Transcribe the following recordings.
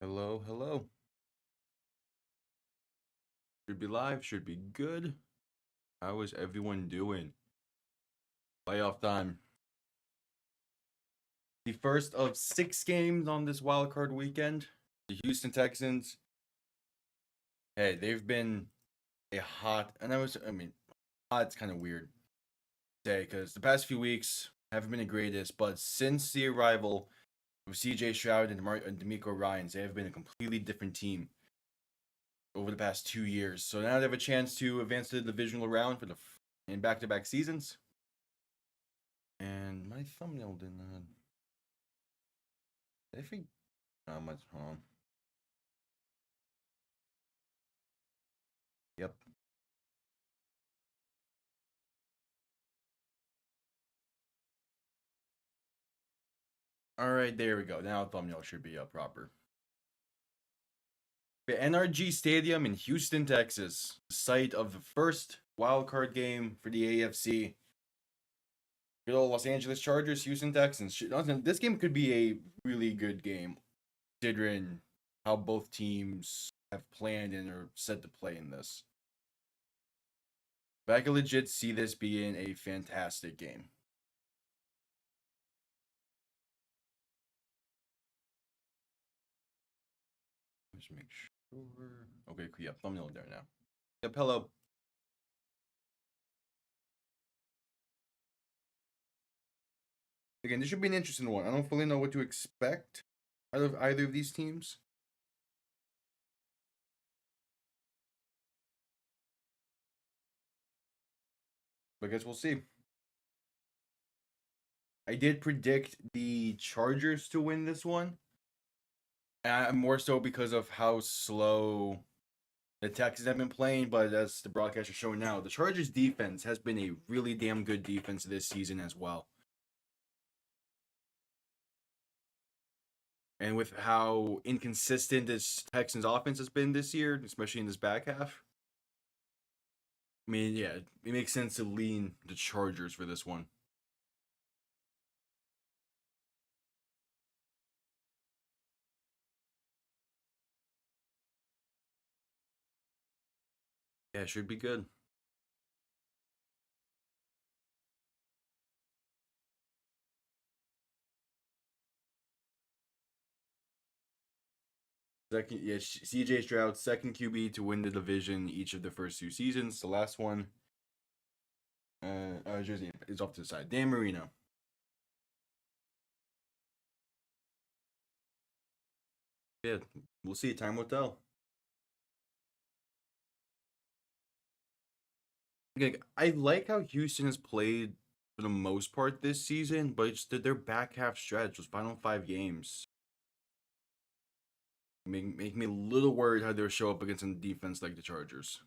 Hello, hello. Should be live, should be good. How is everyone doing? Playoff time. The first of 6 games on this wildcard weekend. The Houston Texans. Hey, they've been a hot, and hot's kind of weird to say because the past few weeks haven't been the greatest, but since the arrival of CJ Stroud and D'Amico Ryans, they have been a completely different team over the past 2 years. So now they have a chance to advance to the divisional round in back-to-back seasons. And my thumbnail didn't. I think. How much? Yep. All right, there we go. Now thumbnail should be up proper. The NRG Stadium in Houston, Texas, site of the first wild card game for the AFC. Good old Los Angeles Chargers, Houston Texans. This game could be a really good game, considering how both teams have planned and are set to play in this. But I can legit see this being a fantastic game. Let's make sure. Okay, cool. Yeah, thumbnail there now. Yep, hello. Again, this should be an interesting one. I don't fully know what to expect out of either of these teams. But I guess we'll see. I did predict the Chargers to win this one. More so because of how slow the Texans have been playing, but as the broadcast is showing now, the Chargers defense has been a really damn good defense this season as well. And with how inconsistent this Texans offense has been this year, especially in this back half, yeah, it makes sense to lean the Chargers for this one. Yeah, it should be good. CJ Stroud, second QB to win the division each of the first 2 seasons. The last one, Jersey is off to the side. Dan Marino. Yeah, we'll see. Time will tell. Okay, I like how Houston has played for the most part this season, but it's their back half stretch, those final 5 games, make me a little worried how they'll show up against a defense like the Chargers.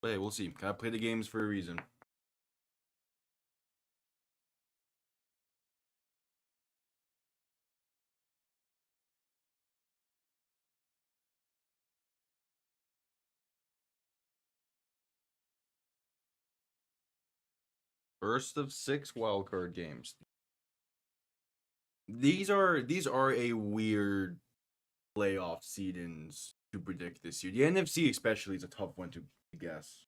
But hey, we'll see. Gotta play the games for a reason. First of 6 wildcard games. These are a weird playoff seedings to predict this year. The NFC especially is a tough one to guess.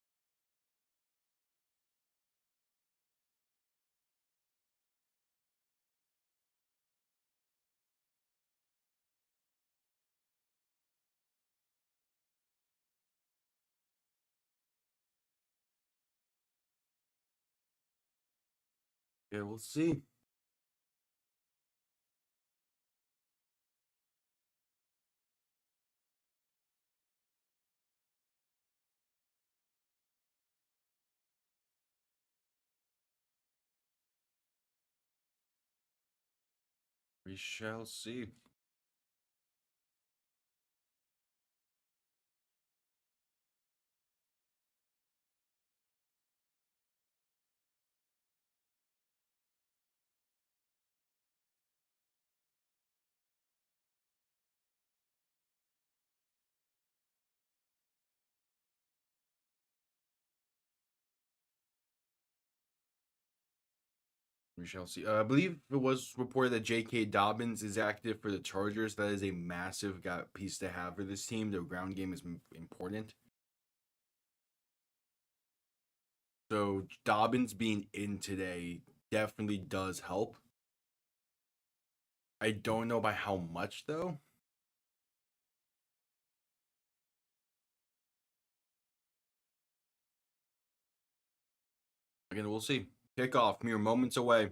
Yeah, we'll see. We shall see. We shall see. I believe it was reported that J.K. Dobbins is active for the Chargers. That is a massive piece to have for this team. The ground game is important. So Dobbins being in today definitely does help. I don't know by how much though. Again, we'll see. Kickoff, mere moments away.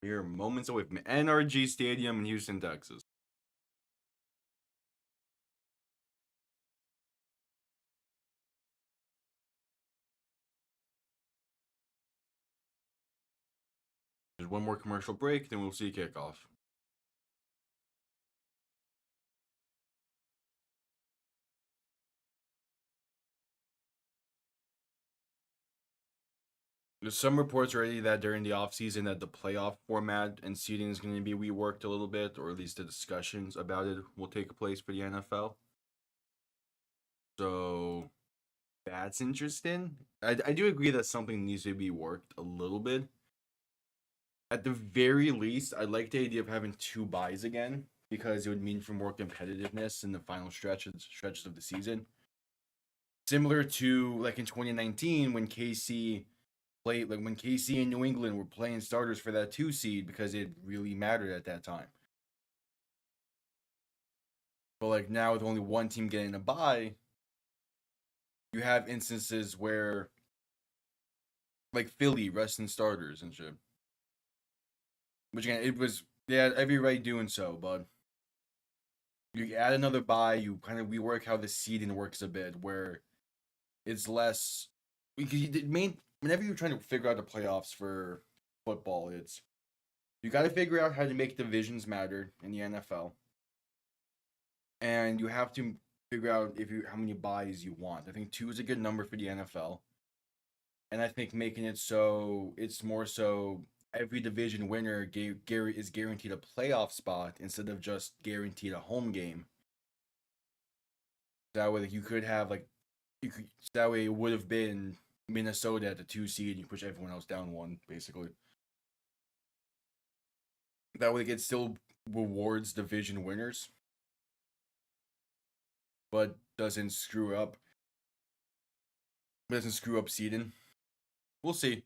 Mere moments away from NRG Stadium in Houston, Texas. There's one more commercial break, then we'll see kickoff. There's some reports already that during the offseason that the playoff format and seeding is going to be reworked a little bit, or at least the discussions about it will take place for the NFL. So that's interesting. I do agree that something needs to be worked a little bit. At the very least, I like the idea of having 2 buys again because it would mean for more competitiveness in the final stretches of the season. Similar to like in 2019 when KC played, like when KC and New England were playing starters for that 2 seed because it really mattered at that time. But like now with only one team getting a bye, you have instances where like Philly resting starters and shit. Which again, they had every right doing so, but you add another bye, you kind of rework how the seeding works a bit, where it's less. Whenever you're trying to figure out the playoffs for football, you got to figure out how to make divisions matter in the NFL, and you have to figure out how many buys you want. I think 2 is a good number for the NFL, and I think making it so it's more so every division winner is guaranteed a playoff spot instead of just guaranteed a home game. That way, like, you could have like that way it would have been Minnesota at the 2 seed, and you push everyone else down 1, basically. That way, it still rewards division winners, but doesn't screw up seeding. We'll see.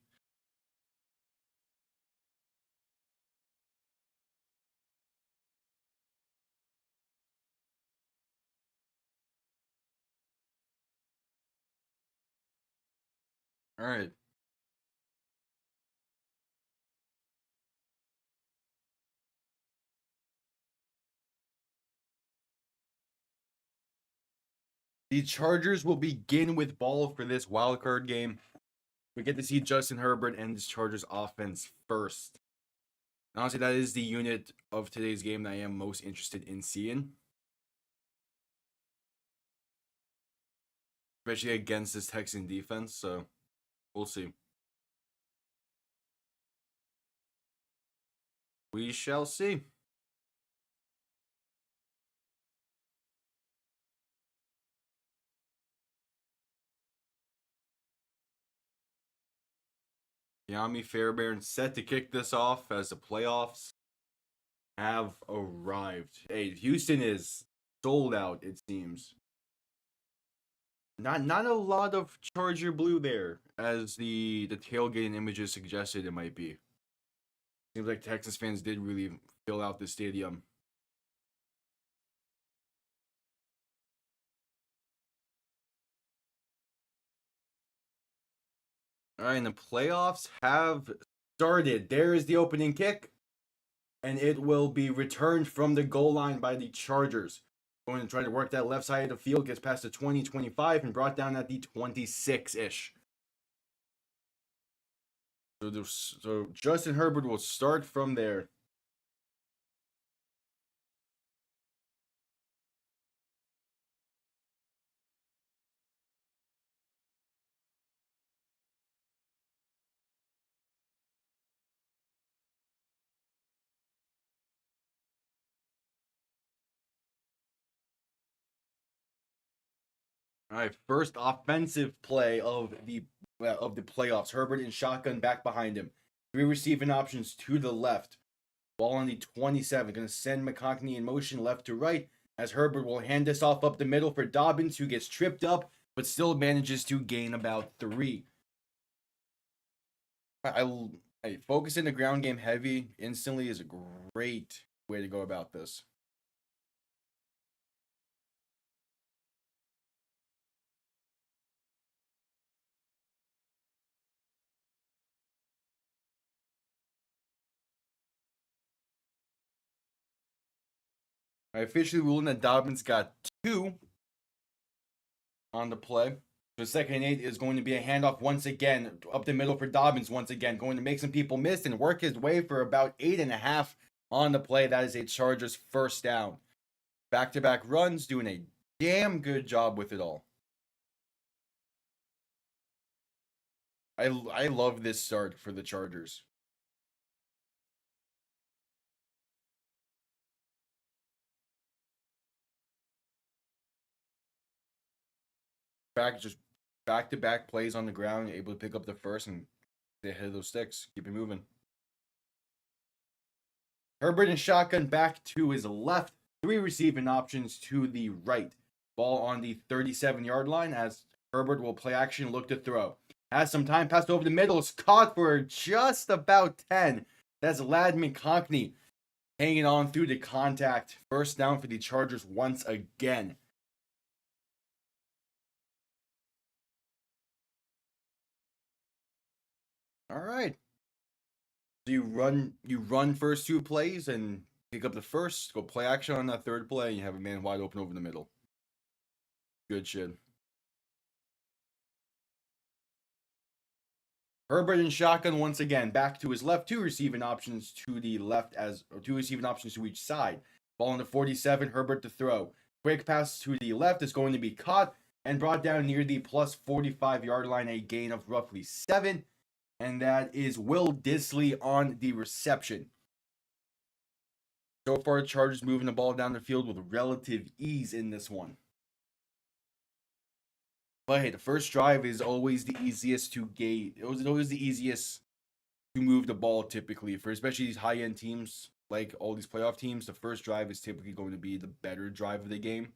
All right. The Chargers will begin with ball for this wildcard game. We get to see Justin Herbert and this Chargers offense first. Honestly, that is the unit of today's game that I am most interested in seeing. Especially against this Texan defense, so we'll see. We shall see. Yami Fairbairn set to kick this off as the playoffs have arrived. Hey, Houston is sold out, it seems. Not a lot of Charger blue there, as the tailgating images suggested it might be. Seems like Texas fans did really fill out the stadium. All right, and the playoffs have started. There is the opening kick, and it will be returned from the goal line by the Chargers. Going to try to work that left side of the field, gets past the 20-25 and brought down at the 26-ish. So Justin Herbert will start from there. All right, first offensive play of the playoffs. Herbert in shotgun back behind him. Three receiving options to the left. Ball on the 27. Going to send McConkey in motion left to right as Herbert will hand this off up the middle for Dobbins, who gets tripped up but still manages to gain about 3. I focus in the ground game heavy instantly is a great way to go about this. I officially ruling that Dobbins got 2 on the play. So second and 8 is going to be a handoff once again up the middle for Dobbins once again, going to make some people miss and work his way for about 8.5 on the play. That is a Chargers first down. Back-to-back runs, doing a damn good job with it all. I love this start for the Chargers. Back-to-back plays on the ground, able to pick up the first and they hit those sticks. Keep it moving. Herbert and shotgun back to his left. 3 receiving options to the right. Ball on the 37-yard line as Herbert will play action, look to throw. Has some time, passed over the middle, is caught for just about 10. That's Ladd McConkey hanging on through the contact. First down for the Chargers once again. All right. So you run first 2 plays and pick up the first, go play action on that third play, and you have a man wide open over the middle. Good shit. Herbert in shotgun once again, back to his left, 2 receiving options to the left or 2 receiving options to each side. Ball on the 47, Herbert to throw. Quick pass to the left is going to be caught and brought down near the plus 45-yard line, a gain of roughly 7. And that is Will Dissly on the reception. So far, Chargers moving the ball down the field with relative ease in this one. But hey, the first drive is always the easiest to gate. It was always the easiest to move the ball typically for especially these high-end teams like all these playoff teams. The first drive is typically going to be the better drive of the game.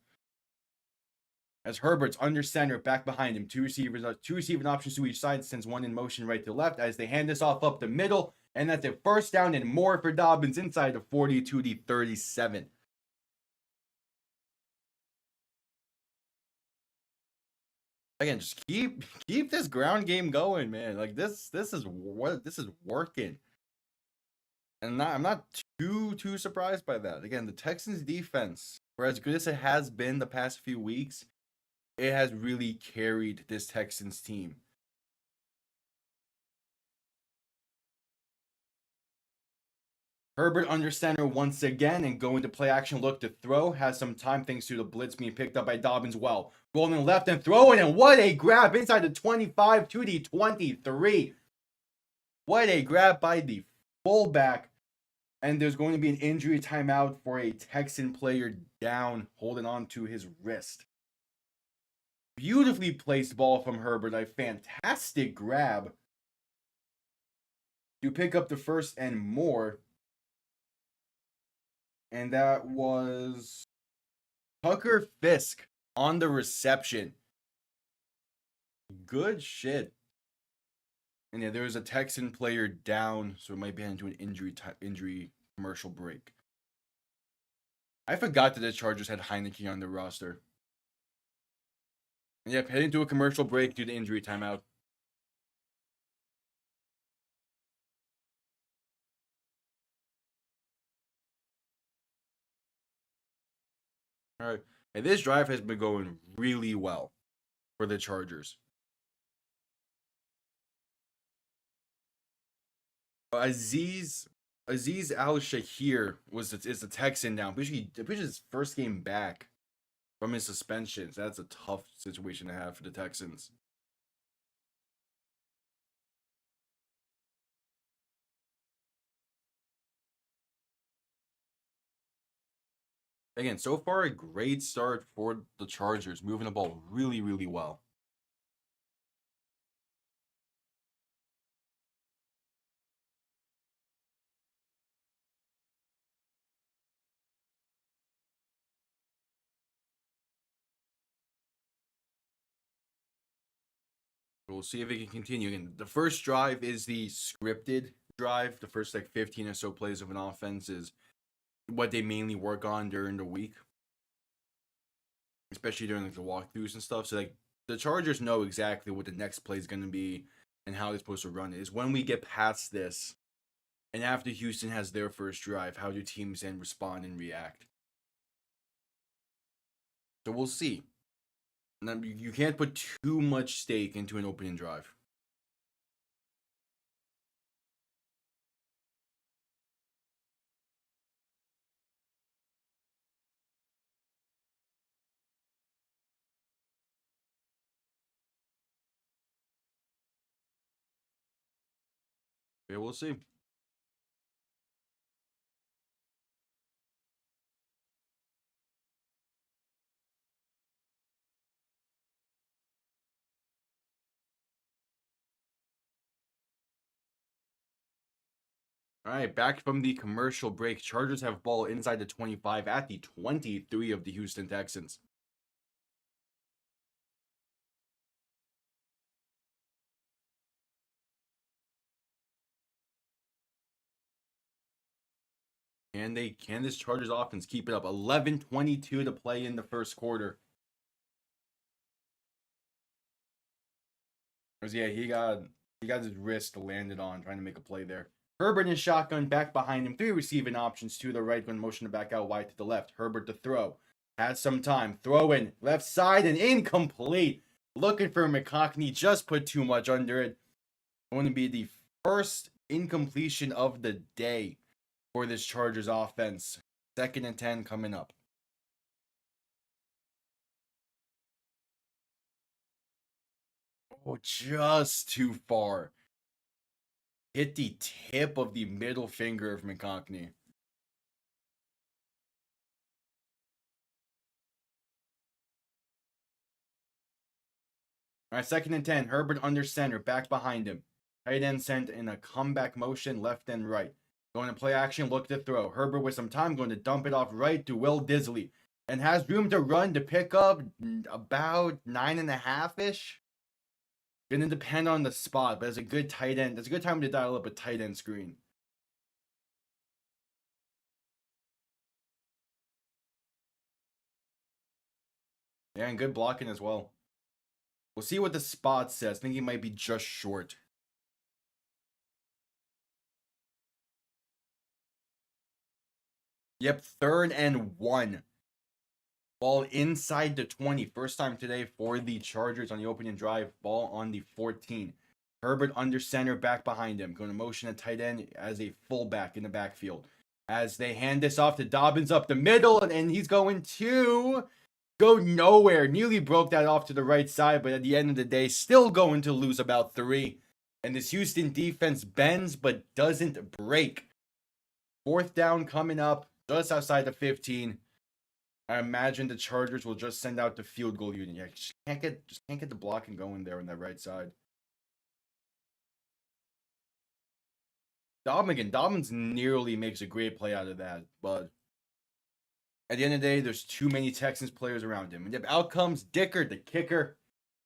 As Herbert's under center, back behind him, 2 receiving options to each side, sends one in motion right to left as they hand this off up the middle, and that's a first down and more for Dobbins inside the 40 to the 37. Again, just keep this ground game going, man. Like this is working. And I'm not too surprised by that. Again, the Texans defense, for as good as it has been the past few weeks, it has really carried this Texans team. Herbert under center once again and going to play action, look to throw. Has some time thanks to the blitz being picked up by Dobbins well. Rolling left and throwing, and what a grab inside the 25 to the 23. What a grab by the fullback. And there's going to be an injury timeout for a Texan player down, holding on to his wrist. Beautifully placed ball from Herbert. A fantastic grab to pick up the first and more. And that was Tucker Fisk on the reception. Good shit. And yeah, there was a Texan player down, so it might be into an injury commercial break. I forgot that the Chargers had Heineke on their roster. And yep, heading to a commercial break due to injury timeout. All right. And this drive has been going really well for the Chargers. Aziz Al-Shahir is a Texan now. Pretty sure his first game back from his suspension. So that's a tough situation to have for the Texans. Again, so far a great start for the Chargers, moving the ball really, really well. We'll see if it can continue. Again, the first drive is the scripted drive. The first like 15 or so plays of an offense is what they mainly work on during the week, especially during like the walkthroughs and stuff. So like the Chargers know exactly what the next play is going to be and how they're supposed to run it. Is when we get past this and after Houston has their first drive, how do teams then respond and react? So we'll see. Now, you can't put too much stake into an opening drive. Yeah, we'll see. All right, back from the commercial break. Chargers have ball inside the 25 at the 23 of the Houston Texans. Can this Chargers offense keep it up? 11:22 to play in the first quarter. Yeah, he got his wrist landed on trying to make a play there. Herbert in shotgun back behind him. 3 receiving options to the right when motion to back out wide to the left. Herbert to throw. Has some time. Throw in left side and incomplete. Looking for McConkey. Just put too much under it. Going to be the first incompletion of the day for this Chargers offense. 2nd and 10 coming up. Oh, just too far. Hit the tip of the middle finger of McConkey. All right, 2nd and 10. Herbert under center, back behind him. Tight end sent in a comeback motion, left and right. Going to play action, look to throw. Herbert with some time, going to dump it off right to Will Disley. And has room to run to pick up about 9.5-ish. Gonna depend on the spot, but it's a good tight end. It's a good time to dial up a tight end screen. Yeah, and good blocking as well. We'll see what the spot says. I think he might be just short. Yep, 3rd and 1. Ball inside the 20. First time today for the Chargers on the opening drive. Ball on the 14. Herbert under center, back behind him. Going to motion a tight end as a fullback in the backfield. As they hand this off to Dobbins up the middle, and he's going to go nowhere. Nearly broke that off to the right side, but at the end of the day, still going to lose about 3. And this Houston defense bends but doesn't break. 4th down coming up, just outside the 15. I imagine the Chargers will just send out the field goal unit. Yeah, just can't get the blocking going there on that right side. Dobbins nearly makes a great play out of that, but at the end of the day, there's too many Texans players around him. And out comes Dicker, the kicker.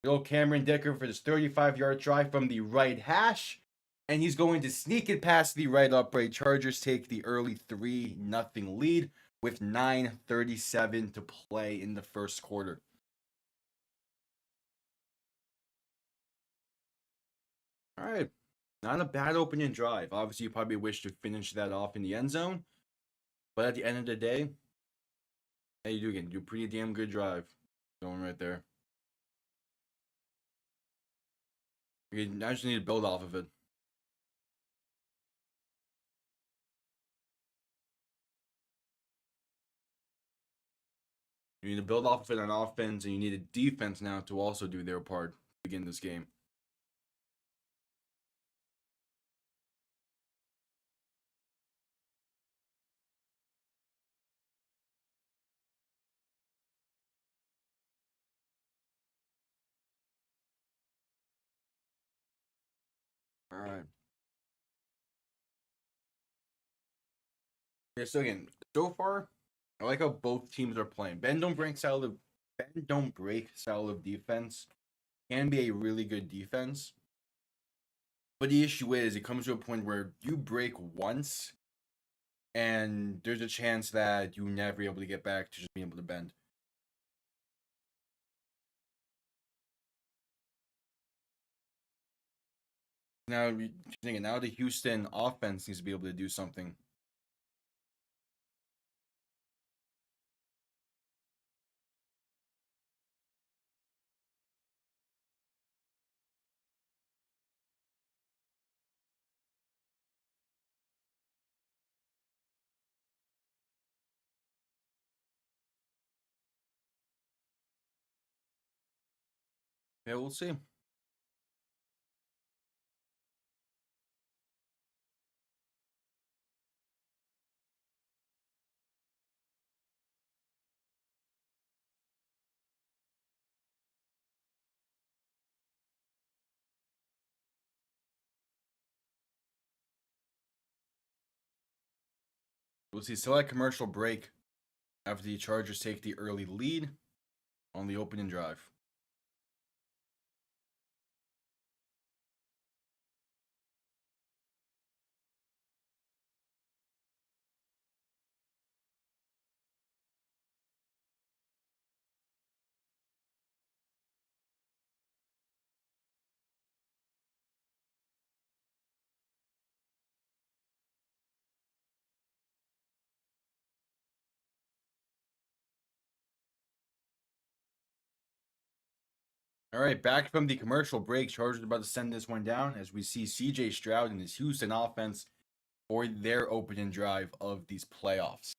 The old Cameron Dicker for this 35-yard try from the right hash. And he's going to sneak it past the right upright. Chargers take the early 3-0 lead with 9:37 to play in the first quarter. All right. Not a bad opening drive. Obviously, you probably wish to finish that off in the end zone. But at the end of the day, hey, you do a pretty damn good drive going right there. You just need to build off of it. You need to build off of it on offense, and you need a defense now to also do their part to begin this game. right. Yeah, so again, so far, I like how both teams are playing. Bend don't break style of defense can be a really good defense. But the issue is it comes to a point where you break once and there's a chance that you never be able to get back to just being able to bend. Now, now the Houston offense needs to be able to do something. Yeah, we'll see. We'll see. Select commercial break after the Chargers take the early lead on the opening drive. All right, back from the commercial break. Chargers about to send this one down as we see CJ Stroud and his Houston offense for their opening drive of these playoffs.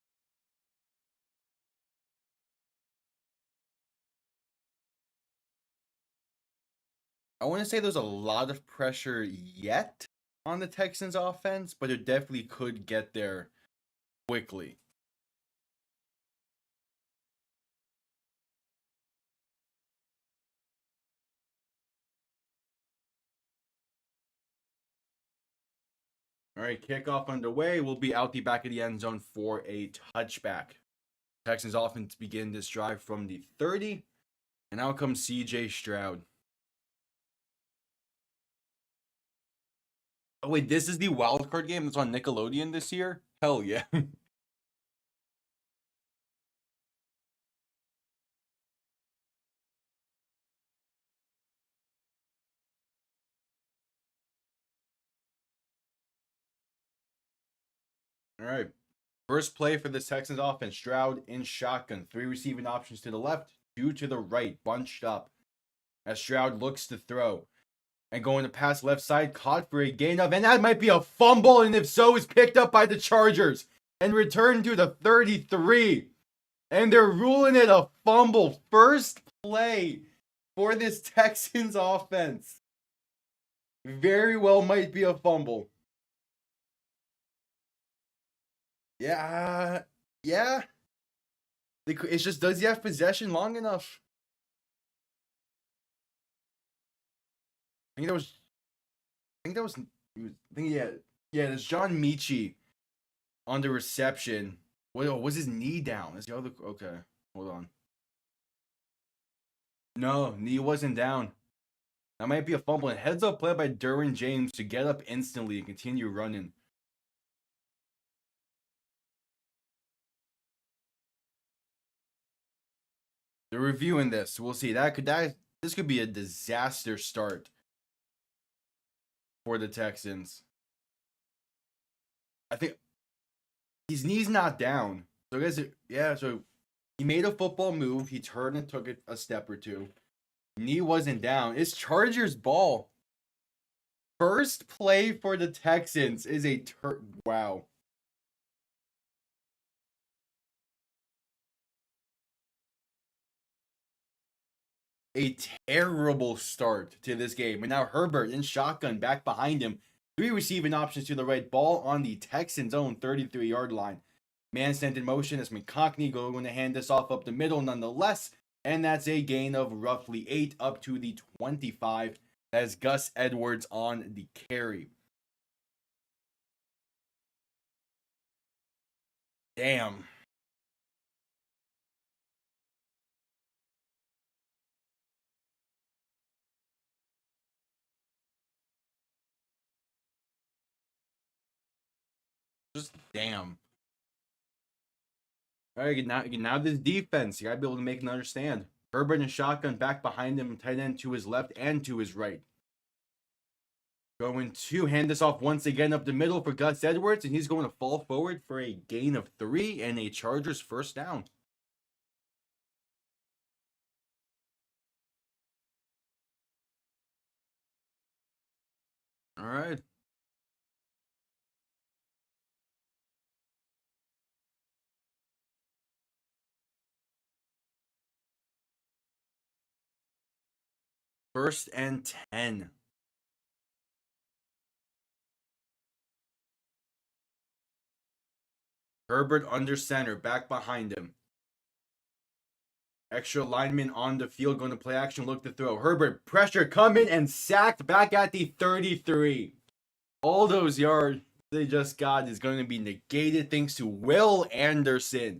I want to say there's a lot of pressure yet on the Texans offense, but it definitely could get there quickly. All right, kickoff underway. We'll be out the back of the end zone for a touchback. Texans offense begin this drive from the 30, and out comes CJ Stroud. Oh wait, this is the wild card game that's on Nickelodeon this year? Hell yeah. All right. First play for the Texans offense. Stroud in shotgun. 3 receiving options to the left, 2 to the right, bunched up. As Stroud looks to throw. And going to pass left side, caught for a gain of, and that might be a fumble, and if so, is picked up by the Chargers and returned to the 33. And they're ruling it a fumble. First play for this Texans offense. Very well might be a fumble. Yeah. Yeah. It's just, does he have possession long enough? I think that was, yeah, there's John Michi on the reception. What was his knee down? Is the other, okay, hold on. No, knee wasn't down. That might be a fumble. And heads up play by Derwin James to get up instantly and continue running. They're reviewing this. We'll see. This could be a disaster start for the Texans. I think his knee's not down. So I guess so he made a football move. He turned and took it a step or two. Knee wasn't down. It's Chargers ball. First play for the Texans is wow. A terrible start to this game. And now Herbert in shotgun back behind him. 3 receiving options to the right. Ball on the Texans' own 33-yard line. Man sent in motion as McConkey going to hand this off up the middle nonetheless. And that's a gain of roughly 8 up to the 25 as Gus Edwards on the carry. Damn. Just damn. All right, now this defense, you gotta be able to make and understand. Herbert and shotgun back behind him, tight end to his left and to his right. Going to hand this off once again up the middle for Gus Edwards, and he's going to fall forward for a gain of 3 and a Chargers first down. All right. First and 10. Herbert under center, back behind him. Extra lineman on the field, going to play action, look to throw. Herbert, pressure coming and sacked back at the 33. All those yards they just got is going to be negated thanks to Will Anderson.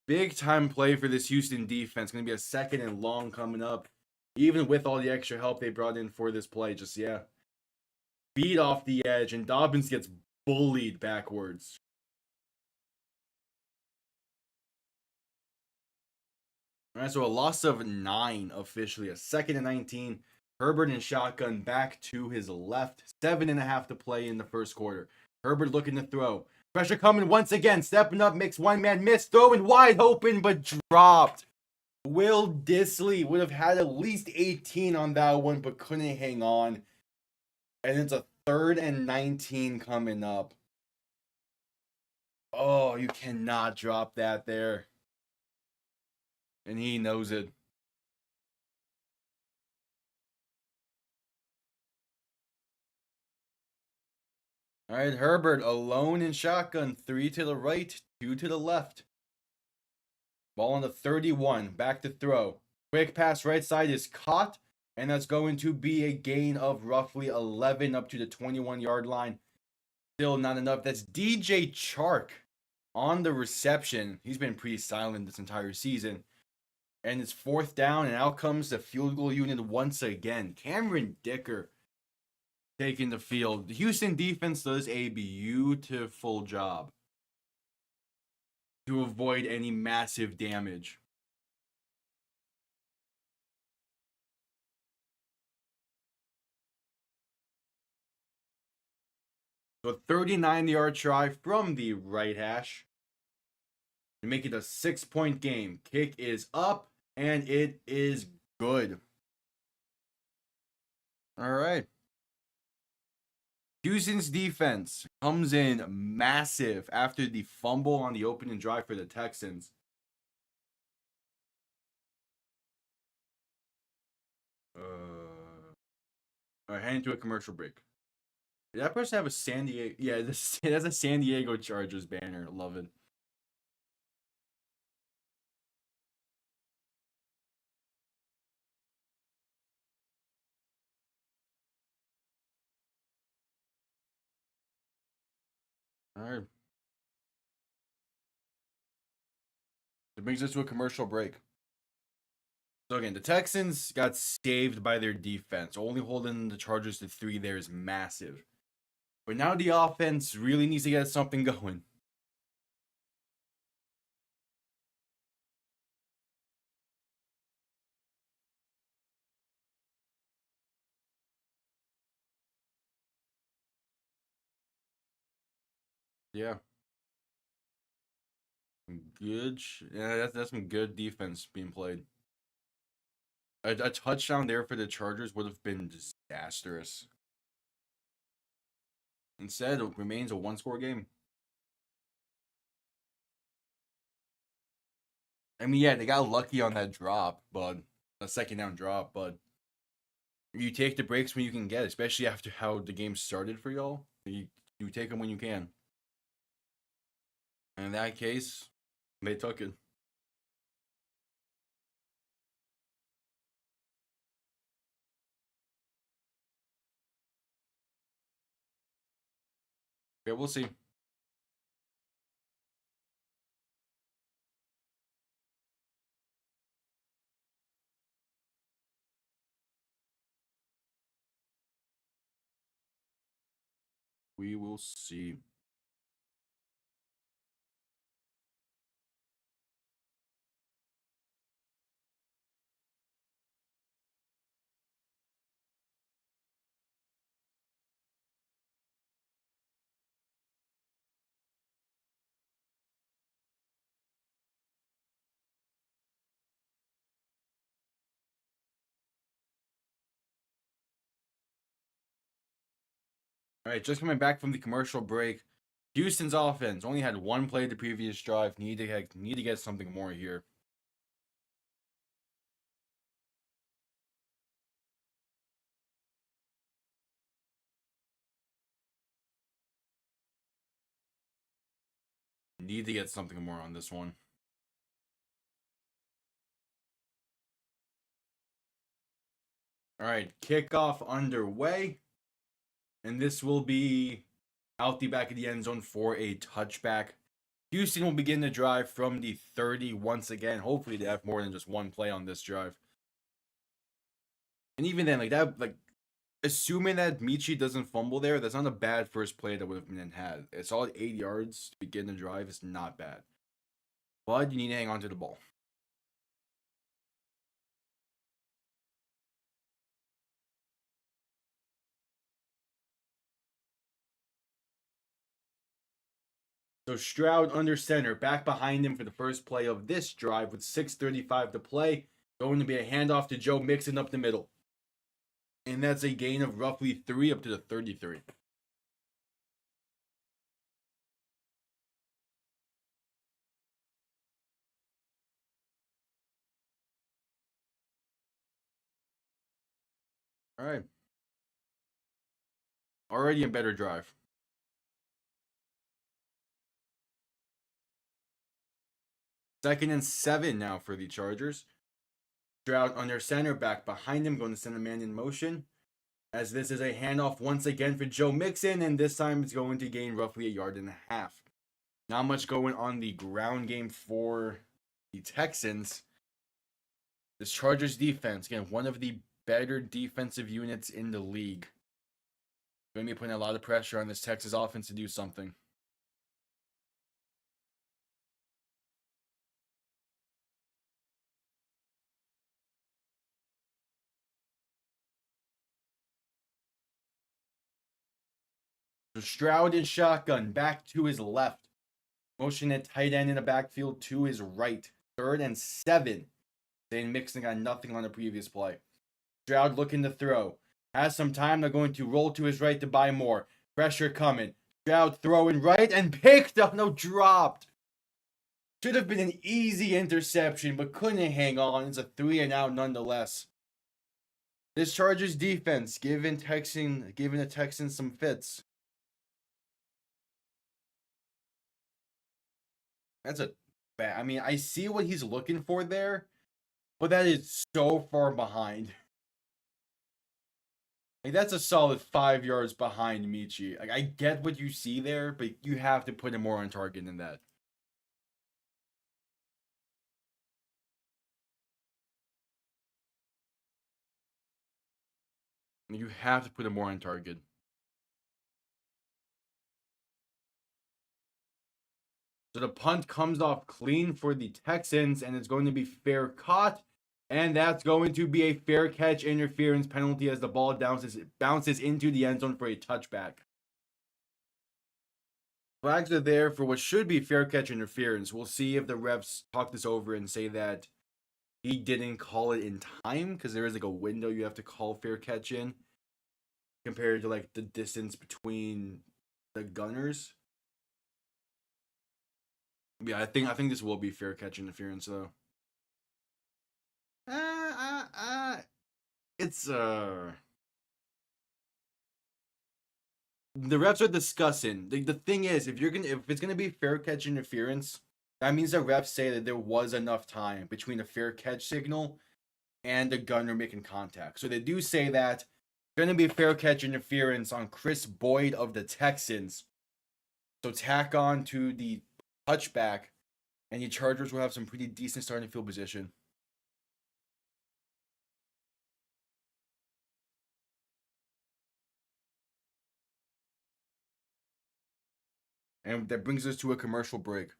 Big time play for this Houston defense. Going to be a second and long coming up. Even with all the extra help they brought in for this play. Just, yeah. Beat off the edge, and Dobbins gets bullied backwards. All right, so a loss of 9 officially. A second and 19. Herbert and shotgun back to his left. 7.5 to play in the first quarter. Herbert looking to throw. Pressure coming once again. Stepping up, makes one man miss. Throwing wide open, but dropped. Will Dissly would have had at least 18 on that one, but couldn't hang on. And it's a 3rd and 19 coming up. Oh, you cannot drop that there. And he knows it. All right, Herbert alone in shotgun. 3 to the right, 2 to the left. Ball on the 31. Back to throw. Quick pass right side is caught. And that's going to be a gain of roughly 11 up to the 21-yard line. Still not enough. That's DJ Chark on the reception. He's been pretty silent this entire season. And it's 4th down, and out comes the field goal unit once again. Cameron Dicker taking the field. The Houston defense does a beautiful job to avoid any massive damage. So a 39-yard try from the right hash to make it a 6-point game. Kick is up, and it is good. All right. Houston's defense comes in massive after the fumble on the opening drive for the Texans. All right, heading to a commercial break. Did that person have a San Diego? Yeah, it has a San Diego Chargers banner. Love it. All right. It brings us to a commercial break. So again, the Texans got saved by their defense. Only holding the Chargers to 3 there is massive. But now the offense really needs to get something going. Yeah. Good. Yeah, that's some good defense being played. A touchdown there for the Chargers would have been disastrous. Instead, it remains a 1-score game. I mean, yeah, they got lucky on that drop, but a 2nd down drop, but you take the breaks when you can get, especially after how the game started for y'all. You take them when you can. And in that case, they took it. Okay, we'll see. We will see. All right, just coming back from the commercial break. Houston's offense only had one play the previous drive. Need to get something more here. Need to get something more on this one. All right, kickoff underway. And this will be out the back of the end zone for a touchback. Houston will begin the drive from the 30 once again. Hopefully they have more than just one play on this drive. And even then, assuming that Michi doesn't fumble there, that's not a bad first play that would have been had. A solid 8 yards to begin the drive is not bad. But you need to hang on to the ball. So Stroud under center, back behind him for the first play of this drive with 6:35 to play. Going to be a handoff to Joe Mixon up the middle. And that's a gain of roughly 3 up to the 33. All right. Already a better drive. Second and 7 now for the Chargers. Stroud under center, back behind him, going to send a man in motion. As this is a handoff once again for Joe Mixon, and this time it's going to gain roughly 1.5 yards. Not much going on the ground game for the Texans. This Chargers defense, again, one of the better defensive units in the league. Going to be putting a lot of pressure on this Texas offense to do something. So Stroud in shotgun, back to his left. Motion at tight end in the backfield to his right. 3rd and 7. Zane Mixon got nothing on the previous play. Stroud looking to throw. Has some time. They're going to roll to his right to buy more. Pressure coming. Stroud throwing right and picked up. No, dropped. Should have been an easy interception, but couldn't hang on. It's a 3 and out nonetheless. This Chargers defense giving the Texans some fits. That's a bad. I mean, I see what he's looking for there, but that is so far behind. Like, that's a solid 5 yards behind Michi. Like, I get what you see there, but you have to put him more on target than that. You have to put him more on target. So the punt comes off clean for the Texans, and it's going to be fair caught. And that's going to be a fair catch interference penalty as the ball bounces into the end zone for a touchback. Flags are there for what should be fair catch interference. We'll see if the refs talk this over and say that he didn't call it in time, because there is like a window you have to call fair catch in compared to like the distance between the gunners. Yeah, I think this will be fair catch interference though. It's the refs are discussing. The thing is, if it's gonna be fair catch interference, that means the refs say that there was enough time between a fair catch signal and the gunner making contact. So they do say that gonna be fair catch interference on Chris Boyd of the Texans. So tack on to the touchback, and the Chargers will have some pretty decent starting field position. And that brings us to a commercial break.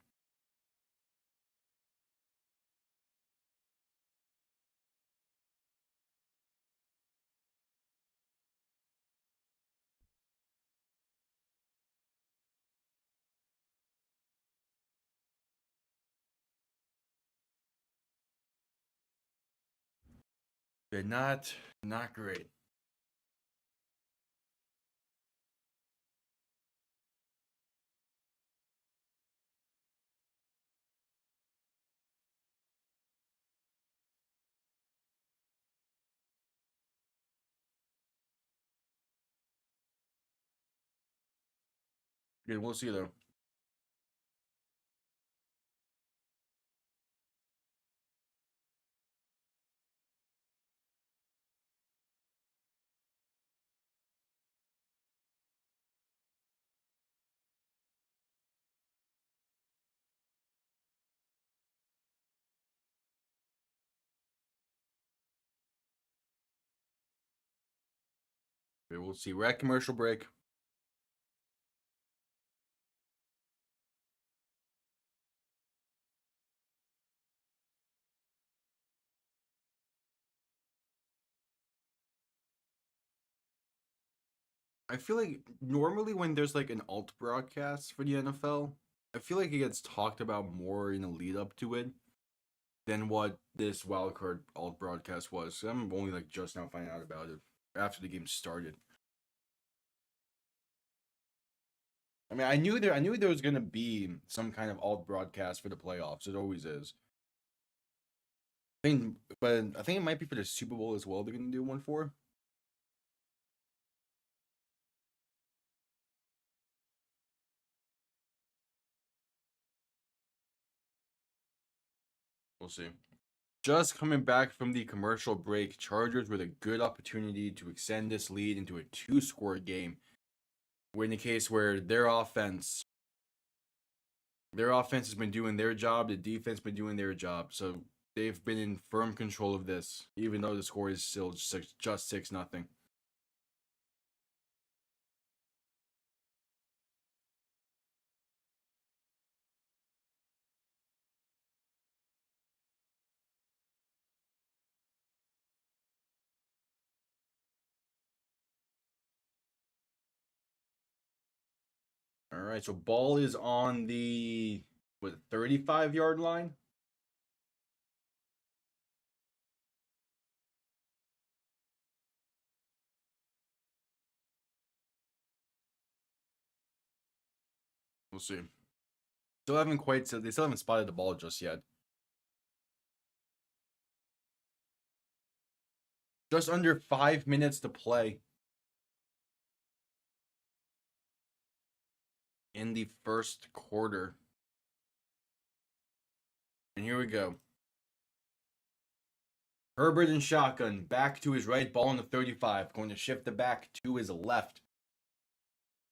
They're not great. Yeah, we'll see though. Okay, we'll see. We're at commercial break. I feel like normally when there's like an alt broadcast for the NFL, I feel like it gets talked about more in the lead up to it than what this wildcard alt broadcast was. So I'm only like just now finding out about it after the game started. I mean, I knew there was gonna be some kind of alt broadcast for the playoffs. It always is. But I think it might be for the Super Bowl as well. They're gonna do one for. We'll see. Just coming back from the commercial break, Chargers with a good opportunity to extend this lead into a two-score game. We're in a case where their offense has been doing their job, the defense been doing their job. So they've been in firm control of this, even though the score is still just 6-0. All right, so ball is on the 35-yard line. We'll see. They still haven't spotted the ball just yet. Just under 5 minutes to play in the first quarter. And here we go. Herbert in shotgun, back to his right, ball on the 35, going to shift the back to his left.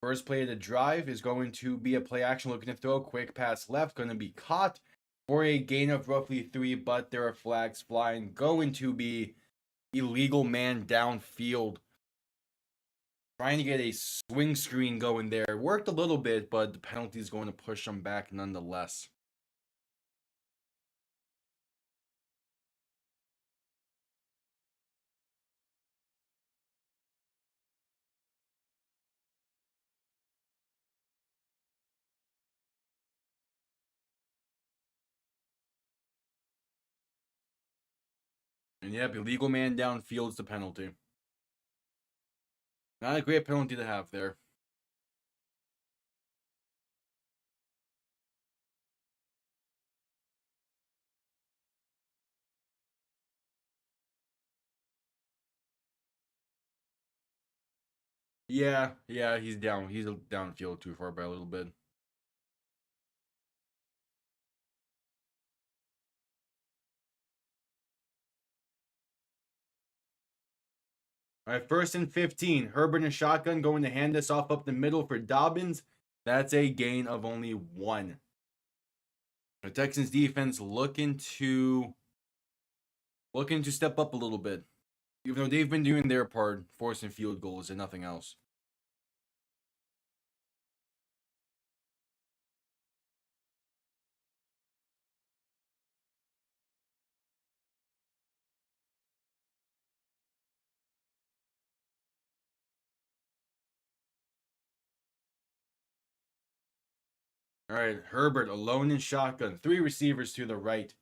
First play of the drive is going to be a play action looking to throw. Quick pass left, going to be caught for a gain of roughly 3, but there are flags flying. Going to be illegal man downfield. Trying to get a swing screen going there. Worked a little bit, but the penalty is going to push him back nonetheless. And yep, illegal man downfield is the penalty. Not a great penalty to have there. Yeah, he's down. He's downfield too far by a little bit. All right, 1st and 15. Herbert and shotgun going to hand this off up the middle for Dobbins. That's a gain of only 1. The Texans defense looking to step up a little bit. Even though they've been doing their part, forcing field goals and nothing else. All right, Herbert alone in shotgun. 3 receivers to the right,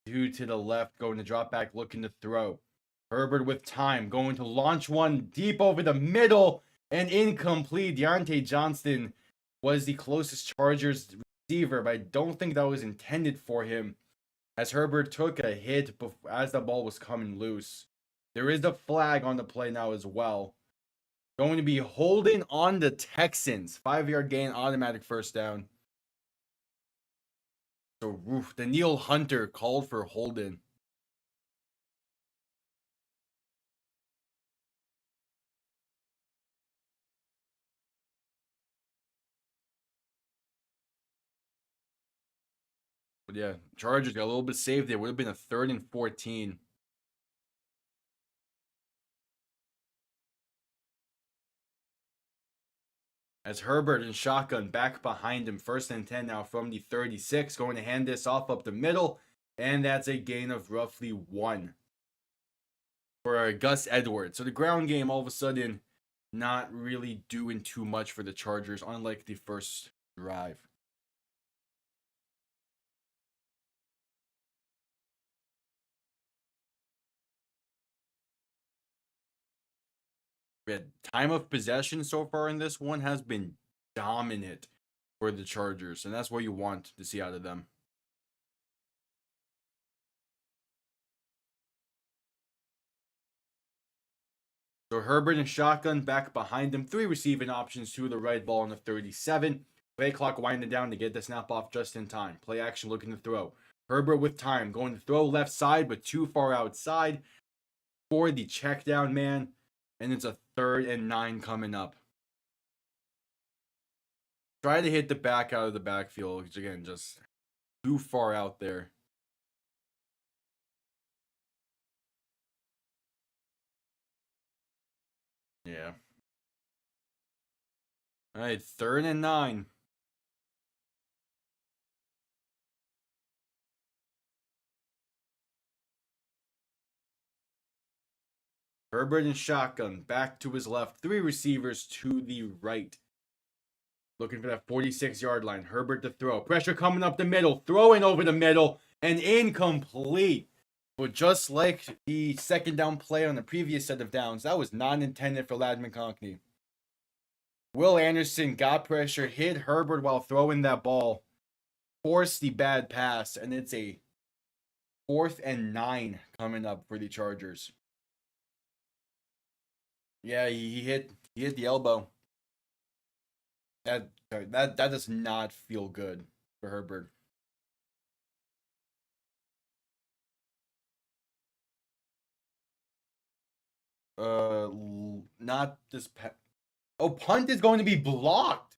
2 to the left, going to drop back, looking to throw. Herbert with time, going to launch one deep over the middle and incomplete. Deontay Johnston was the closest Chargers receiver, but I don't think that was intended for him, as Herbert took a hit as the ball was coming loose. There is a flag on the play now as well. Going to be holding on the Texans. 5-yard gain, automatic first down. So, Daniil Hunter called for holding. But yeah, Chargers got a little bit saved there. Would have been a 3rd and 14. As Herbert and shotgun back behind him. 1st and 10 now from the 36. Going to hand this off up the middle. And that's a gain of roughly 1 for Gus Edwards. So the ground game all of a sudden not really doing too much for the Chargers, unlike the first drive. Time of possession so far in this one has been dominant for the Chargers, and that's what you want to see out of them. So Herbert and shotgun back behind him. 3 receiving options to the right, ball on the 37. Play clock winding down to get the snap off just in time. Play action looking to throw. Herbert with time, going to throw left side, but too far outside for the check down man. And it's a 3rd and 9 coming up. Try to hit the back out of the backfield, which again, just too far out there. Yeah. All right, 3rd and 9. Herbert and shotgun back to his left. 3 receivers to the right. Looking for that 46-yard line. Herbert to throw. Pressure coming up the middle. Throwing over the middle. And incomplete. But just like the 2nd down play on the previous set of downs, that was not intended for Ladd McConkey. Will Anderson got pressure, hit Herbert while throwing that ball, forced the bad pass, and it's a 4th and 9 coming up for the Chargers. Yeah, he hit the elbow. That does not feel good for Herbert. Not this. Punt is going to be blocked.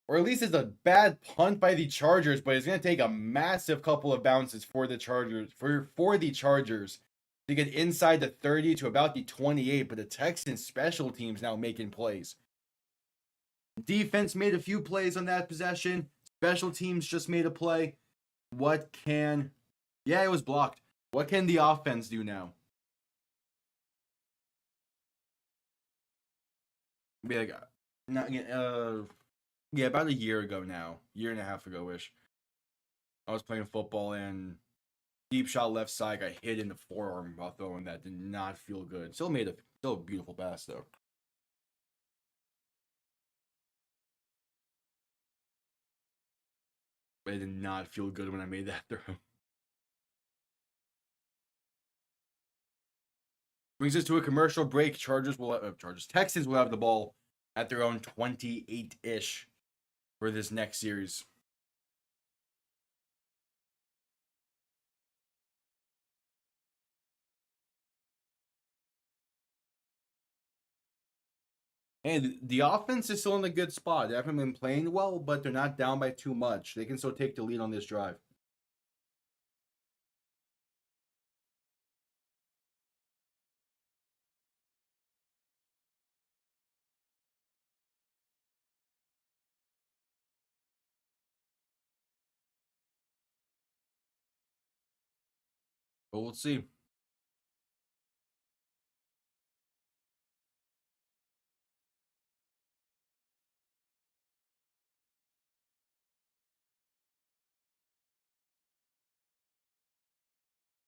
Or at least it's a bad punt by the Chargers, but it's going to take a massive couple of bounces for the Chargers for the Chargers to get inside the 30 to about the 28. But the Texans special teams now making plays. Defense made a few plays on that possession. Special teams just made a play. Yeah, it was blocked. What can the offense do now? Be like, yeah, about a year ago now, year and a half ago ish. I was playing football and deep shot left side got hit in the forearm while throwing that. Did not feel good. Still a beautiful pass though. But it did not feel good when I made that throw. Brings us to a commercial break. Texans will have the ball at their own 28-ish for this next series. And the offense is still in a good spot. They haven't been playing well, but they're not down by too much. They can still take the lead on this drive. But we'll see.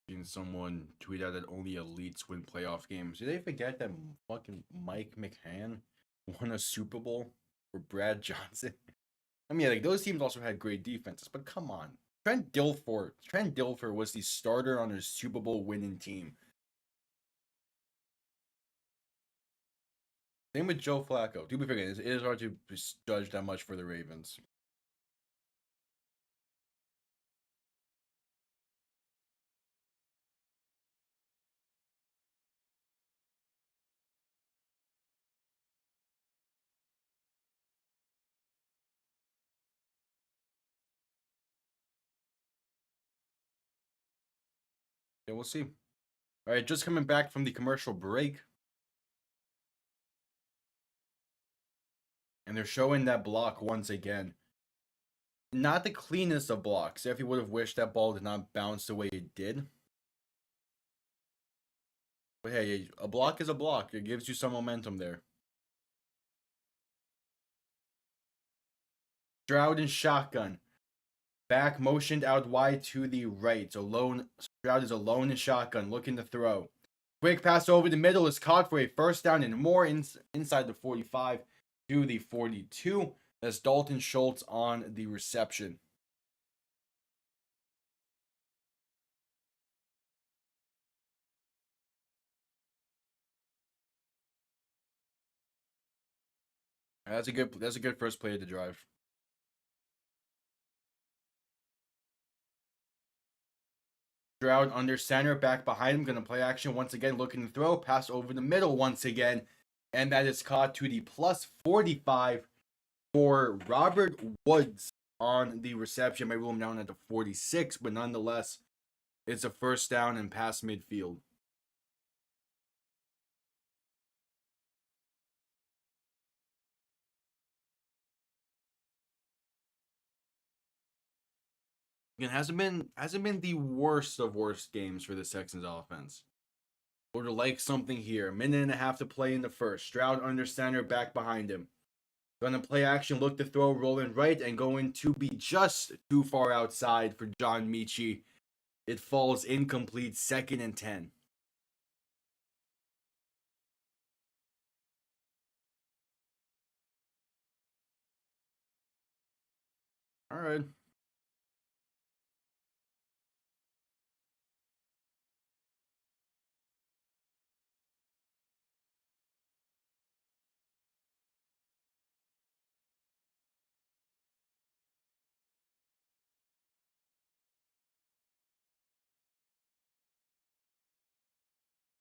Seen someone tweet out that only elites win playoff games. Did they forget that fucking Mike McCann won a Super Bowl for Brad Johnson? I mean, like those teams also had great defenses, but come on. Trent Dilfer was the starter on his Super Bowl winning team. Same with Joe Flacco. To be fair, it is hard to judge that much for the Ravens. Yeah, we'll see. All right, just coming back from the commercial break. And they're showing that block once again. Not the cleanest of blocks. If you would have wished that ball did not bounce the way it did. But hey, a block is a block. It gives you some momentum there. Stroud and shotgun. Back motioned out wide to the right. So Stroud is alone in shotgun, looking to throw. Quick pass over the middle is caught for a first down and more inside the 45 to the 42. That's Dalton Schultz on the reception. That's a good first play of the drive. Stroud under center, back behind him, going to play action once again, looking to throw, pass over the middle once again, and that is caught to the plus 45 for Robert Woods on the reception. Maybe him down at the 46, but nonetheless, it's a first down and past midfield. Again, hasn't been the worst of worst games for the Texans offense. Would like something here. A minute and a half to play in the first. Stroud under center, back behind him. Gonna play action, look to throw, rolling right, and going to be just too far outside for John Michie. It falls incomplete, 2nd and 10. All right.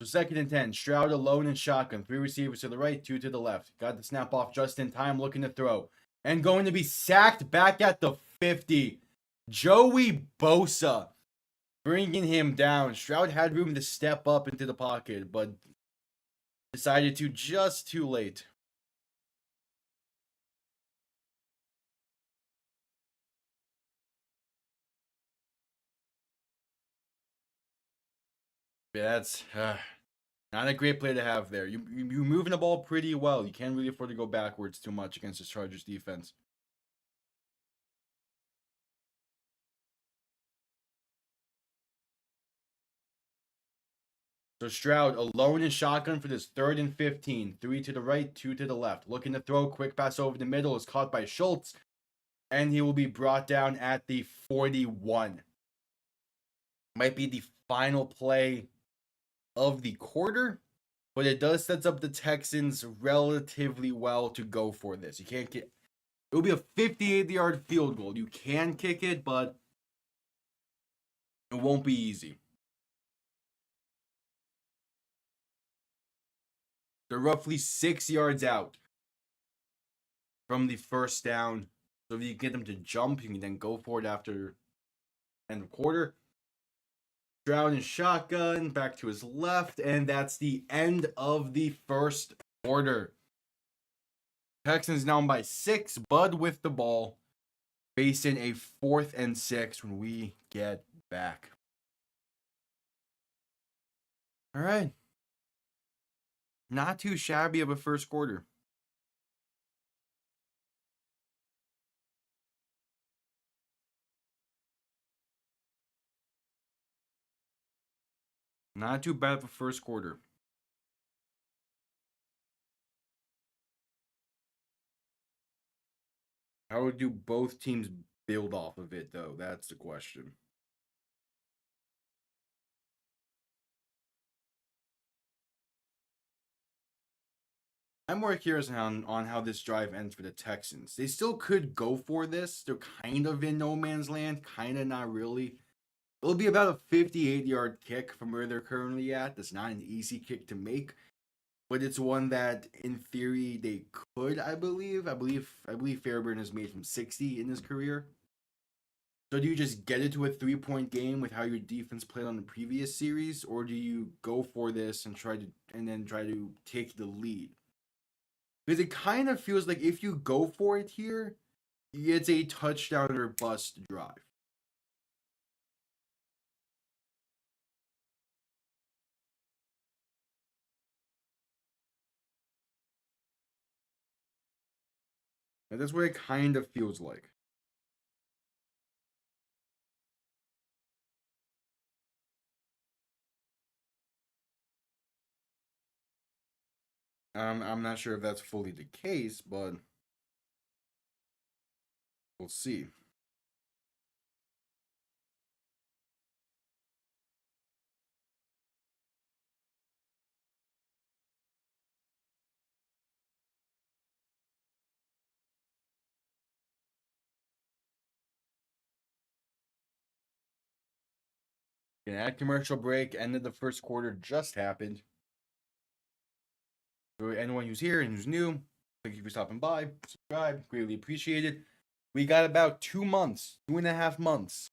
So 2nd and 10. Stroud alone in shotgun. 3 receivers to the right, 2 to the left. Got the snap off just in time, looking to throw. And going to be sacked back at the 50. Joey Bosa bringing him down. Stroud had room to step up into the pocket, but decided to just too late. Yeah, that's not a great play to have there. You're moving the ball pretty well. You can't really afford to go backwards too much against this Chargers defense. So Stroud alone in shotgun for this 3rd and 15. 3 to the right, 2 to the left. Looking to throw, quick pass over the middle is caught by Schultz. And he will be brought down at the 41. Might be the final play of the quarter, but it does set up the Texans relatively well to go for this. You can't get it will be a 58-yard field goal. You can kick it, but it won't be easy. They're roughly 6 yards out. from the first down. So if you get them to jump, you can then go for it after end of quarter. Stroud and shotgun back to his left, and that's the end of the first quarter. Texans down by 6. Bud with the ball, facing a 4th and 6 when we get back. All right. Not too shabby of a first quarter. Not too bad of a first quarter. How do both teams build off of it, though? That's the question. I'm more curious on how this drive ends for the Texans. They still could go for this. They're kind of in no man's land, kind of not really. It'll be about a 58-yard kick from where they're currently at. That's not an easy kick to make, but it's one that, in theory, they could. I believe Fairburn has made from 60 in his career. So do you just get it to a 3-point game with how your defense played on the previous series, or do you go for this and try to take the lead? Because it kind of feels like if you go for it here, it's a touchdown or bust drive. And that's what it kind of feels like. I'm not sure if that's fully the case, but we'll see. An ad commercial break, end of the first quarter just happened. So anyone who's here and who's new, thank you for stopping by. Subscribe, greatly appreciated. We got about 2 months, 2.5 months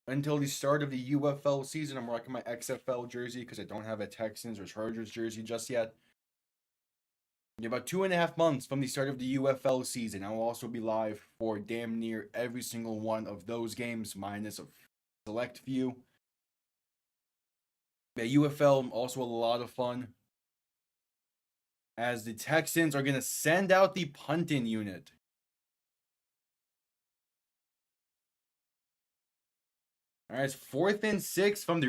until the start of the UFL season. I'm rocking my XFL jersey because I don't have a Texans or Chargers jersey just yet. About 2.5 months from the start of the UFL season. I will also be live for damn near every single one of those games, minus a select few. The UFL also a lot of fun, as the Texans are going to send out the punting unit. All right, it's 4th and 6 from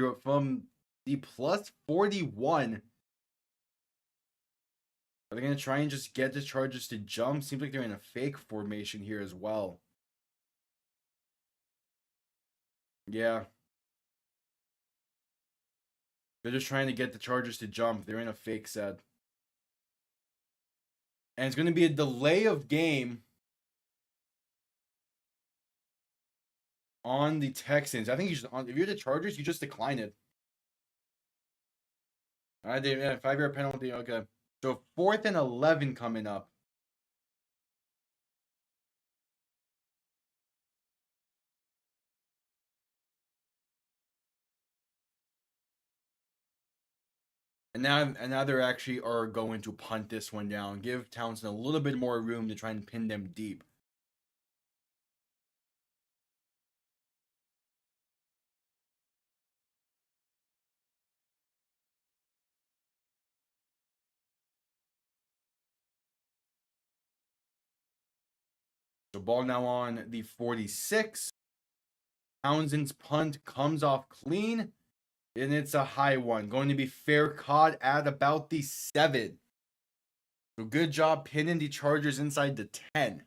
the plus 41. Are they going to try and just get the Chargers to jump? Seems like they're in a fake formation here as well. Yeah. They're just trying to get the Chargers to jump. They're in a fake set. And it's going to be a delay of game on the Texans. I think if you're the Chargers, you just decline it. All right, 5-yard penalty. Okay. So 4th and 11 coming up. And now they actually are going to punt this one down. Give Townsend a little bit more room to try and pin them deep. So ball now on the 46. Townsend's punt comes off clean. And it's a high one. Going to be fair caught at about the 7. So good job pinning the Chargers inside the 10.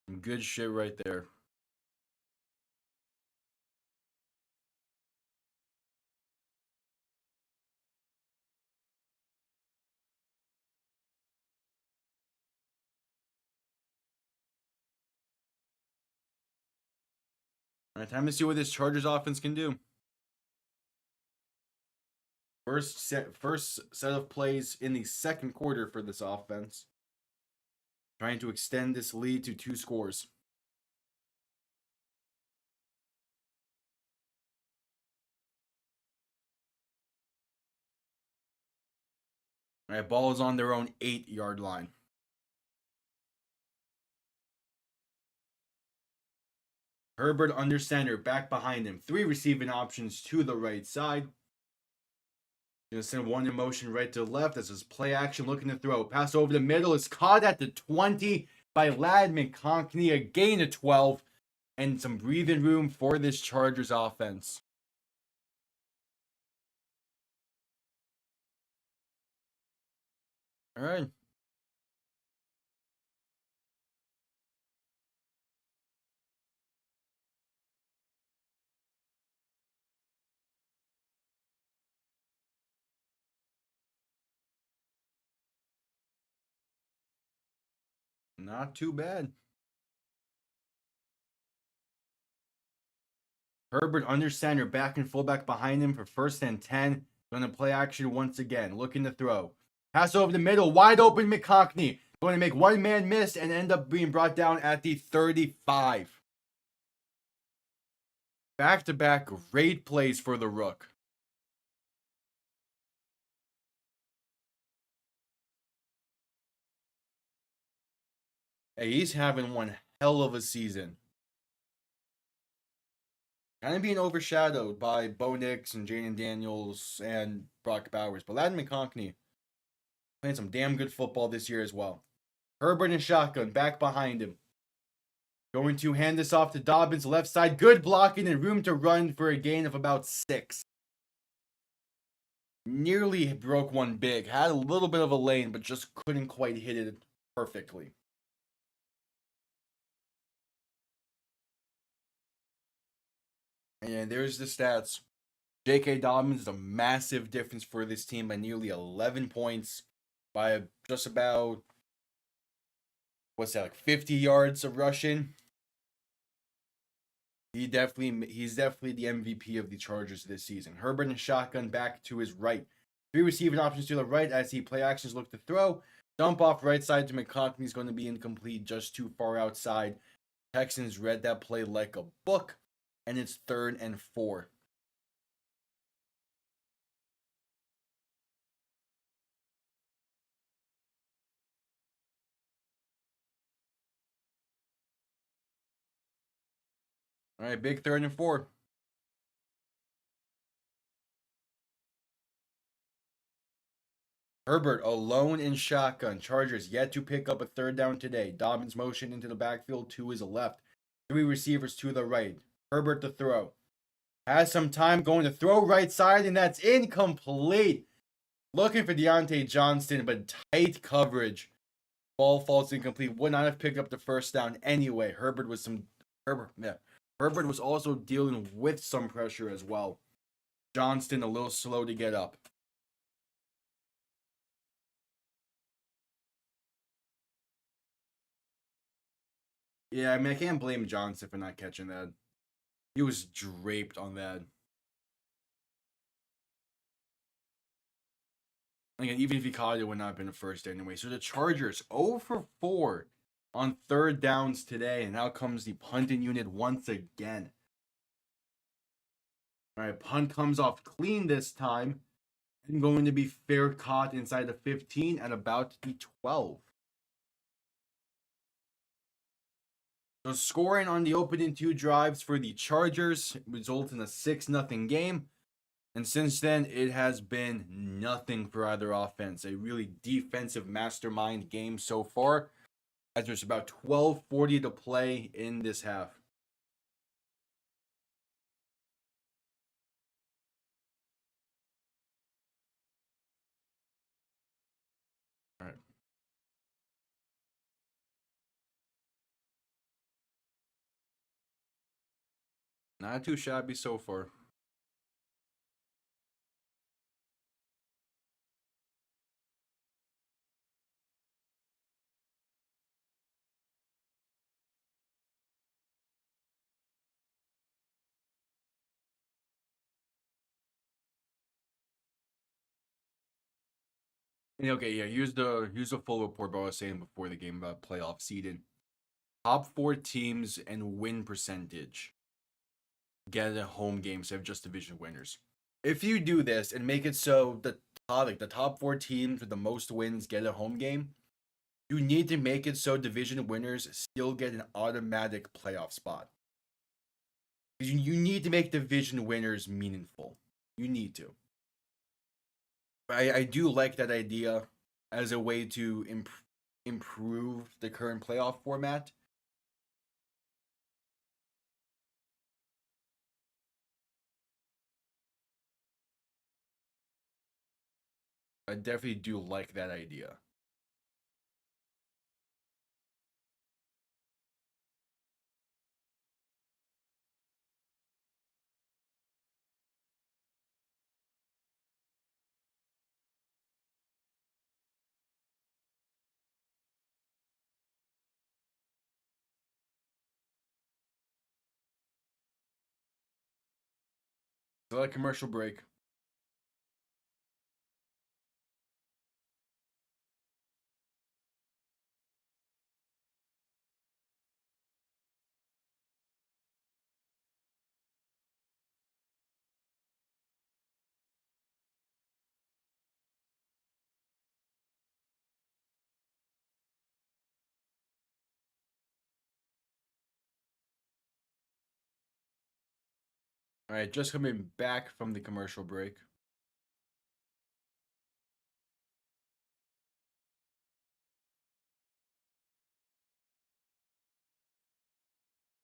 Some good shit right there. All right, time to see what this Chargers offense can do. First set of plays in the second quarter for this offense, trying to extend this lead to 2 scores. All right, ball is on their own 8-yard line. Herbert under center, back behind him. 3 receiving options to the right side. Gonna send one in motion right to left. This is play action, looking to throw. Pass over the middle is caught at the 20 by Ladd McConkey. A gain of 12 and some breathing room for this Chargers offense. All right. Not too bad. Herbert under center, back and fullback behind him for 1st and 10. Going to play action once again, looking to throw. Pass over the middle, wide open McConkey. Going to make one man miss and end up being brought down at the 35. Back-to-back great plays for the Rook. Hey, he's having one hell of a season. Kind of being overshadowed by Bo Nix and Jaden Daniels and Brock Bowers. But Ladd McConkey playing some damn good football this year as well. Herbert and shotgun back behind him. Going to hand this off to Dobbins, left side. Good blocking and room to run for a gain of about 6. Nearly broke one big. Had a little bit of a lane, but just couldn't quite hit it perfectly. And there's the stats. J.K. Dobbins is a massive difference for this team by nearly 11 points, by just about, 50 yards of rushing. He's definitely the MVP of the Chargers this season. Herbert and shotgun back to his right. 3 receiving options to the right as he play actions look to throw. Dump off right side to McConkey is going to be incomplete, just too far outside. Texans read that play like a book, and it's 3rd and 4. All right, big 3rd and 4. Herbert alone in shotgun. Chargers yet to pick up a 3rd down today. Dobbins motion into the backfield to his left. 3 receivers to the right. Herbert to throw. Has some time, going to throw right side, and that's incomplete. Looking for Deontay Johnston, but tight coverage. Ball falls incomplete. Would not have picked up the 1st down anyway. Herbert was also dealing with some pressure as well. Johnston a little slow to get up. Yeah, I mean, I can't blame Johnston for not catching that. He was draped on that. Again, even if he caught it, it would not have been a first anyway. So the Chargers 0 for 4 on 3rd downs today, and now comes the punting unit once again. All right, punt comes off clean this time, and going to be fair caught inside the 15 at about the 12. So scoring on the opening 2 drives for the Chargers results in a 6-0 game. And since then, it has been nothing for either offense. A really defensive mastermind game so far, as there's about 12:40 to play in this half. All right. Not too shabby so far. Okay, yeah. Here's the full report. What I was saying before the game about playoff seeding. Top four teams and win percentage get a home game instead of just division winners. If you do this and make it so the top four teams with the most wins get a home game, you need to make it so division winners still get an automatic playoff spot. You need to make division winners meaningful. You need to. I do like that idea as a way to improve the current playoff format. I definitely do like that idea. So a commercial break. All right, just coming back from the commercial break.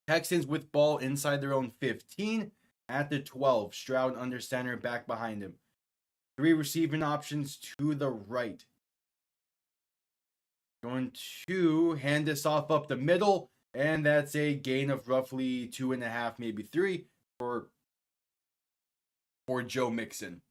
Texans with ball inside their own 15 at the 12. Stroud under center, back behind him. Three receiving options to the right. Going to hand this off up the middle, and that's a gain of roughly 2.5, maybe 3 for Joe Mixon.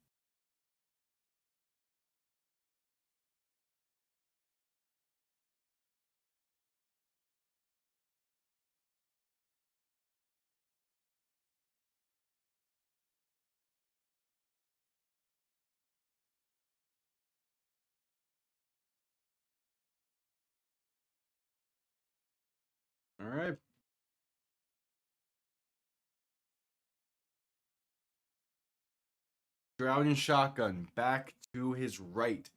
All right. Stroud and shotgun back to his right.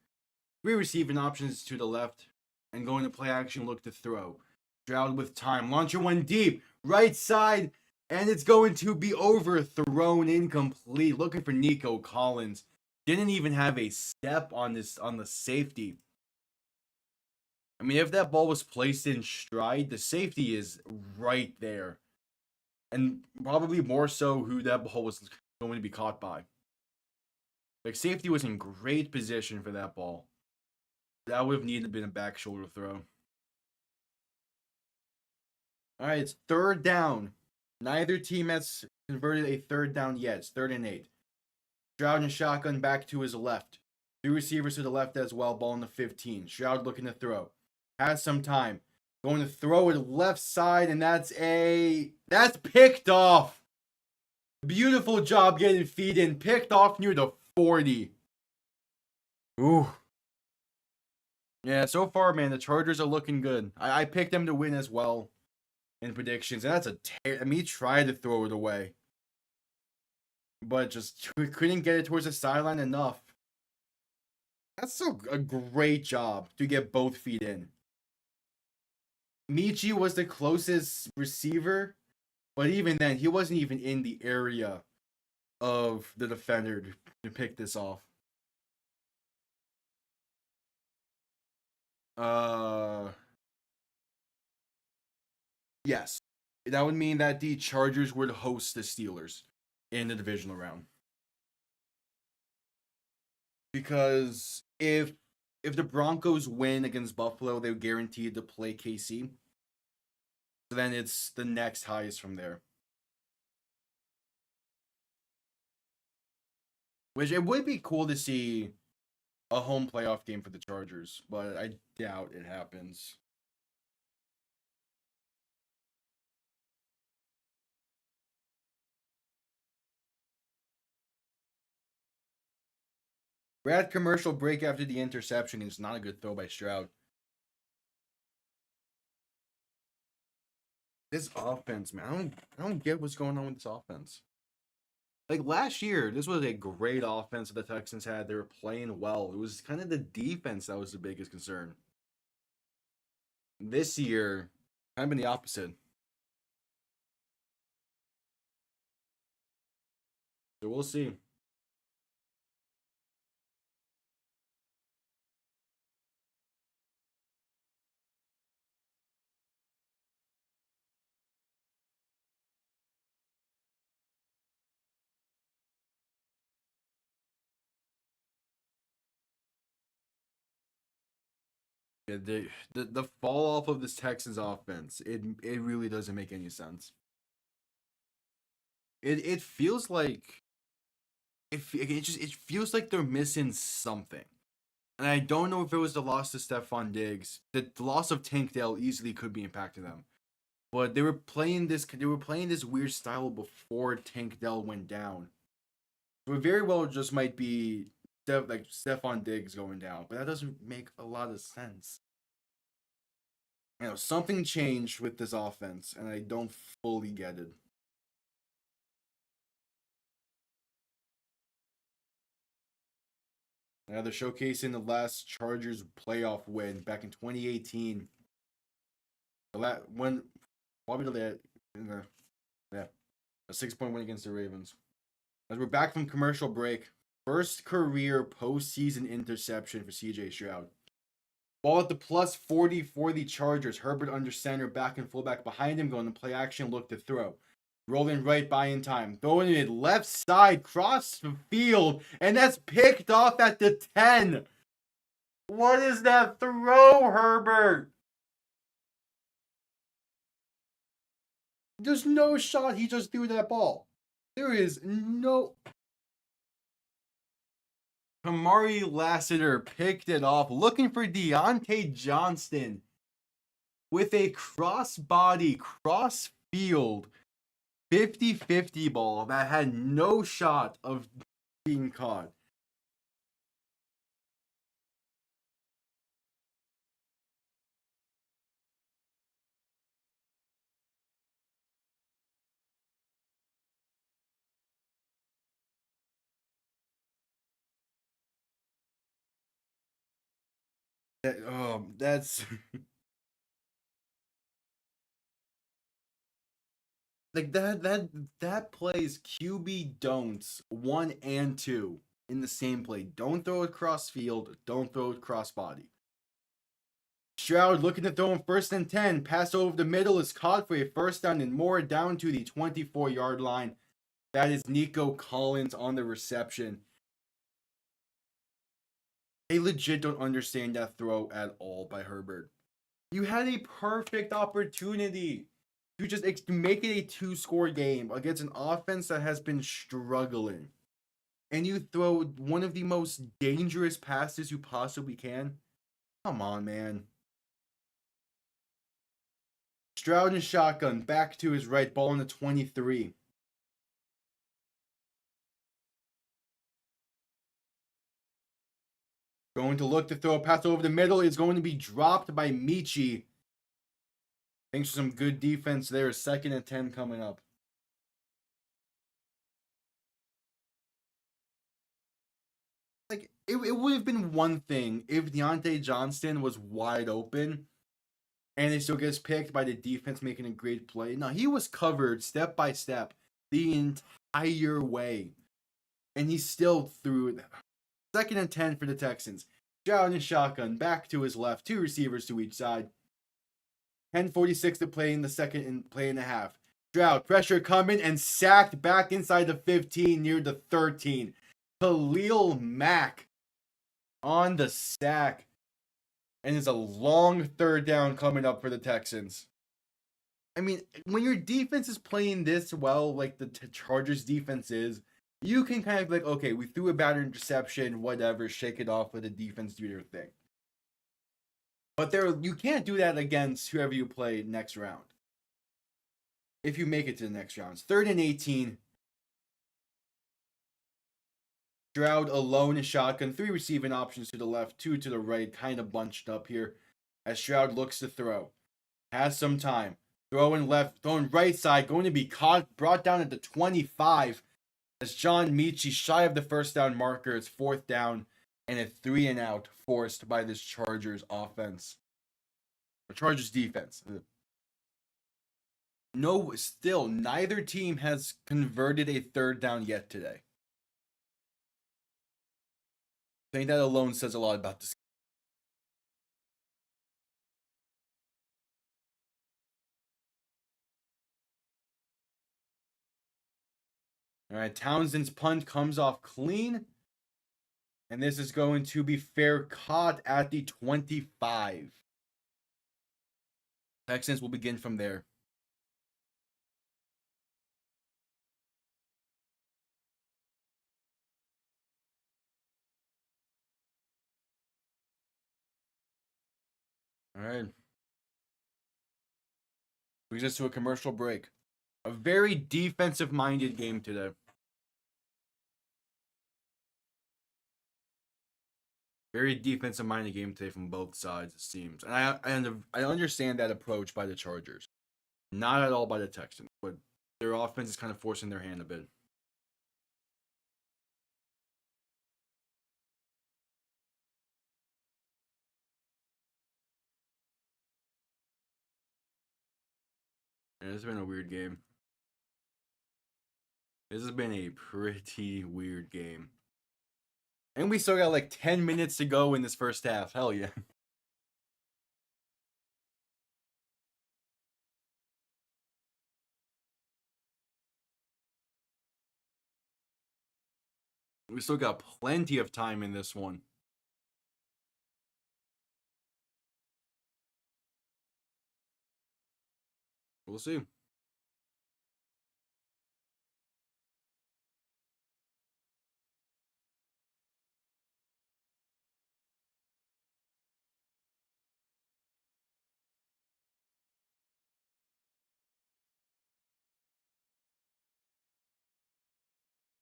Three receiving options to the left, and going to play action, look to throw. Stroud with time. Launcher one deep. Right side. And it's going to be overthrown incomplete. Looking for Nico Collins. Didn't even have a step on the safety. I mean, if that ball was placed in stride, the safety is right there. And probably more so who that ball was going to be caught by. Like, safety was in great position for that ball. That would have needed to been a back shoulder throw. All right, it's third down. Neither team has converted a third down yet. It's 3rd and 8. Stroud and shotgun back to his left. Two receivers to the left as well. Ball in the 15. Stroud looking to throw. Has some time. Going to throw it left side, and that's picked off. Beautiful job getting feet in. Picked off near the 40. Ooh. Yeah, so far, man, the Chargers are looking good. I picked them to win as well in predictions, and that's I mean, he tried to throw it away, but just couldn't get it towards the sideline enough. That's a great job to get both feet in. Michi was the closest receiver, but even then, he wasn't even in the area of the defender to pick this off. Uh, yes. That would mean that the Chargers would host the Steelers in the divisional round. Because if the Broncos win against Buffalo, they're guaranteed to play KC. So then it's the next highest from there. Which it would be cool to see a home playoff game for the Chargers, but I doubt it happens. Brad commercial break after the interception is not a good throw by Stroud. This offense, man, I don't get what's going on with this offense. Like last year, this was a great offense that the Texans had. They were playing well. It was kind of the defense that was the biggest concern. This year, kind of been the opposite. So we'll see. Yeah, the fall off of this Texans offense, it really doesn't make any sense. It feels like it feels like they're missing something. And I don't know if it was the loss to Stephon Diggs. The loss of Tank Dell easily could be impacting them. But they were playing this weird style before Tank Dell went down. So it very well just might be like Stephon Diggs going down, but that doesn't make a lot of sense. Something changed with this offense, and I don't fully get it. Now they're showcasing the last Chargers playoff win back in 2018. When probably yeah, a 6-point win against the Ravens. As we're back from commercial break, first career postseason interception for CJ Stroud. Ball at the plus 40 for the Chargers. Herbert under center, back and fullback behind him, going to play action, look to throw. Rolling right by in time. Throwing it left side, cross the field, and that's picked off at the 10. What is that throw, Herbert? There's no shot he just threw that ball. There is no. Kamari Lassiter picked it off, looking for Deontay Johnston with a cross-body, cross-field 50-50 ball that had no shot of being caught. That's like that plays QB don'ts 1 and 2 in the same play. Don't throw it cross field. Don't throw it cross body. Stroud looking to throw him 1st and 10. Pass over the middle is caught for a first down and more down to the 24-yard line. That is Nico Collins on the reception. They legit don't understand that throw at all by Herbert. You had a perfect opportunity to just make it a 2-score game against an offense that has been struggling. And you throw one of the most dangerous passes you possibly can. Come on, man. Stroud and shotgun, back to his right, ball in the 23. Going to look to throw a pass over the middle. Is going to be dropped by Michi. Thanks for some good defense there. 2nd and 10 coming up. Like, it would have been one thing if Deontay Johnston was wide open and it still gets picked by the defense making a great play. No, he was covered step by step the entire way. And he still threw it. 2nd and 10 for the Texans. Stroud and shotgun, back to his left. 2 receivers to each side. 10:46 to play in the second and play and a half. Stroud, pressure coming and sacked back inside the 15 near the 13. Khalil Mack on the sack. And it's a long 3rd down coming up for the Texans. I mean, when your defense is playing this well, like the Chargers defense is, you can kind of like, okay, we threw a bad interception, whatever, shake it off, let the defense do their thing. But you can't do that against whoever you play next round. If you make it to the next round. It's 3rd and 18. Stroud alone in shotgun, 3 receiving options to the left, 2 to the right, kind of bunched up here as Stroud looks to throw. Has some time. Throwing left, throwing right side, going to be caught, brought down at the 25 as John Michie shy of the first down marker. It's 4th down and a 3 and out forced by this Chargers offense. Or Chargers defense. No, still, neither team has converted a 3rd down yet today. I think that alone says a lot about this. All right, Townsend's punt comes off clean. And this is going to be fair caught at the 25. Texans will begin from there. All right. Brings us to a commercial break. A very defensive-minded game today. Very defensive-minded game today from both sides, it seems. And I understand that approach by the Chargers. Not at all by the Texans, but their offense is kind of forcing their hand a bit. Yeah, this has been a weird game. This has been a pretty weird game. And we still got like 10 minutes to go in this first half. Hell yeah. We still got plenty of time in this one. We'll see.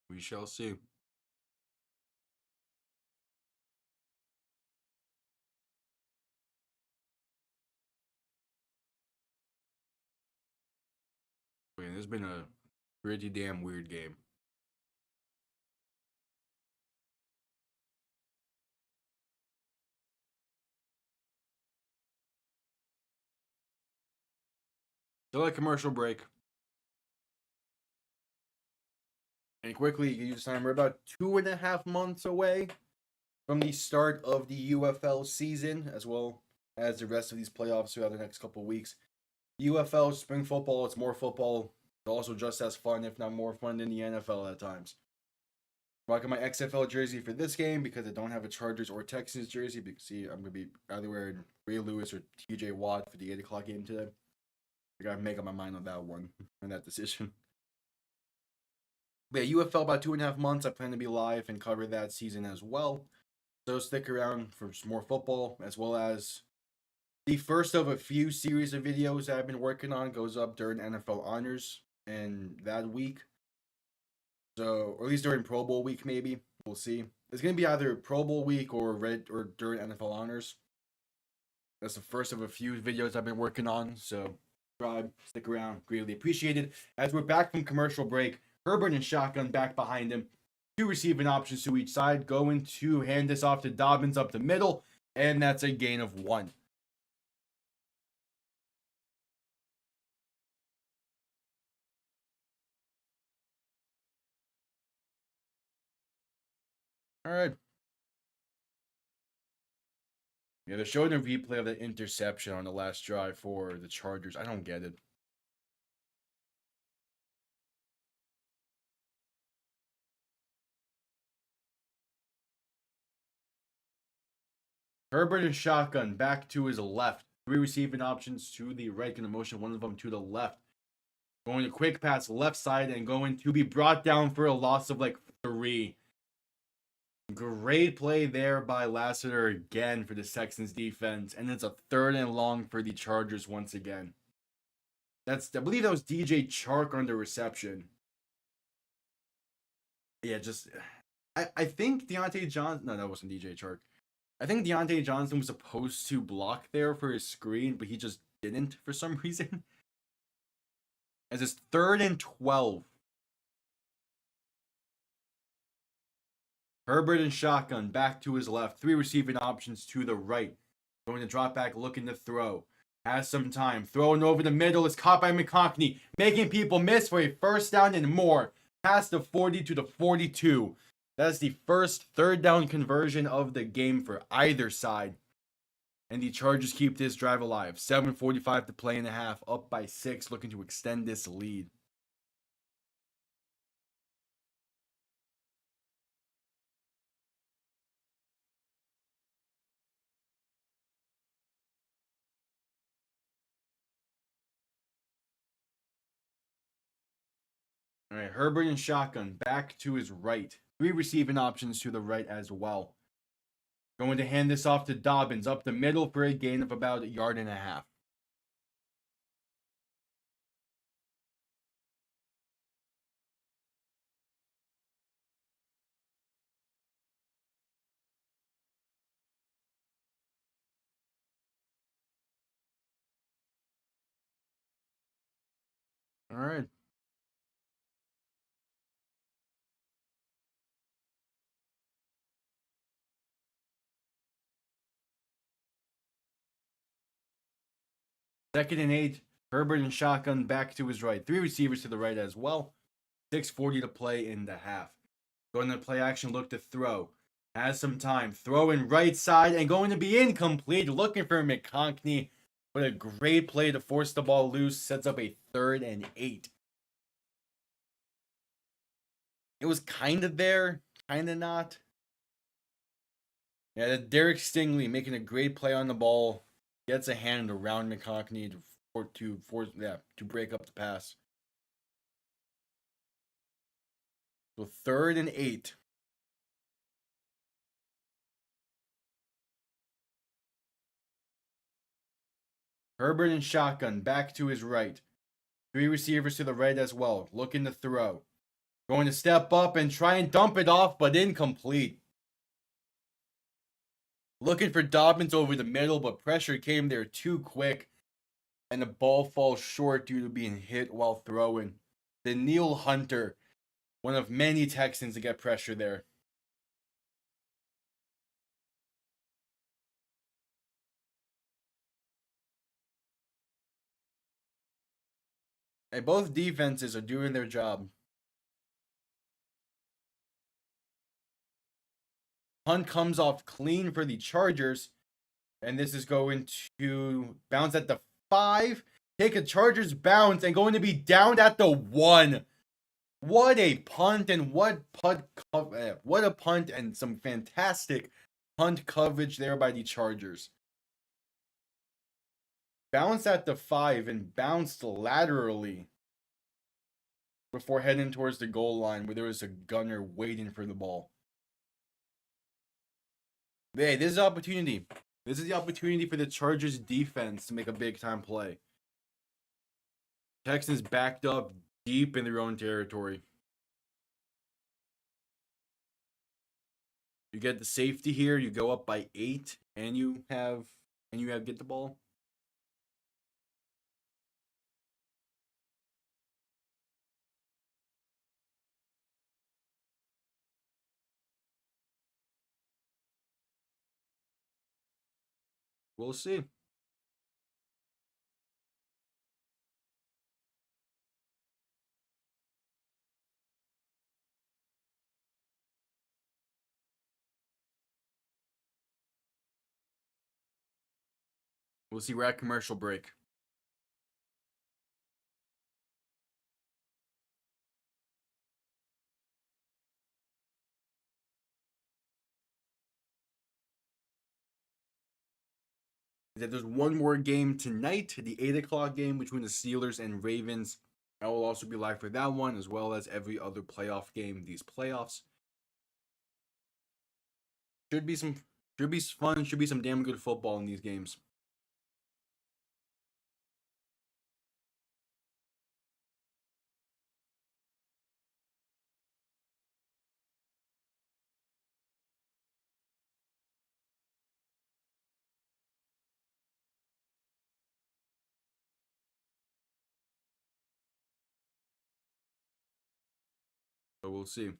We shall see. Man, this has been a pretty damn weird game. Still a commercial break. And quickly, you use time. We're about 2.5 months away from the start of the UFL season, as well as the rest of these playoffs throughout the next couple of weeks. UFL, spring football, it's more football. It's also just as fun, if not more fun, than the NFL at times. Rocking my XFL jersey for this game because I don't have a Chargers or Texans jersey. Because see, I'm gonna be either wearing Ray Lewis or TJ Watt for the 8 o'clock game today. I gotta make up my mind on that one and that decision. But yeah, UFL about 2.5 months. I plan to be live and cover that season as well. So stick around for some more football, as well as the first of a few series of videos that I've been working on goes up during NFL Honors and that week. So, or at least during Pro Bowl week, maybe. We'll see. It's going to be either Pro Bowl week or during NFL Honors. That's the first of a few videos I've been working on. So, subscribe, stick around. Greatly appreciated. As we're back from commercial break, Herbert and shotgun back behind him. 2 receiving options to each side. Going to hand this off to Dobbins up the middle. And that's a gain of 1. All right. Yeah, they're showing a replay of the interception on the last drive for the Chargers. I don't get it. Herbert and shotgun back to his left. 3 receiving options to the right in the motion, one of them to the left. Going to quick pass left side and going to be brought down for a loss of like 3. Great play there by Lassiter again for the Texans defense. And it's a 3rd and long for the Chargers once again. I believe that was DJ Chark on the reception. Yeah, just I think Deontay Johnson. No, that wasn't DJ Chark. I think Deontay Johnson was supposed to block there for his screen, but he just didn't for some reason. As it's 3rd and 12. Herbert and shotgun back to his left. 3 receiving options to the right. Going to drop back, looking to throw. Has some time. Throwing over the middle is caught by McConkey, making people miss for a first down and more. Past the 40 to the 42. That's the first third down conversion of the game for either side. And the Chargers keep this drive alive. 7:45 to play in the half, up by 6, looking to extend this lead. All right, Herbert and shotgun back to his right. 3 receiving options to the right as well. Going to hand this off to Dobbins up the middle for a gain of about 1.5 yards. All right. Second and 8. Herbert and shotgun back to his right. 3 receivers to the right as well. 6:40 to play in the half. Going to play action, look to throw. Has some time. Throwing right side and going to be incomplete. Looking for McConkey. But a great play to force the ball loose. Sets up a 3rd and 8. It was kind of there, kind of not. Yeah, Derek Stingley making a great play on the ball. Gets a hand around McConkey to break up the pass. So 3rd and 8. Herbert and shotgun back to his right. 3 receivers to the right as well. Looking to throw. Going to step up and try and dump it off, but incomplete. Looking for Dobbins over the middle, but pressure came there too quick. And the ball falls short due to being hit while throwing. Danielle Hunter, one of many Texans to get pressure there. Hey, both defenses are doing their job. Hunt comes off clean for the Chargers. And this is going to bounce at the 5. Take a Chargers bounce and going to be down at the 1. What a punt and what a punt and some fantastic punt coverage there by the Chargers. Bounced at the 5 and bounced laterally before heading towards the goal line where there was a gunner waiting for the ball. Hey, this is an opportunity. This is the opportunity for the Chargers defense to make a big time play. Texans backed up deep in their own territory. You get the safety here, you go up by 8, and you have get the ball. We'll see. We'll see. We're at commercial break. There's one more game tonight, the 8 o'clock game between the Steelers and Ravens. I will also be live for that one, as well as every other playoff game these playoffs. Should be fun, should be some damn good football in these games. So we'll see.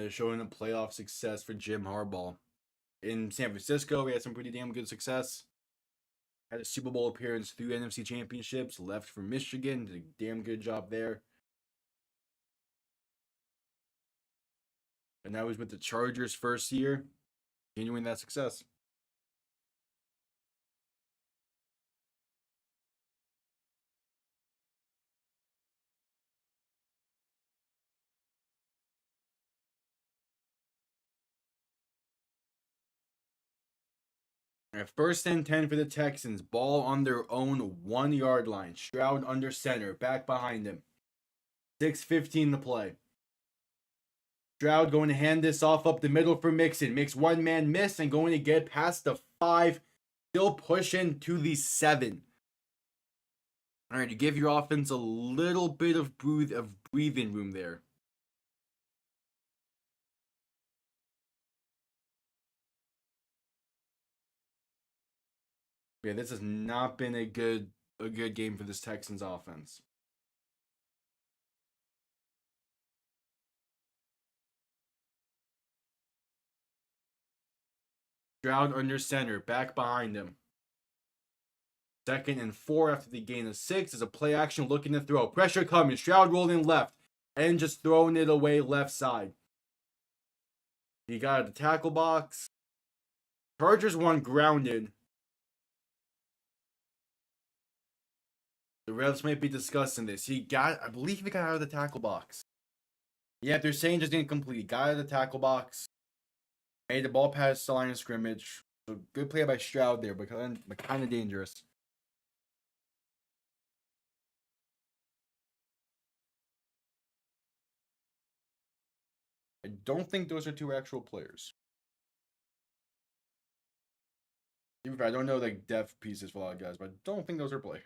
Showing a playoff success for Jim Harbaugh. In San Francisco, he had some pretty damn good success. Had a Super Bowl appearance, 3 NFC championships, left for Michigan, did a damn good job there. And now he's with the Chargers first year, continuing that success. At 1st and 10 for the Texans, ball on their own 1-yard line. Stroud under center, back behind him. 6:15 to play. Stroud going to hand this off up the middle for Mixon. Makes one man miss and going to get past the 5. Still pushing to the 7. All right, you give your offense a little bit of breathing room there. Yeah, this has not been a good game for this Texans offense. Stroud under center, back behind him. 2nd and 4 after the gain of 6 is a play action looking to throw. Pressure coming. Stroud rolling left and just throwing it away left side. He got the tackle box. Chargers one grounded. The refs might be discussing this. I believe he got out of the tackle box. Yeah, they're saying just incomplete. He got out of the tackle box. Made the ball past the line of scrimmage. So good play by Stroud there, but kind of dangerous. I don't think those are 2 actual players. Even if I don't know the depth pieces for a lot of guys, but I don't think those are players.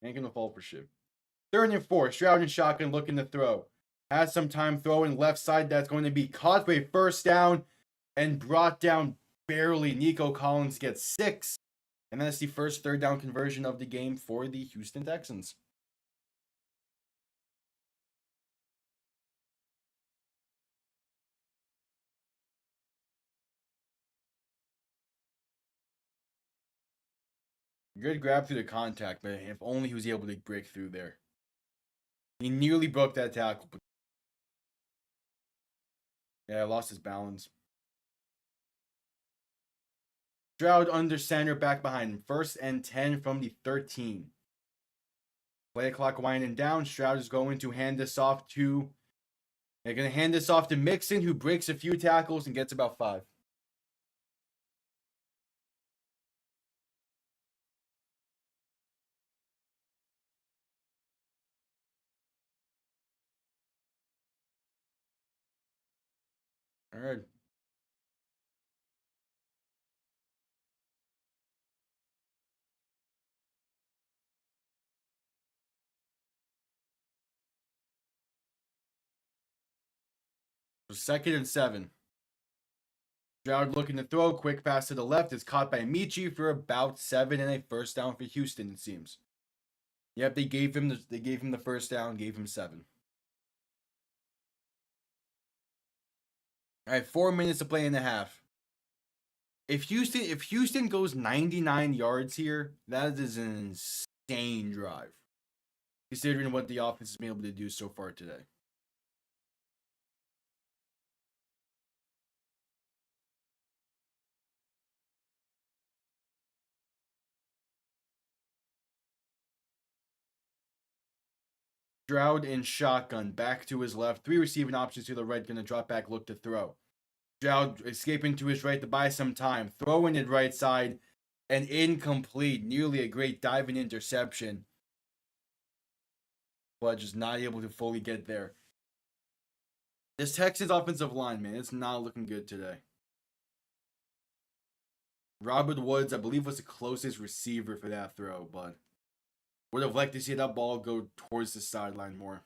Ain't gonna fall for shit. 3rd and 4, Stroud and shotgun looking to throw. Has some time throwing left side. That's going to be caught for a 1st down and brought down barely. Nico Collins gets 6. And that's the first 3rd down conversion of the game for the Houston Texans. Good grab through the contact, but if only he was able to break through there. He nearly broke that tackle. Yeah, lost his balance. Stroud under center, back behind him. 1st and 10 from the 13. Play clock winding down. Stroud is going to hand this off to... They're going to hand this off to Mixon, who breaks a few tackles and gets about 5. All right. So 2nd and 7. Stroud looking to throw. Quick pass to the left is caught by Michi for about 7 and a 1st down for Houston, it seems. Yep, they gave him the 1st down, gave him 7. All right, 4 minutes to play in the half. If Houston goes 99 yards here, that is an insane drive, considering what the offense has been able to do so far today. Stroud in shotgun, back to his left. 3 receiving options to the right, gonna drop back, look to throw. Stroud escaping to his right to buy some time. Throwing it right side and incomplete. Nearly a great diving interception, but just not able to fully get there. This Texans offensive line, man, it's not looking good today. Robert Woods, I believe, was the closest receiver for that throw, but Would have liked to see that ball go towards the sideline more.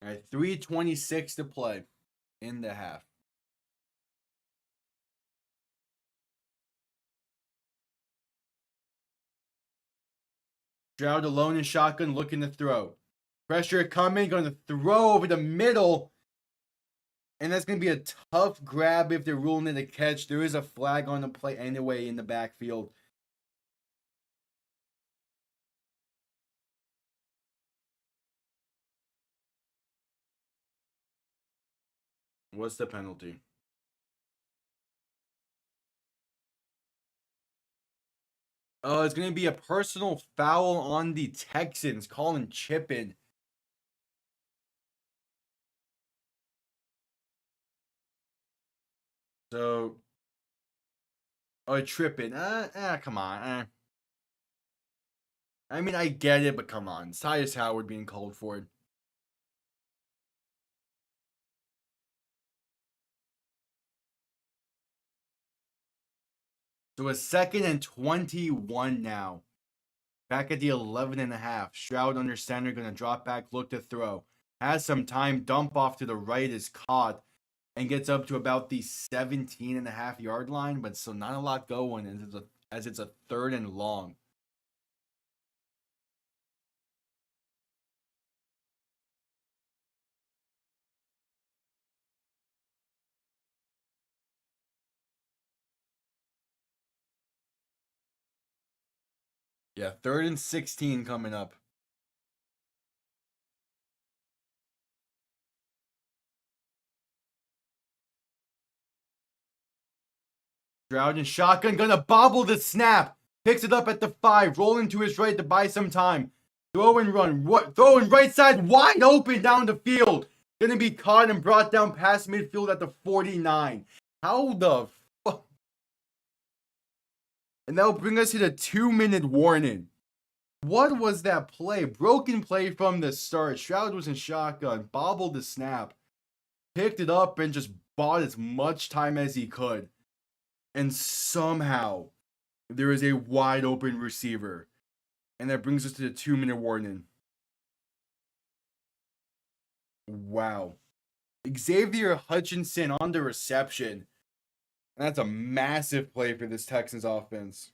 All right, 3:26 to play in the half. Stroud alone in shotgun, looking to throw. Pressure coming, going to throw over the middle. And that's going to be a tough grab if they're ruling it a catch. There is a flag on the play anyway in the backfield. What's the penalty? It's going to be a personal foul on the Texans. Calling chipping. So, tripping. Come on. I mean, I get it, but come on. Tyus Howard being called for it. So a 2nd and 21 now. Back at the 11.5. Stroud under center, going to drop back, look to throw. Has some time, dump off to the right is caught, and gets up to about the 17.5 yard line, but still not a lot going as it's a 3rd and long. Yeah, 3rd and 16 coming up. Stroud in shotgun, gonna bobble the snap. Picks it up at the 5, rolling to his right to buy some time. Throw and run, throwing right side wide open down the field. Gonna be caught and brought down past midfield at the 49. How the fuck? And that'll bring us to the 2-minute warning. What was that play? Broken play from the start. Stroud was in shotgun, bobbled the snap, picked it up, and just bought as much time as he could. And somehow, there is a wide open receiver. And that brings us to the 2-minute warning. Wow. Xavier Hutchinson on the reception. And that's a massive play for this Texans offense.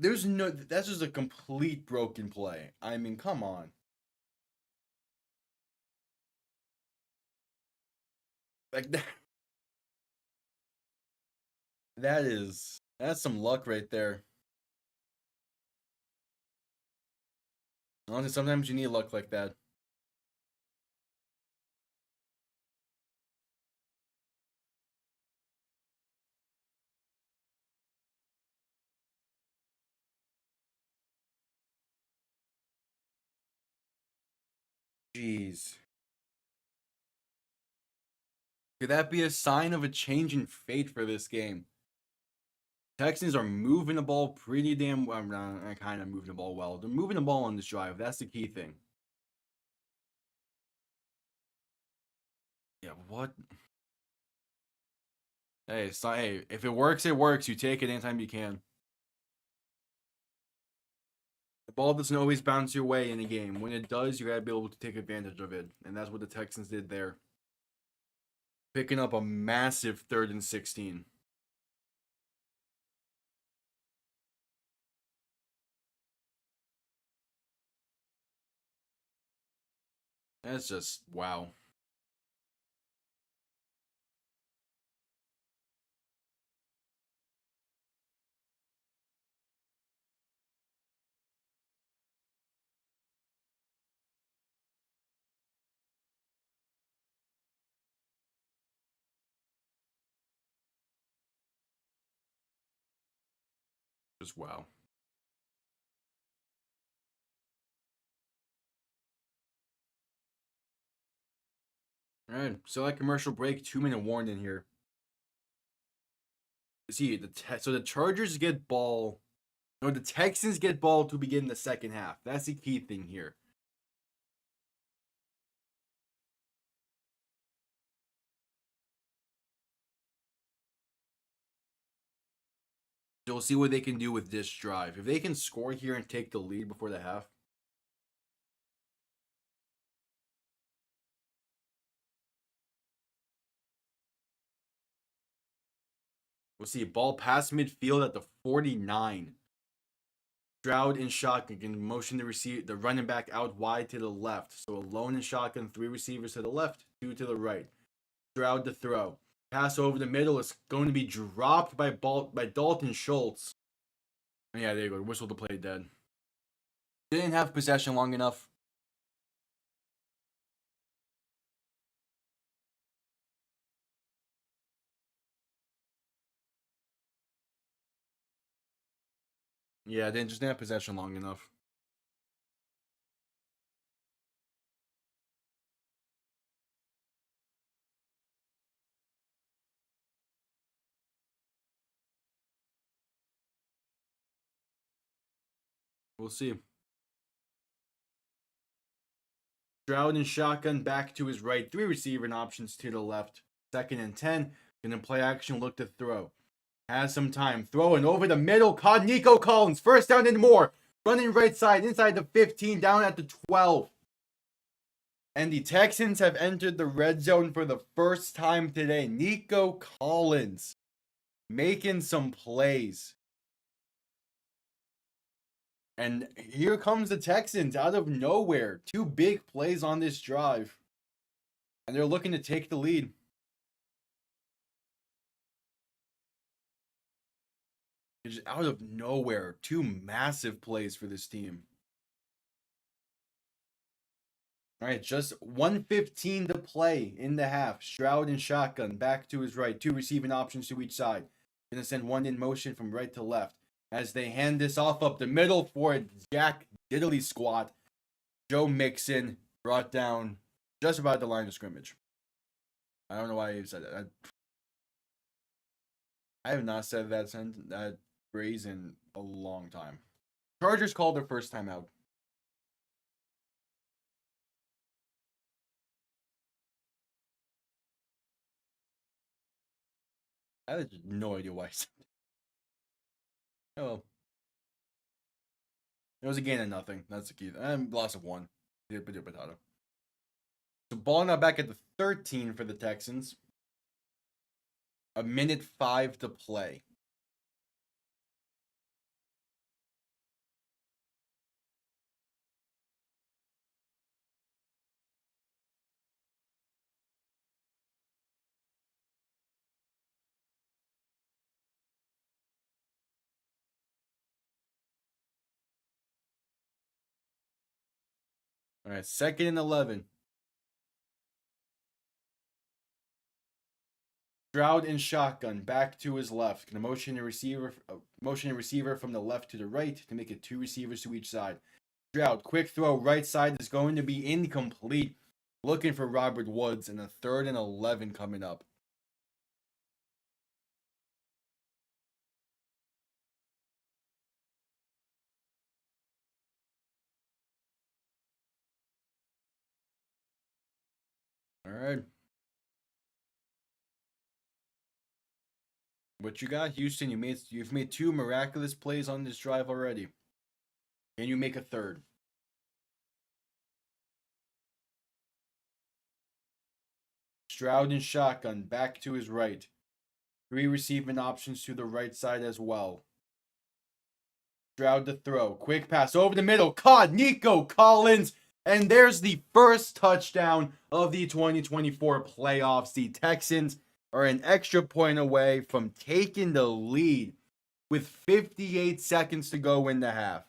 That's just a complete broken play. I mean, come on. Like that. That's some luck right there. Honestly, sometimes you need luck like that. Jeez. Could that be a sign of a change in fate for this game? Texans are moving the ball pretty damn well. Kind of moving the ball well. They're moving the ball on this drive. That's the key thing. Yeah, what? Hey, if it works, it works. You take it anytime you can. The ball doesn't always bounce your way in a game. When it does, you gotta be able to take advantage of it. And that's what the Texans did there. Picking up a massive 3rd and 16. That's just wow. Just wow. All right, so that commercial break, 2-minute warning here. See so the Chargers get ball No, the Texans get ball to begin the second half. That's the key thing here. So we'll see what they can do with this drive. If they can score here and take the lead before the half. We'll see. Ball past midfield at the 49. Stroud in shotgun can motion the running back out wide to the left. So alone in shotgun, 3 receivers to the left, 2 to the right. Stroud to throw. Pass over the middle is going to be dropped by Dalton Schultz. And yeah, there you go. Whistle to play dead. Didn't have possession long enough. Yeah, they just didn't have possession long enough. We'll see. Stroud and shotgun back to his right. 3 receiving options to the left. 2nd and 10. Gonna play action, look to throw. Has some time. Throwing over the middle. Caught Nico Collins. First down and more. Running right side. Inside the 15. Down at the 12. And the Texans have entered the red zone for the first time today. Nico Collins making some plays. And here comes the Texans out of nowhere. 2 big plays on this drive. And they're looking to take the lead. Just out of nowhere. 2 massive plays for this team. All right, just 1:15 to play in the half. Stroud and shotgun back to his right. 2 receiving options to each side. Gonna send 1 in motion from right to left. As they hand this off up the middle for a Jack Diddley squat. Joe Mixon brought down just about the line of scrimmage. I don't know why you said that. I have not said that phrase in a long time. Chargers called their first time out. I have no idea why I said that. Oh. It was a gain of nothing. That's the key. And loss of 1. Potato. So ball now back at the 13 for the Texans. 1:05 to play. All right, 2nd and 11. Stroud in shotgun, back to his left. Gonna motion a receiver from the left to the right to make it 2 receivers to each side. Stroud, quick throw, right side is going to be incomplete. Looking for Robert Woods and a 3rd and 11 coming up. All right. What you got, Houston? You've made 2 miraculous plays on this drive already. Can you make a 3rd? Stroud in shotgun, back to his right. 3 receiving options to the right side as well. Stroud to throw. Quick pass over the middle. Caught Nico Collins. And there's the first touchdown of the 2024 playoffs. The Texans are an extra point away from taking the lead with 58 seconds to go in the half.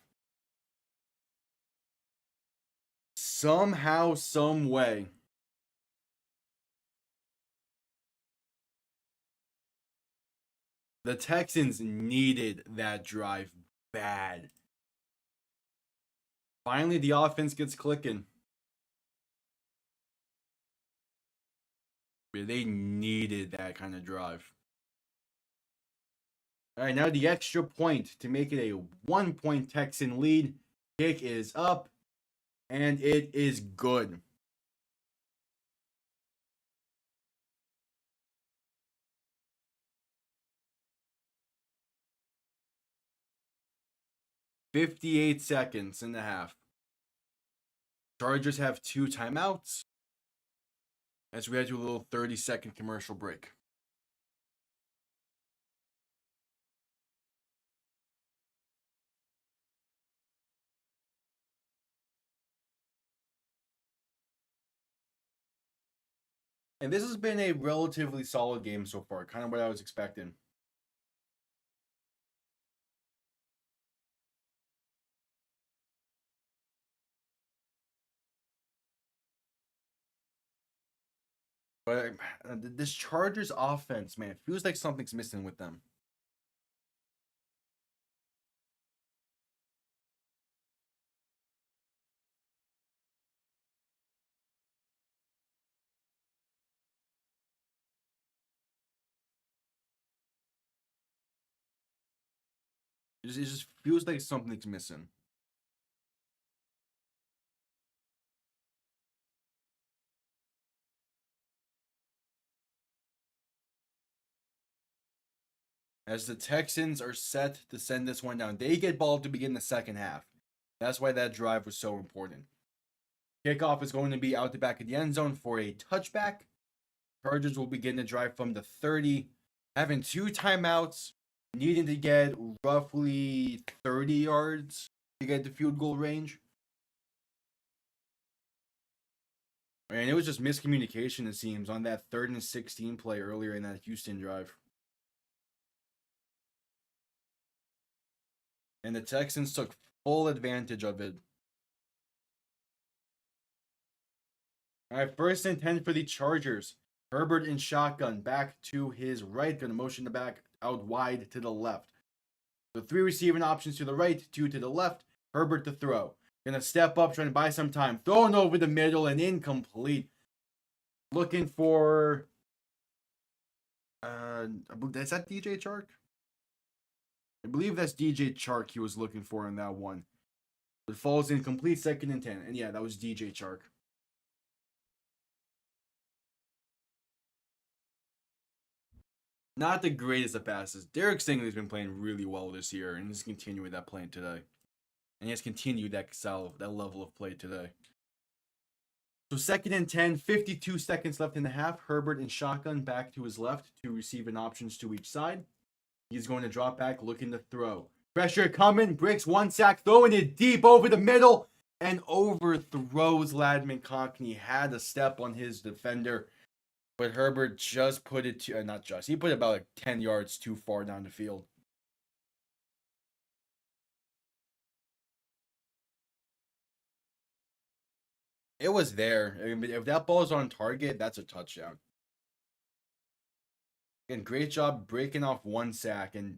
Somehow, some way, the Texans needed that drive bad. Finally, the offense gets clicking. They needed that kind of drive. All right, now the extra point to make it a 1-point Texan lead. Kick is up, and it is good. .58 seconds in the half. Chargers have 2 timeouts as we head to a little 30-second commercial break. And this has been a relatively solid game so far, kind of what I was expecting. But this Chargers offense, man, it feels like something's missing with them. It just feels like something's missing. As the Texans are set to send this one down, they get ball to begin the second half. That's why that drive was so important. Kickoff is going to be out the back of the end zone for a touchback. Chargers will begin the drive from the 30, having 2 timeouts, needing to get roughly 30 yards to get the field goal range. And it was just miscommunication, it seems, on that 3rd and 16 play earlier in that Houston drive. And the Texans took full advantage of it. All right, 1st and 10 for the Chargers. Herbert in shotgun, back to his right, going to motion the back out wide to the left. So 3 receiving options to the right, 2 to the left. Herbert to throw. Going to step up, trying to buy some time. Thrown over the middle and incomplete. Looking for... is that DJ Chark? I believe that's DJ Chark he was looking for in that one. It falls incomplete, 2nd and 10. And yeah, that was DJ Chark. Not the greatest of passes. Derek Stingley's been playing really well this year, and he's continuing that playing today. And he has continued that level of play today. So 2nd and 10, 52 seconds left in the half. Herbert in shotgun, back to his left, 2 receiving options to each side. He's going to drop back, looking to throw. Pressure coming, breaks 1 sack, throwing it deep over the middle, and overthrows Ladman Conkney. Had a step on his defender. But Herbert just put it to, not just, he put it about like 10 yards too far down the field. It was there. I mean, if that ball is on target, that's a touchdown. Again, great job breaking off 1 sack and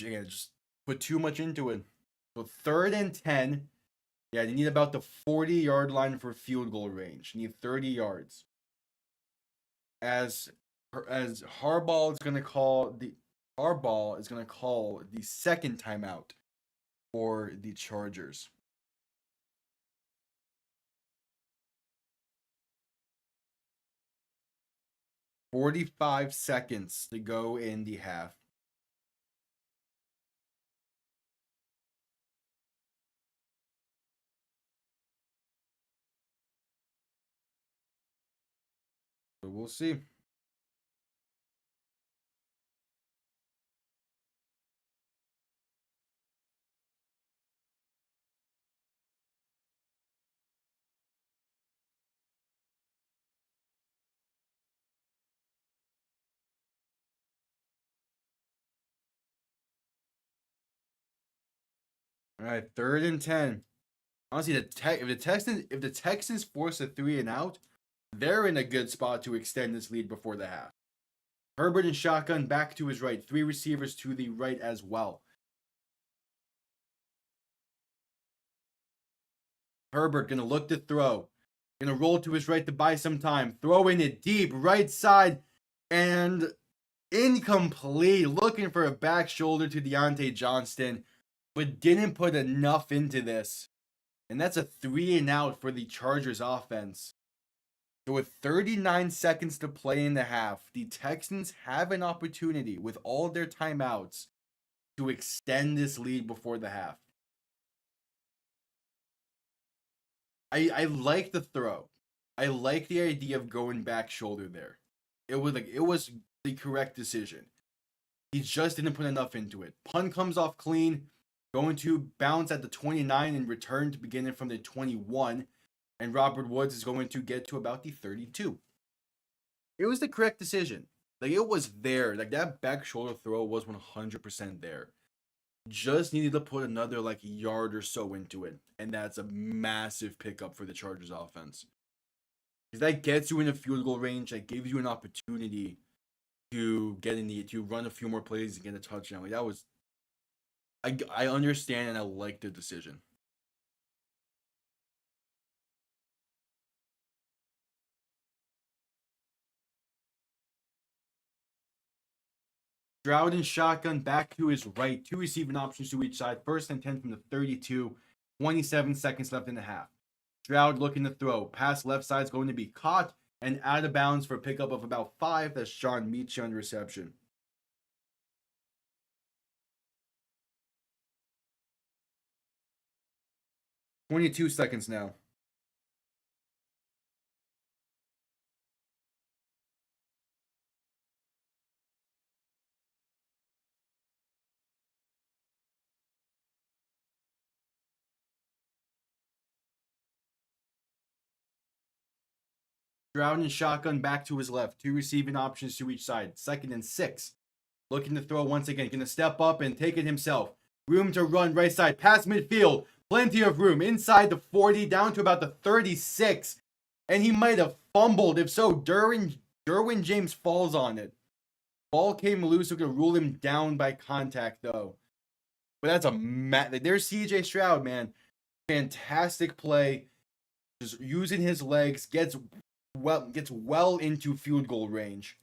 again, just put too much into it. So 3rd and 10. Yeah, they need about the 40-yard line for field goal range. Need 30 yards. As Harbaugh is going to call the 2nd timeout for the Chargers. .45 seconds to go in the half. So we'll see. All right, 3rd and 10. Honestly, if the Texans force a 3 and out, they're in a good spot to extend this lead before the half. Herbert in shotgun, back to his right. 3 receivers to the right as well. Herbert gonna look to throw. Gonna roll to his right to buy some time. Throwing it deep, right side. And Incomplete. Looking for a back shoulder to Deontay Johnston, but didn't put enough into this. And that's a 3-and-out for the Chargers offense. So with 39 seconds to play in the half, the Texans have an opportunity with all their timeouts to extend this lead before the half. I like the throw. I like the idea of going back shoulder there. It was the correct decision. He just didn't put enough into it. Punt comes off clean, going to bounce at the 29 and return to begin it from the 21. And Robert Woods is going to get to about the 32. It was the correct decision. It was there. That back shoulder throw was 100% there. Just needed to put another yard or so into it. And that's a massive pickup for the Chargers offense. Because that gets you in a field goal range. That gives you an opportunity to run a few more plays and get a touchdown. That was, I understand and I like the decision. Stroud and shotgun back to his right. 2 receiving options to each side. 1st and 10 from the 32. 27 seconds left in the half. Stroud looking to throw. Pass left side is going to be caught and out of bounds for a pickup of about 5. That's Sean Meacham on reception. "22 seconds now. Stroud and shotgun back to his left. 2 receiving options to each side. 2nd and 6. Looking to throw once again. Going to step up and take it himself. Room to run right side. Past midfield. Plenty of room. Inside the 40. Down to about the 36. And he might have fumbled. If so, Derwin James falls on it. Ball came loose. So going to rule him down by contact, though. But that's there's CJ Stroud, man. Fantastic play. Just using his legs. Gets well into field goal range.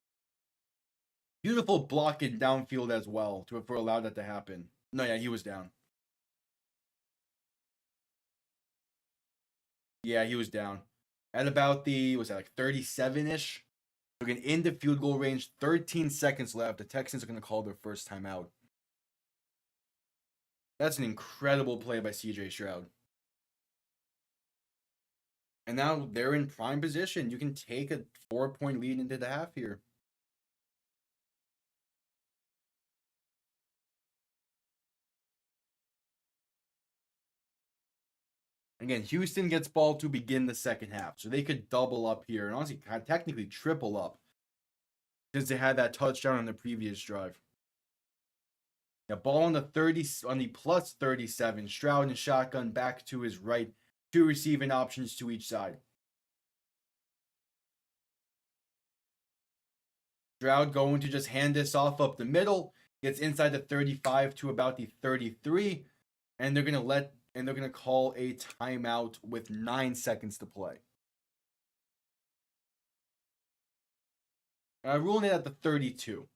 Beautiful blocking downfield as well to allow that to happen. No, yeah, he was down. Yeah, he was down. At about the, 37-ish? Looking into field goal range, 13 seconds left. The Texans are going to call their first timeout. That's an incredible play by CJ Stroud. And now they're in prime position. You can take a 4-point lead into the half here. Again, Houston gets ball to begin the second half. So they could double up here and honestly technically triple up since they had that touchdown on the previous drive. Yeah, ball on the plus 37. Stroud and shotgun back to his right. 2 receiving options to each side. Stroud going to just hand this off up the middle. Gets inside the 35 to about the 33. And they're going to call a timeout with 9 seconds to play. Ruling it at the 32.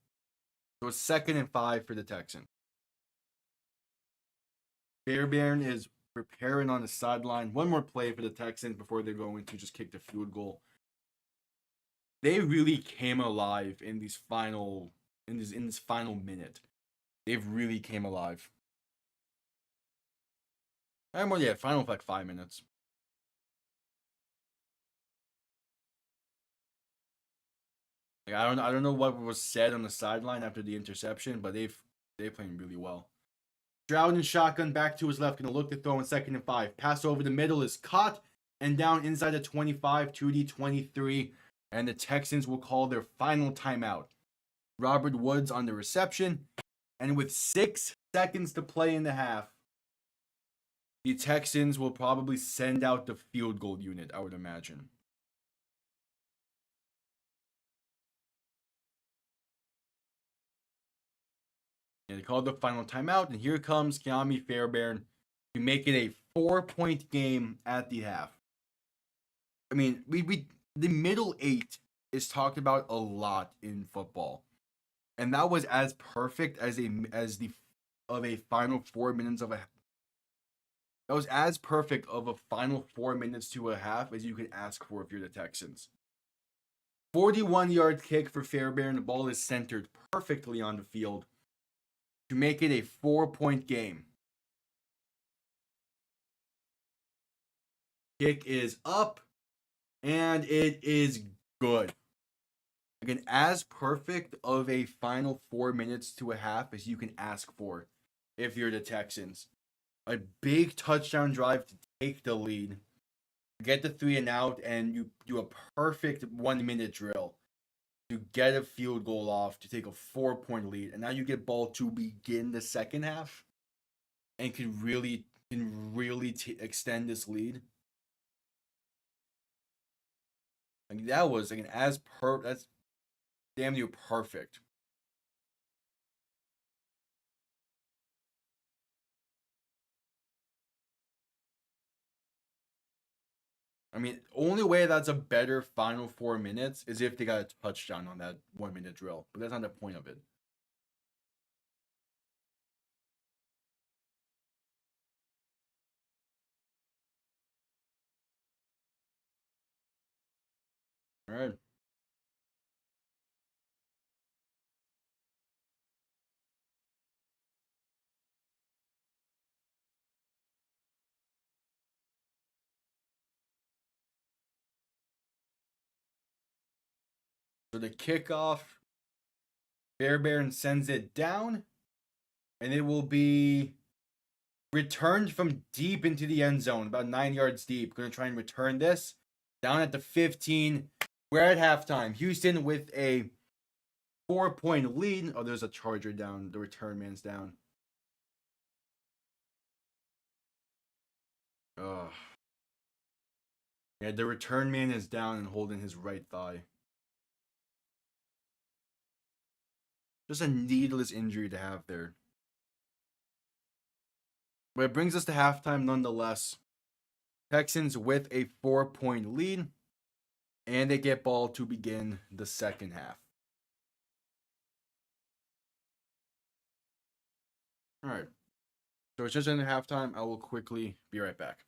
So it's 2nd and 5 for the Texans. Fairbairn is preparing on the sideline. One more play for the Texans before they're going to just kick the field goal. They really came alive in this final minute. They've really came alive. Final 5 minutes. I don't know what was said on the sideline after the interception, but they're playing really well. Stroud and shotgun back to his left, going to look to throw in 2nd and 5. Pass over the middle is caught and down inside the 25 to the 23, and the Texans will call their final timeout. Robert Woods on the reception, and with 6 seconds to play in the half, the Texans will probably send out the field goal unit, I would imagine. And they called the final timeout, and here comes Kiami Fairbairn to make it a 4-point game at the half. I mean, the middle 8 is talked about a lot in football. and that was as perfect as the of a final 4 minutes of a that was as perfect of a final 4 minutes to a half as you could ask for if you're the Texans. 41-yard kick for Fairbairn. The ball is centered perfectly on the field to make it a 4-point game. Kick is up, and it is good. Again, as perfect of a final 4 minutes to a half as you can ask for if you're the Texans. A big touchdown drive to take the lead, get the 3-and-out, and you do a perfect 1-minute drill to get a field goal off to take a 4-point lead. And now you get ball to begin the second half and can really extend this lead. Like that was like that's damn near perfect. I mean, only way that's a better final 4 minutes is if they got a touchdown on that 1-minute drill. But that's not the point of it. All right. So the kickoff, Fairbairn sends it down, and it will be returned from deep into the end zone, about 9 yards deep. Going to try and return this down at the 15. We're at halftime. Houston with a 4-point lead. Oh, there's a Charger down. The return man's down. Ugh. Yeah, the return man is down and holding his right thigh. Just a needless injury to have there. But it brings us to halftime nonetheless. Texans with a 4-point lead, and they get ball to begin the second half. All right. So it's just in halftime. I will quickly be right back.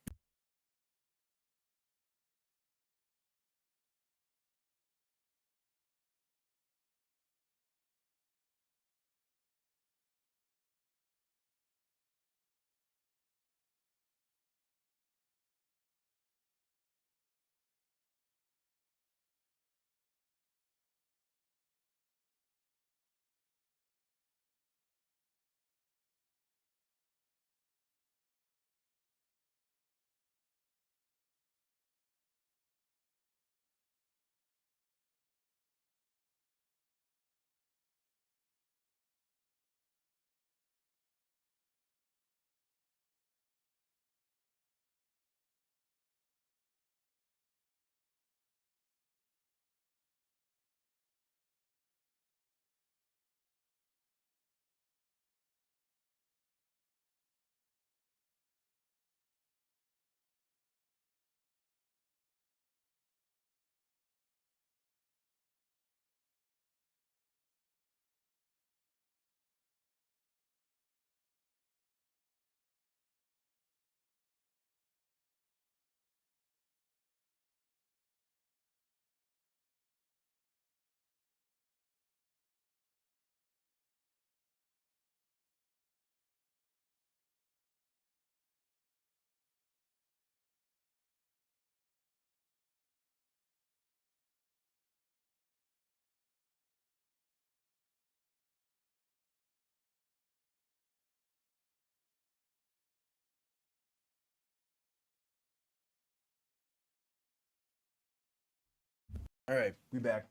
All right, we back.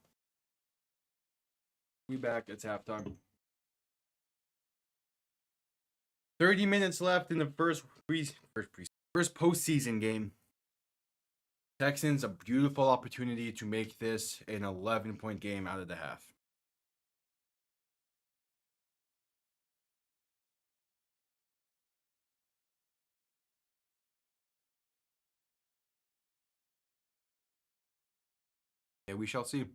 We back. It's halftime. 30 minutes left in the first postseason game. Texans a beautiful opportunity to make this an 11-point game out of the half. Yeah, we shall see.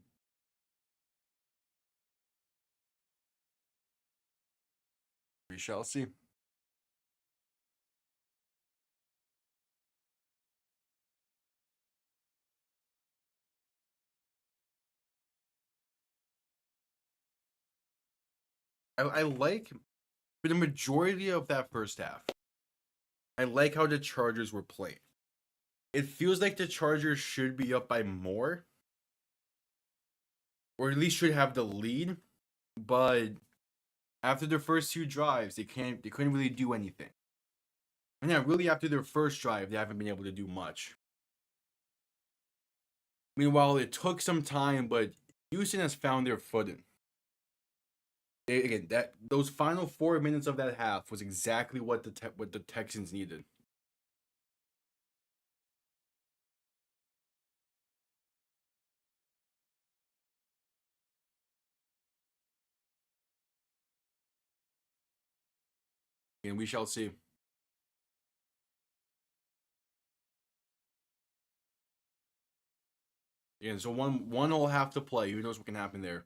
shall see. I like for the majority of that first half. I like how the Chargers were playing. It feels like the Chargers should be up by more, or at least should have the lead. But after their first two drives, they couldn't really do anything. And yeah, really after their first drive, they haven't been able to do much. Meanwhile, it took some time, but Houston has found their footing. Again, that those final 4 minutes of that half was exactly what the Texans needed. And we shall see. Yeah, so one will have to play. Who knows what can happen there?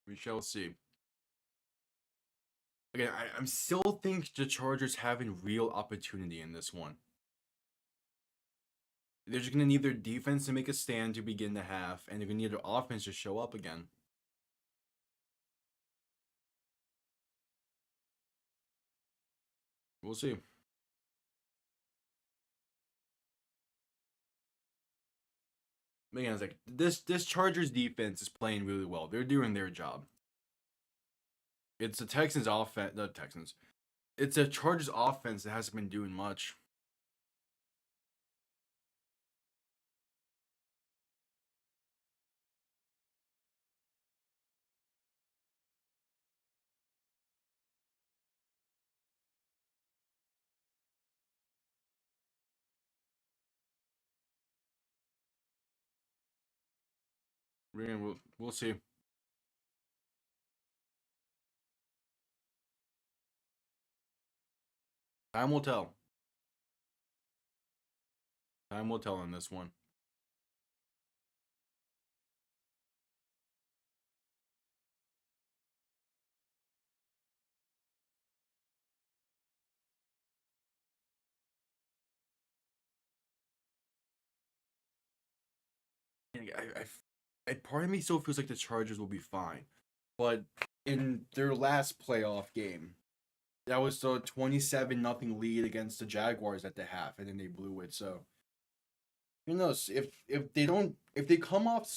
We shall see. Again, I'm still think the Chargers having real opportunity in this one. They're just gonna need their defense to make a stand to begin the half, and they're gonna need their offense to show up again. We'll see. Again, it's like this Chargers defense is playing really well. They're doing their job. It's the Texans offense, the Texans. It's a Chargers offense that hasn't been doing much. We'll see. Time will tell. Time will tell on this one. Part of me still feels like the Chargers will be fine, but in their last playoff game, that was the 27-0 lead against the Jaguars at the half, and then they blew it. So who knows if they come out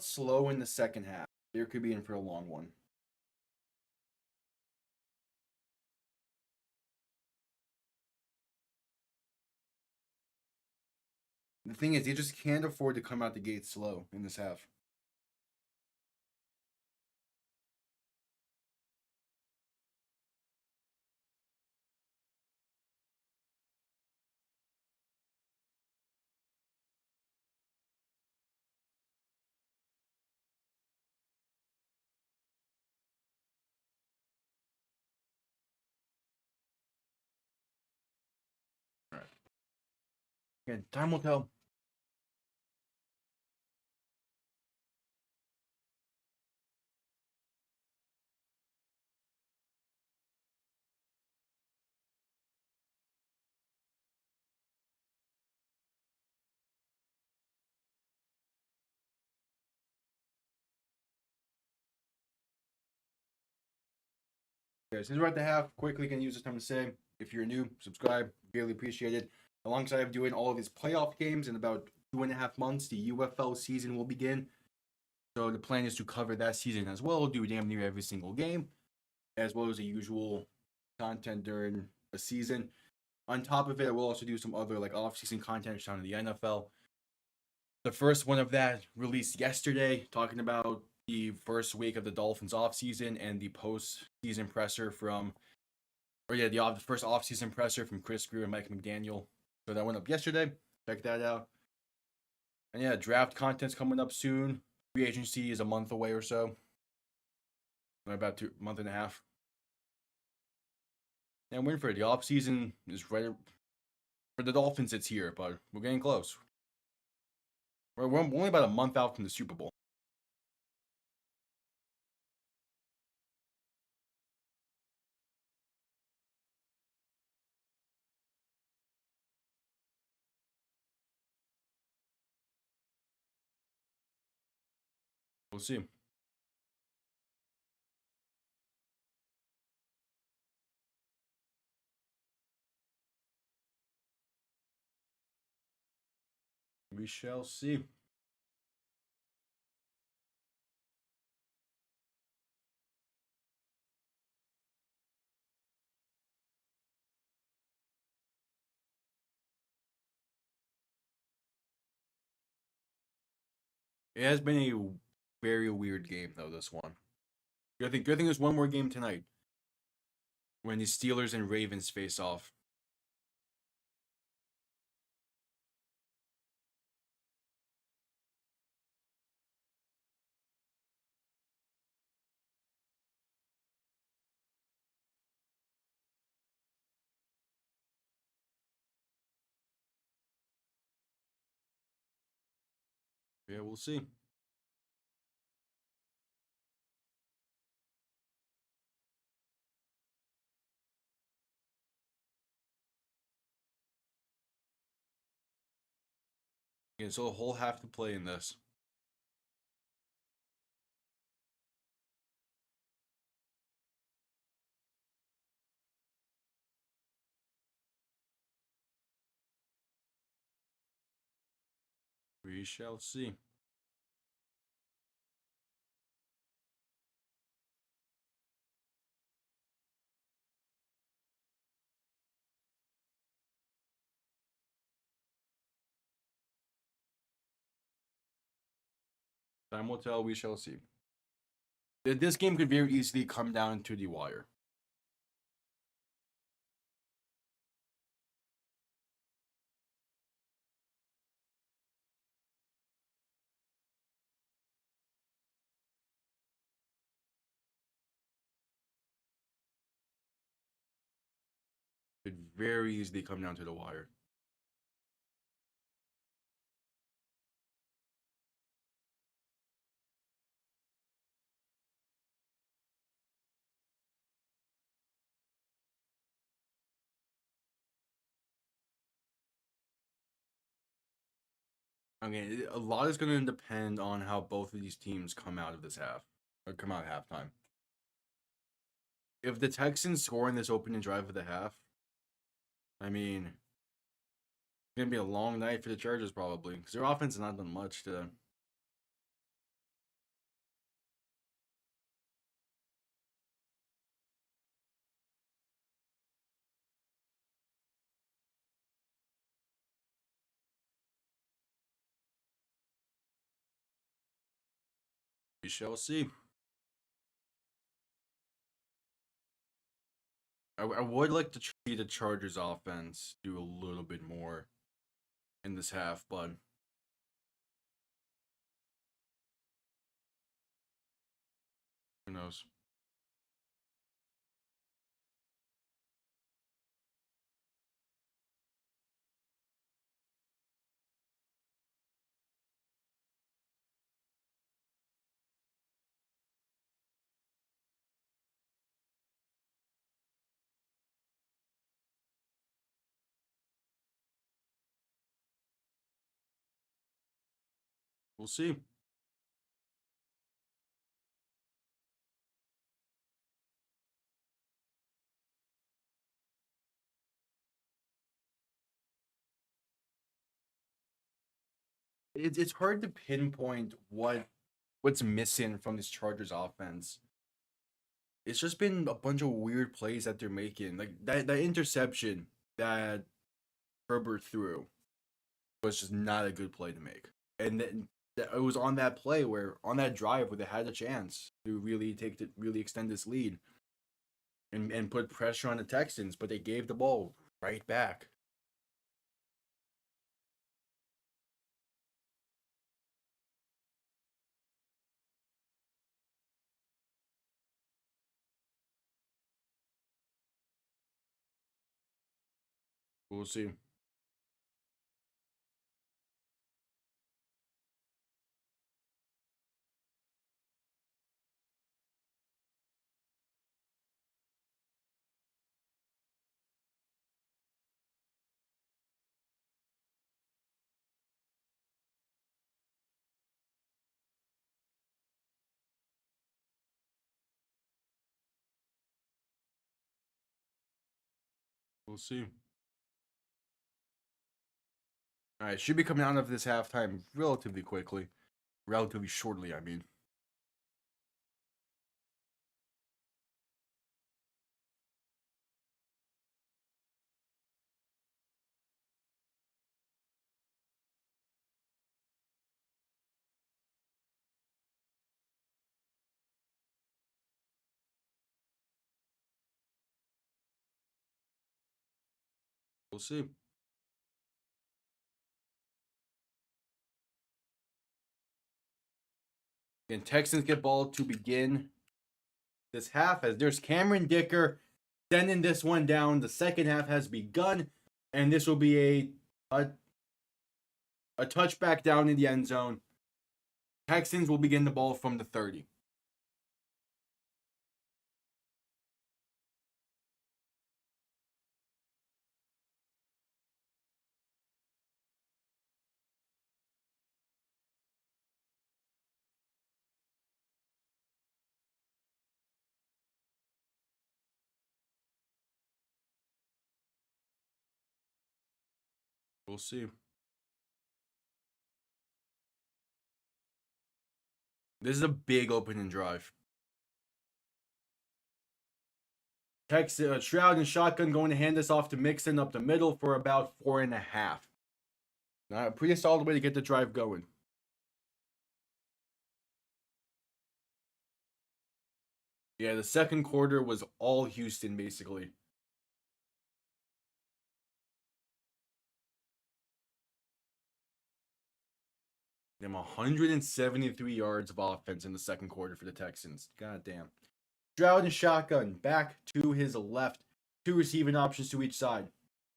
slow in the second half, they could be in for a long one. The thing is, they just can't afford to come out the gate slow in this half. All right. Again, time will tell. Okay, since we're at the half, quickly can use this time to say, if you're new, subscribe, really appreciate it. Alongside of doing all of these playoff games in about 2.5 months, the UFL season will begin. So the plan is to cover that season as well, do damn near every single game, as well as the usual content during the season. On top of it, we'll also do some other like off-season content on the NFL. The first one of that released yesterday, talking about the first week of the Dolphins offseason and the post-season presser from, the first off-season presser from Chris Greer and Mike McDaniel. So that went up yesterday. Check that out. And yeah, draft content's coming up soon. Free agency is a month away or so. about 2 month and a half. And win for it. The off season is right for the Dolphins. It's here, but we're getting close. We're only about a month out from the Super Bowl. We'll see. We shall see. It has been a very weird game though. This one. Good thing there's one more game tonight when the Steelers and Ravens face off. Yeah, we'll see. Yeah, so the whole half to play in this. We shall see. Time will tell. We shall see. This game could very easily come down to the wire. Could very easily come down to the wire. Okay, a lot is going to depend on how both of these teams come out of this half, or come out at halftime. If the Texans score in this opening drive of the half, I mean, it's going to be a long night for the Chargers probably, because their offense has not done much to. We shall see. I would like to see the Chargers offense do a little bit more in this half, but who knows? We'll see. It's hard to pinpoint what's missing from this Chargers offense. It's just been a bunch of weird plays that they're making. Like that interception that Herbert threw was just not a good play to make. And then it was on that play where on that drive where they had a chance to really extend this lead and put pressure on the Texans, but they gave the ball right back. We'll see. We'll see. All right, should be coming out of this halftime relatively quickly. Relatively shortly, I mean. We'll see. And Texans get ball to begin this half as there's Cameron Dicker sending this one down. The second half has begun, and this will be a touchback down in the end zone. Texans will begin the ball from the 30. We'll see. This is a big opening drive. Stroud and shotgun going to hand this off to Mixon up the middle for about 4.5. Pretty solid way to get the drive going. Yeah, the second quarter was all Houston, basically. Them 173 yards of offense in the second quarter for the Texans. God damn. Stroud and shotgun back to his left. Two receiving options to each side.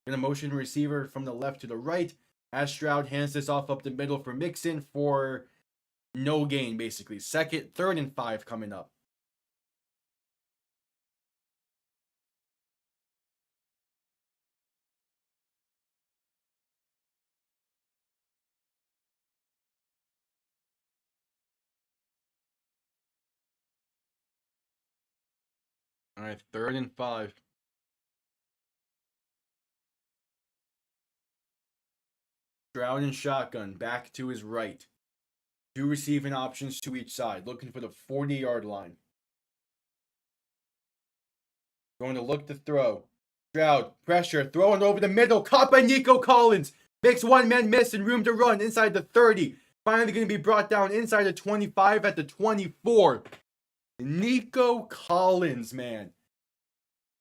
Gonna motion receiver from the left to the right as Stroud hands this off up the middle for Mixon for no gain, basically. Third and 5 coming up. All right, 3rd and 5. Stroud and shotgun back to his right. Two receiving options to each side, looking for the 40-yard line. Going to look to throw. Stroud, pressure, throwing over the middle, caught by Nico Collins. Makes one man miss and room to run inside the 30. Finally going to be brought down inside the 25 at the 24. Nico Collins, man.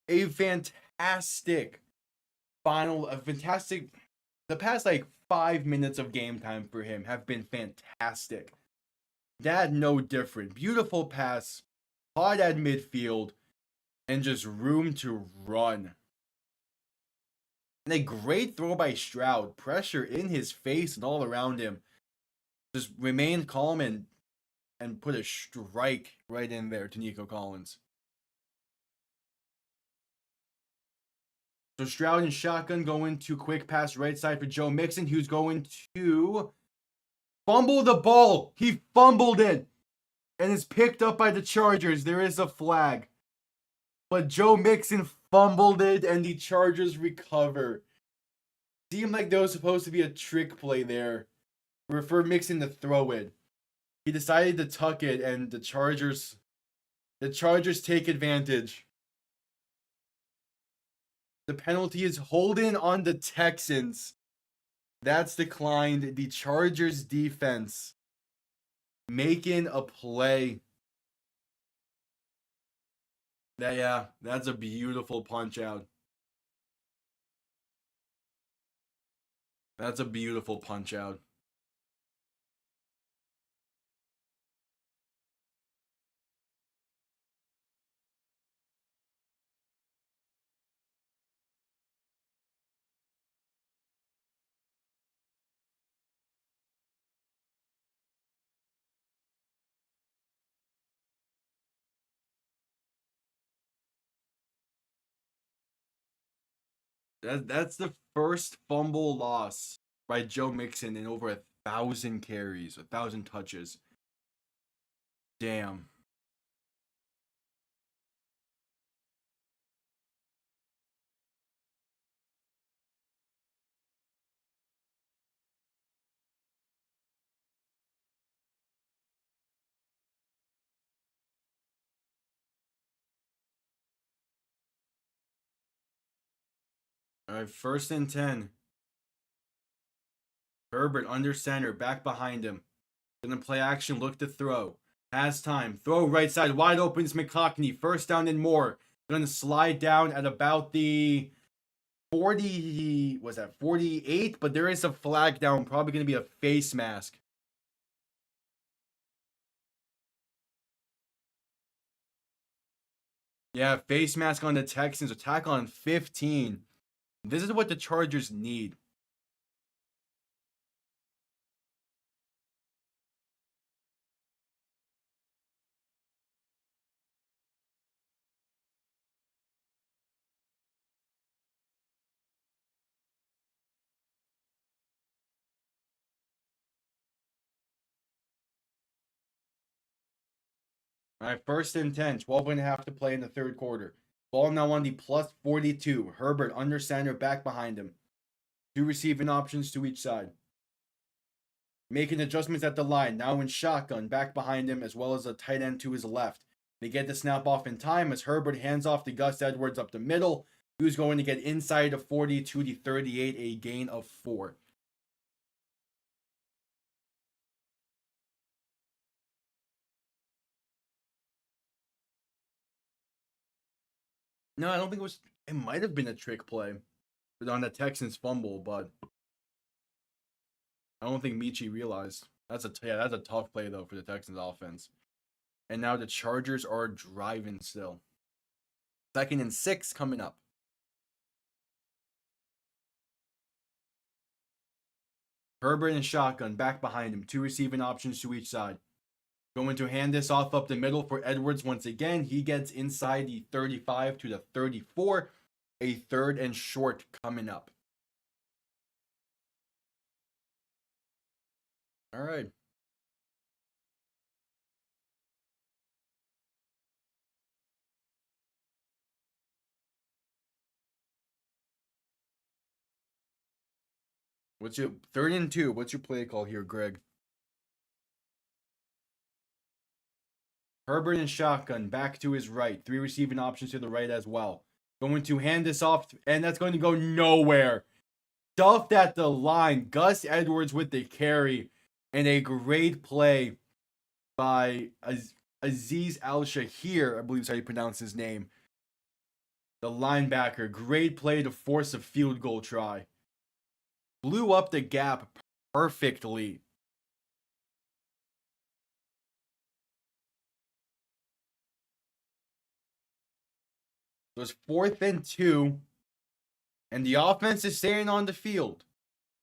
A fantastic the past 5 minutes of game time for him have been fantastic. That no different. Beautiful pass, caught at midfield, and just room to run. And a great throw by Stroud. Pressure in his face and all around him. Just remain calm and put a strike right in there to Nico Collins. So Stroud and shotgun going to quick pass right side for Joe Mixon, who's going to fumble the ball. He fumbled it and is picked up by the Chargers. There is a flag. But Joe Mixon fumbled it and the Chargers recover. Seemed like there was supposed to be a trick play there for Mixon to throw it. He decided to tuck it and the Chargers take advantage. The penalty is holding on the Texans. That's declined. The Chargers defense making a play. That's a beautiful punch out. That's a beautiful punch out. That's the first fumble loss by Joe Mixon in over 1,000 carries, 1,000 touches. Damn. All right, 1st and 10. Herbert under center, back behind him. Gonna play action, look to throw. Has time. Throw right side, wide open is McConkey. 1st down and more. Gonna slide down at about the 40, was that 48? But there is a flag down, probably gonna be a face mask. Yeah, face mask on the Texans. Attack on 15. This is what the Chargers need. All right, 1st and 10, 12 and a half to play in the third quarter. Ball now on the plus 42. Herbert under center, back behind him. 2 receiving options to each side. Making adjustments at the line, now in shotgun, back behind him, as well as a tight end to his left. They get the snap off in time as Herbert hands off to Gus Edwards up the middle, who's going to get inside of 40 to the 38, a gain of 4. No, I don't think it was. It might have been a trick play on the Texans fumble, but I don't think Michi realized. That's a tough play though for the Texans offense. And now the Chargers are driving still. 2nd and 6 coming up. Herbert and shotgun back behind him. 2 receiving options to each side. Going to hand this off up the middle for Edwards once again. He gets inside the 35 to the 34. A 3rd and short coming up. All right. What's your 3rd and 2? What's your play call here, Greg? Herbert and shotgun back to his right. 3 receiving options to the right as well. Going to hand this off, and that's going to go nowhere. Stuffed at the line. Gus Edwards with the carry. And a great play by Aziz Al-Shahir, I believe is how you pronounce his name. The linebacker. Great play to force a field goal try. Blew up the gap perfectly. It was 4th and 2. And the offense is staying on the field.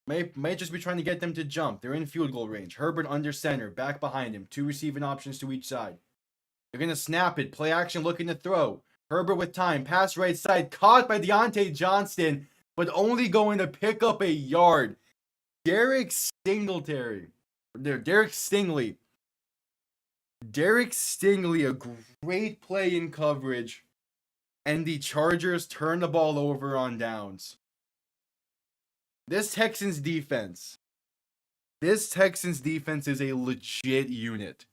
May just be trying to get them to jump. They're in field goal range. Herbert under center, back behind him. 2 receiving options to each side. They're going to snap it. Play action looking to throw. Herbert with time. Pass right side. Caught by Deontay Johnston, but only going to pick up a yard. Derek Stingley. Derek Stingley, a great play in coverage. And the Chargers turn the ball over on downs. This Texans defense is a legit unit.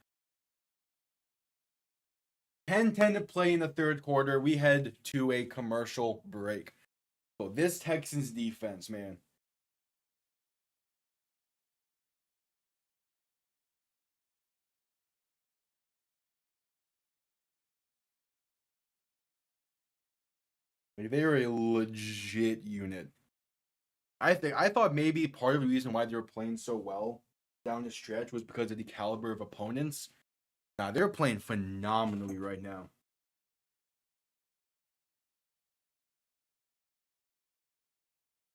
10-10 to play in the third quarter. We head to a commercial break. So this Texans defense, man. They're a legit unit. I thought maybe part of the reason why they were playing so well down the stretch was because of the caliber of opponents. Nah, they're playing phenomenally right now.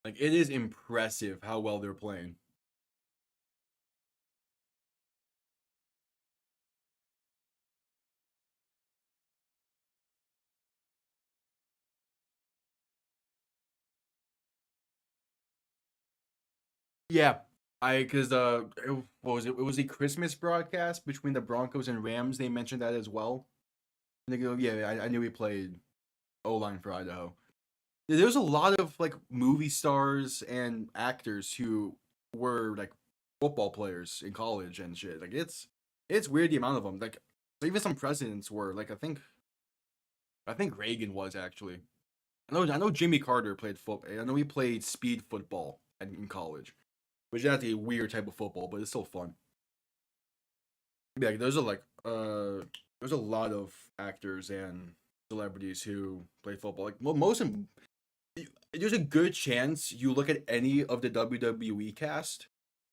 Like, it is impressive how well they're playing. Yeah, because what was it? It was a Christmas broadcast between the Broncos and Rams. They mentioned that as well. And they go, yeah, I knew he played O line for Idaho. There's a lot of like movie stars and actors who were like football players in college and shit. Like it's weird the amount of them. Like even some presidents were. Like I think Reagan was actually. I know Jimmy Carter played football. I know he played speed football in college, which is actually a weird type of football, but it's still fun. Yeah, there's a lot of actors and celebrities who play football. Like most of them, there's a good chance you look at any of the WWE cast.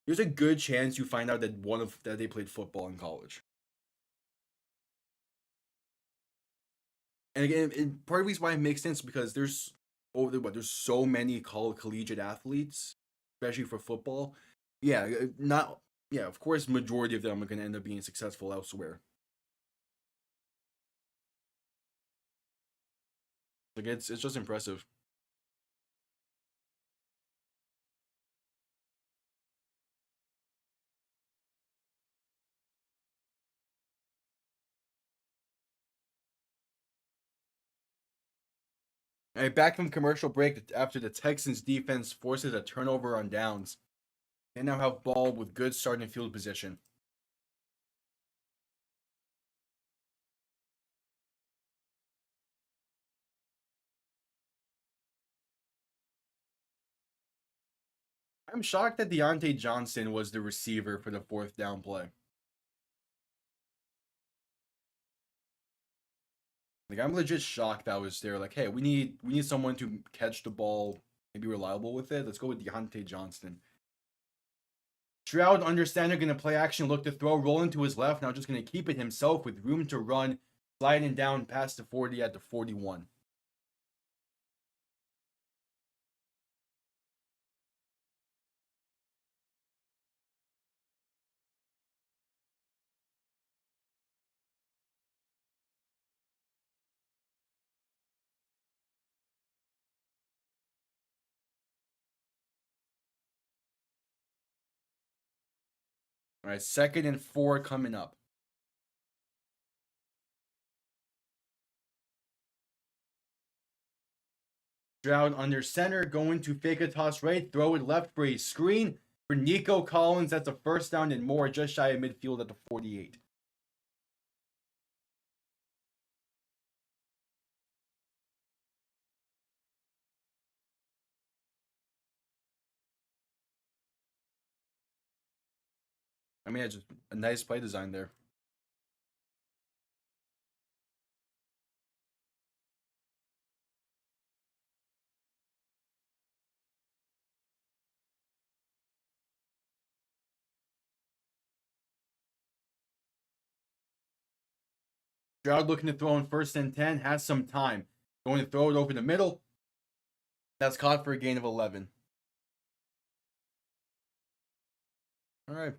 There's a good chance you find out that they played football in college. And again, part of the reason why it makes sense because there's so many collegiate athletes, especially for football. Yeah, not yeah. Of course, majority of them are going to end up being successful elsewhere. Like it's just impressive. All right, back from commercial break after the Texans defense forces a turnover on downs. They now have ball with good starting field position. I'm shocked that Deontay Johnson was the receiver for the fourth down play. Like I'm legit shocked that was there. Like, hey, we need someone to catch the ball and be reliable with it. Let's go with Deontay Johnson. Stroud, understander, gonna play action, look to throw, rolling to his left. Now just gonna keep it himself with room to run, sliding down past the 40 at the 41. All right, 2nd and 4 coming up. Stroud under center, going to fake a toss right, throw it left for a screen for Nico Collins. That's a first down and more, just shy of midfield at the 48. I mean, it's just a nice play design there. Stroud looking to throw in 1st and 10, has some time. Going to throw it over the middle. That's caught for a gain of 11. All right.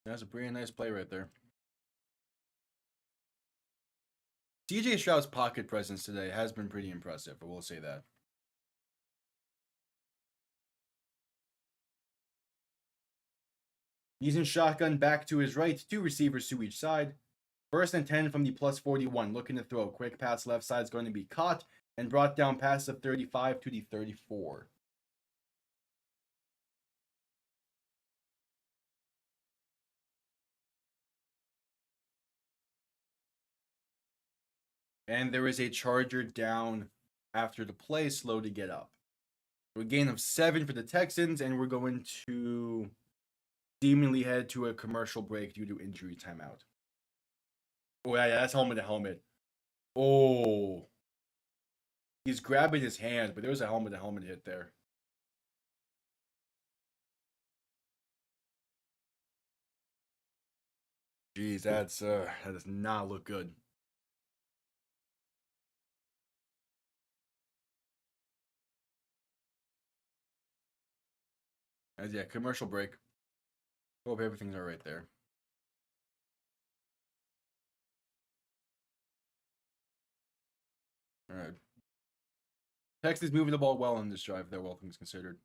That's a pretty nice play right there. CJ Stroud's pocket presence today has been pretty impressive, I will say that. He's in shotgun back to his right, two receivers to each side. 1st and 10 from the plus 41, looking to throw. Quick pass left side is going to be caught and brought down past the 35 to the 34. And there is a Charger down after the play, slow to get up. A gain of 7 for the Texans, and we're going to seemingly head to a commercial break due to injury timeout. Oh, yeah, that's helmet to helmet. Oh, he's grabbing his hand, but there was a helmet to helmet hit there. Jeez, that does not look good. As yeah, commercial break. Hope everything's all right there. All right. Texas moving the ball well on this drive, though, all things considered.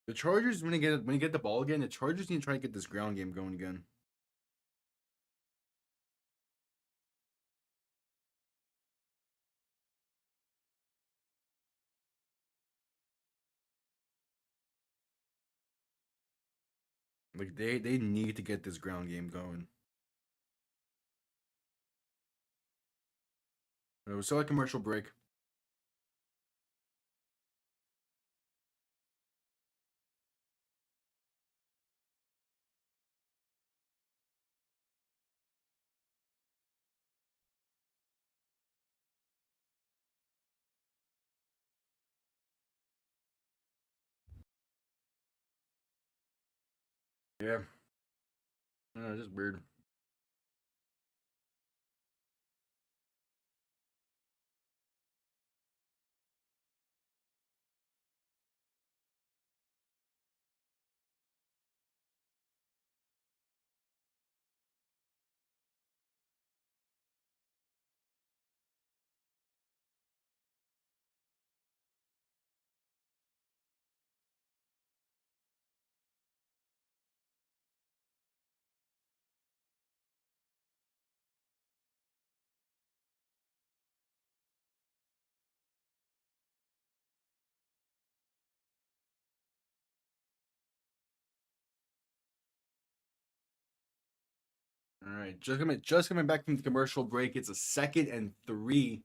The Chargers, when you get the ball again, the Chargers need to try to get this ground game going again. Like they need to get this ground game going. It was still a commercial break. Yeah. Just weird. All right, just coming back from the commercial break. It's a 2nd and 3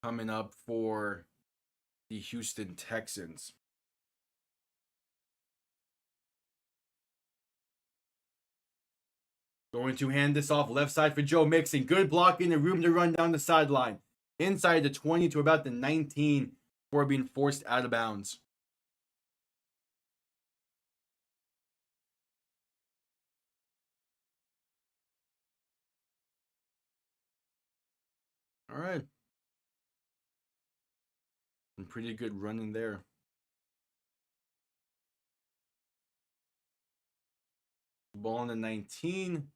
coming up for the Houston Texans. Going to hand this off left side for Joe Mixon. Good blocking and room to run down the sideline. Inside the 20 to about the 19 before being forced out of bounds. All right. And pretty good running there. Ball on the 19.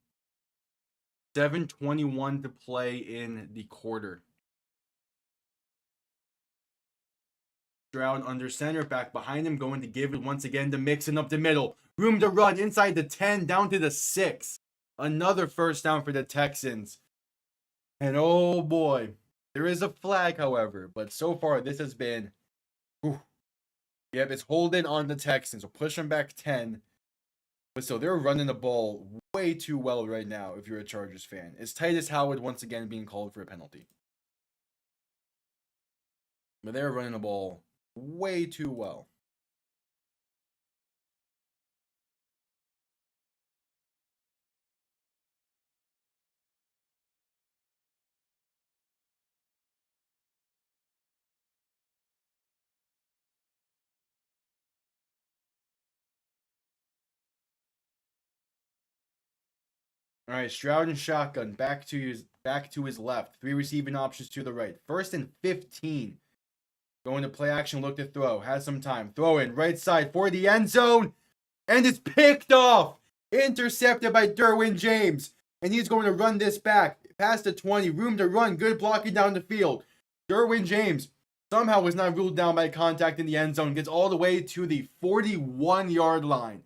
7:21 to play in the quarter. Stroud under center, back behind him, going to give it once again to Mixon up the middle. Room to run inside the 10, down to the 6. Another first down for the Texans. And oh boy, there is a flag, however, but so far this has been, yep, it's holding on the Texans. We'll push them back 10. But still, they're running the ball way too well right now if you're a Chargers fan. It's Titus Howard once again being called for a penalty. But they're running the ball way too well. All right, Stroud and shotgun back to his left. 3 receiving options to the right. 1st and 15. Going to play action, look to throw. Has some time. Throw in right side for the end zone. And it's picked off. Intercepted by Derwin James. And he's going to run this back. Past the 20. Room to run. Good blocking down the field. Derwin James somehow was not ruled down by contact in the end zone. Gets all the way to the 41-yard line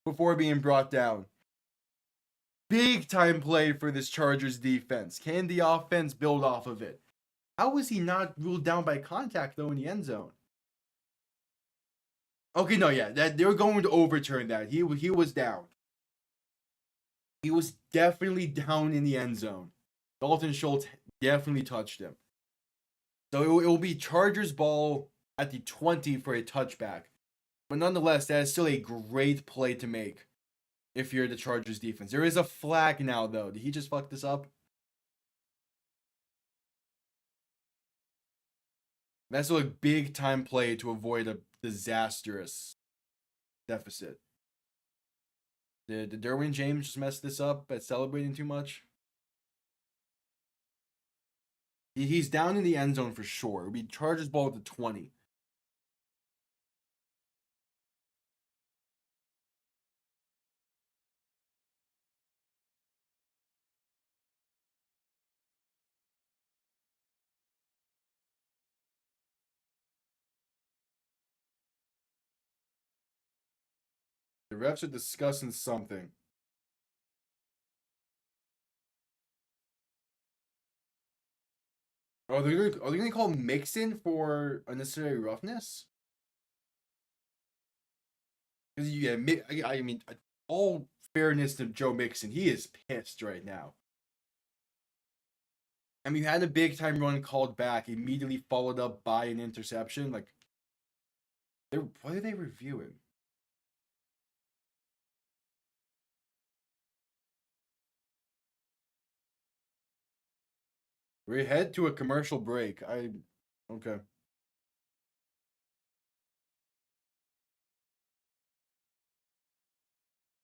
before being brought down. Big time play for this Chargers defense. Can the offense build off of it? How was he not ruled down by contact, though, in the end zone? Okay, no, yeah, that they were going to overturn that. He was down. He was definitely down in the end zone. Dalton Schultz definitely touched him. So it will be Chargers ball at the 20 for a touchback. But nonetheless, that is still a great play to make if you're the Chargers defense. There is a flag now, though. Did he just fuck this up? That's a big time play to avoid a disastrous deficit. Did Derwin James just mess this up by celebrating too much? He's down in the end zone for sure. It would be Chargers ball at the 20. The refs are discussing something. Are they gonna call Mixon for unnecessary roughness? Because yeah, I mean, all fairness to Joe Mixon, he is pissed right now. I mean, you had a big time run called back, immediately followed up by an interception. Like, what are they reviewing? We head to a commercial break. Okay.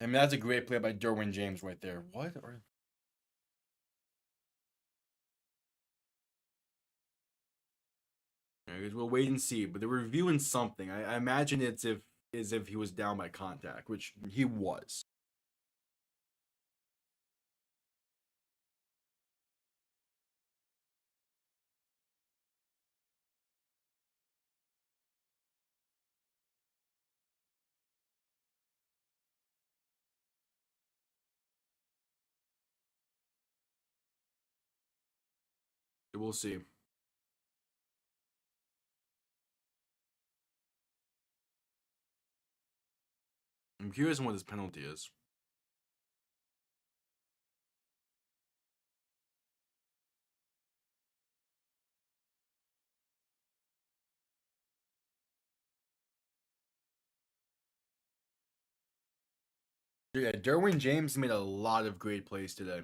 I mean, that's a great play by Derwin James right there. What? I guess we'll wait and see. But they're reviewing something. I imagine it's as if he was down by contact, which he was. We'll see. I'm curious on what his penalty is. Yeah, Derwin James made a lot of great plays today.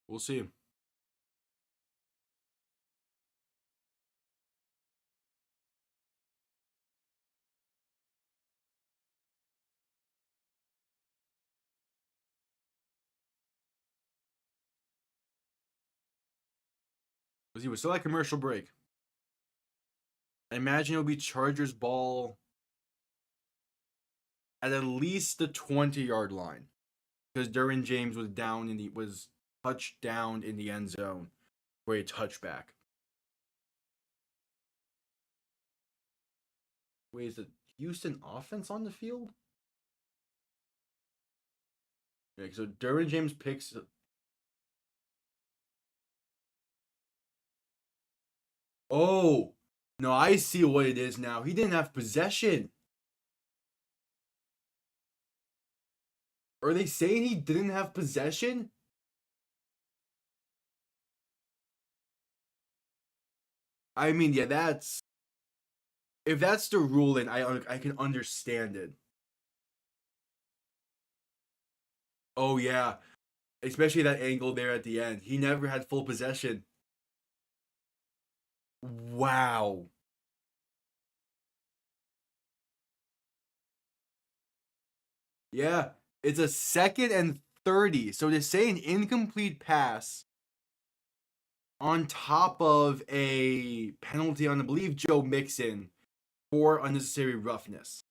We'll see. Because he was still at commercial break. I imagine it'll be Chargers ball at least the 20-yard line. Because Derwin James was touched down in the end zone for a touchback. Wait, is the Houston offense on the field? Yeah, so Derwin James picks. Oh, no, I see what it is now. He didn't have possession. Are they saying he didn't have possession? I mean, yeah, that's if that's the ruling, I can understand it. Oh yeah, especially that angle there at the end. He never had full possession. Wow. Yeah, it's a 2nd and 30. So to say an incomplete pass on top of a penalty on, I believe, Joe Mixon for unnecessary roughness.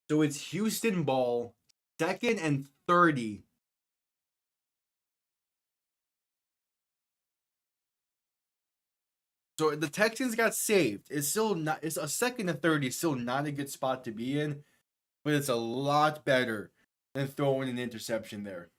So it's Houston ball, 2nd and 30. So the Texans got saved. It's still not. It's a 2nd and 30. Still not a good spot to be in. but it's a lot better than throwing an interception there.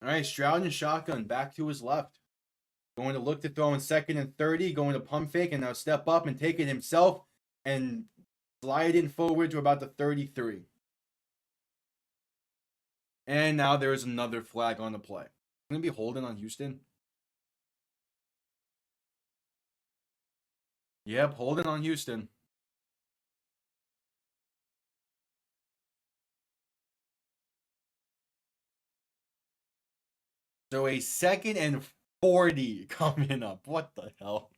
All right, Stroud and shotgun back to his left. Going to look to throw in 2nd and 30, going to pump fake and now step up and take it himself and slide in forward to about the 33. And now there's another flag on the play. Going to be holding on Houston. Yep, holding on Houston. So a 2nd and 40 coming up. What the hell?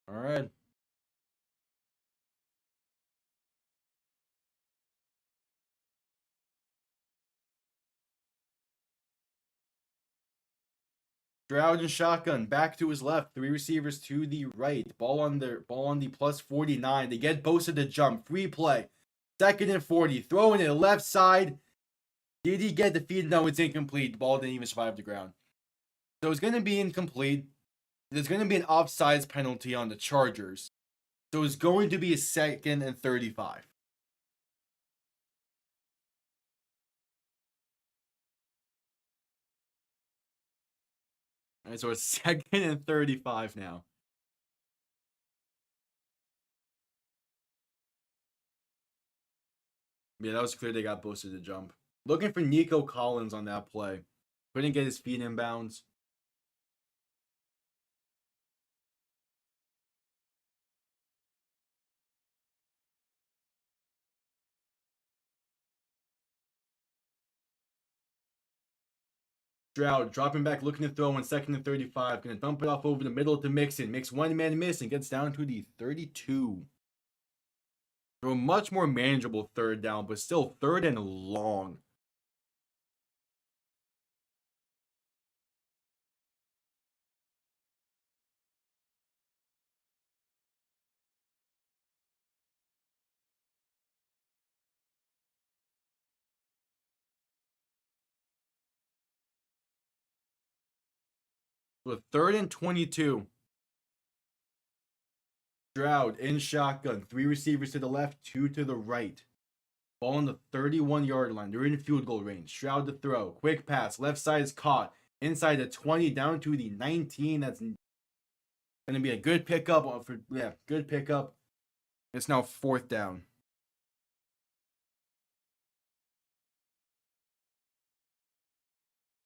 All right. Stroud and shotgun back to his left. 3 receivers to the right. Ball on the plus 49. They get Bosa to jump. Free play. 2nd and 40. Throwing it left side. Did he get the feed? No, it's incomplete. The ball didn't even survive the ground. So it's going to be incomplete. There's going to be an offsides penalty on the Chargers. So it's going to be a 2nd and 35. All right, so it's 2nd and 35 now. Yeah, that was clear they got Bosa to jump. Looking for Nico Collins on that play. Couldn't get his feet in bounds. Stroud dropping back, looking to throw on 2nd and 35. Gonna dump it off over the middle to Mixon. Makes one man miss and gets down to the 32. So a much more manageable 3rd down, but still 3rd and long. So 3rd and 22. Stroud in shotgun. 3 receivers to the left, 2 to the right. Ball on the 31-yard line. They're in field goal range. Stroud to throw. Quick pass. Left side is caught. Inside the 20 down to the 19. That's going to be a good pickup. Good pickup. It's now 4th down.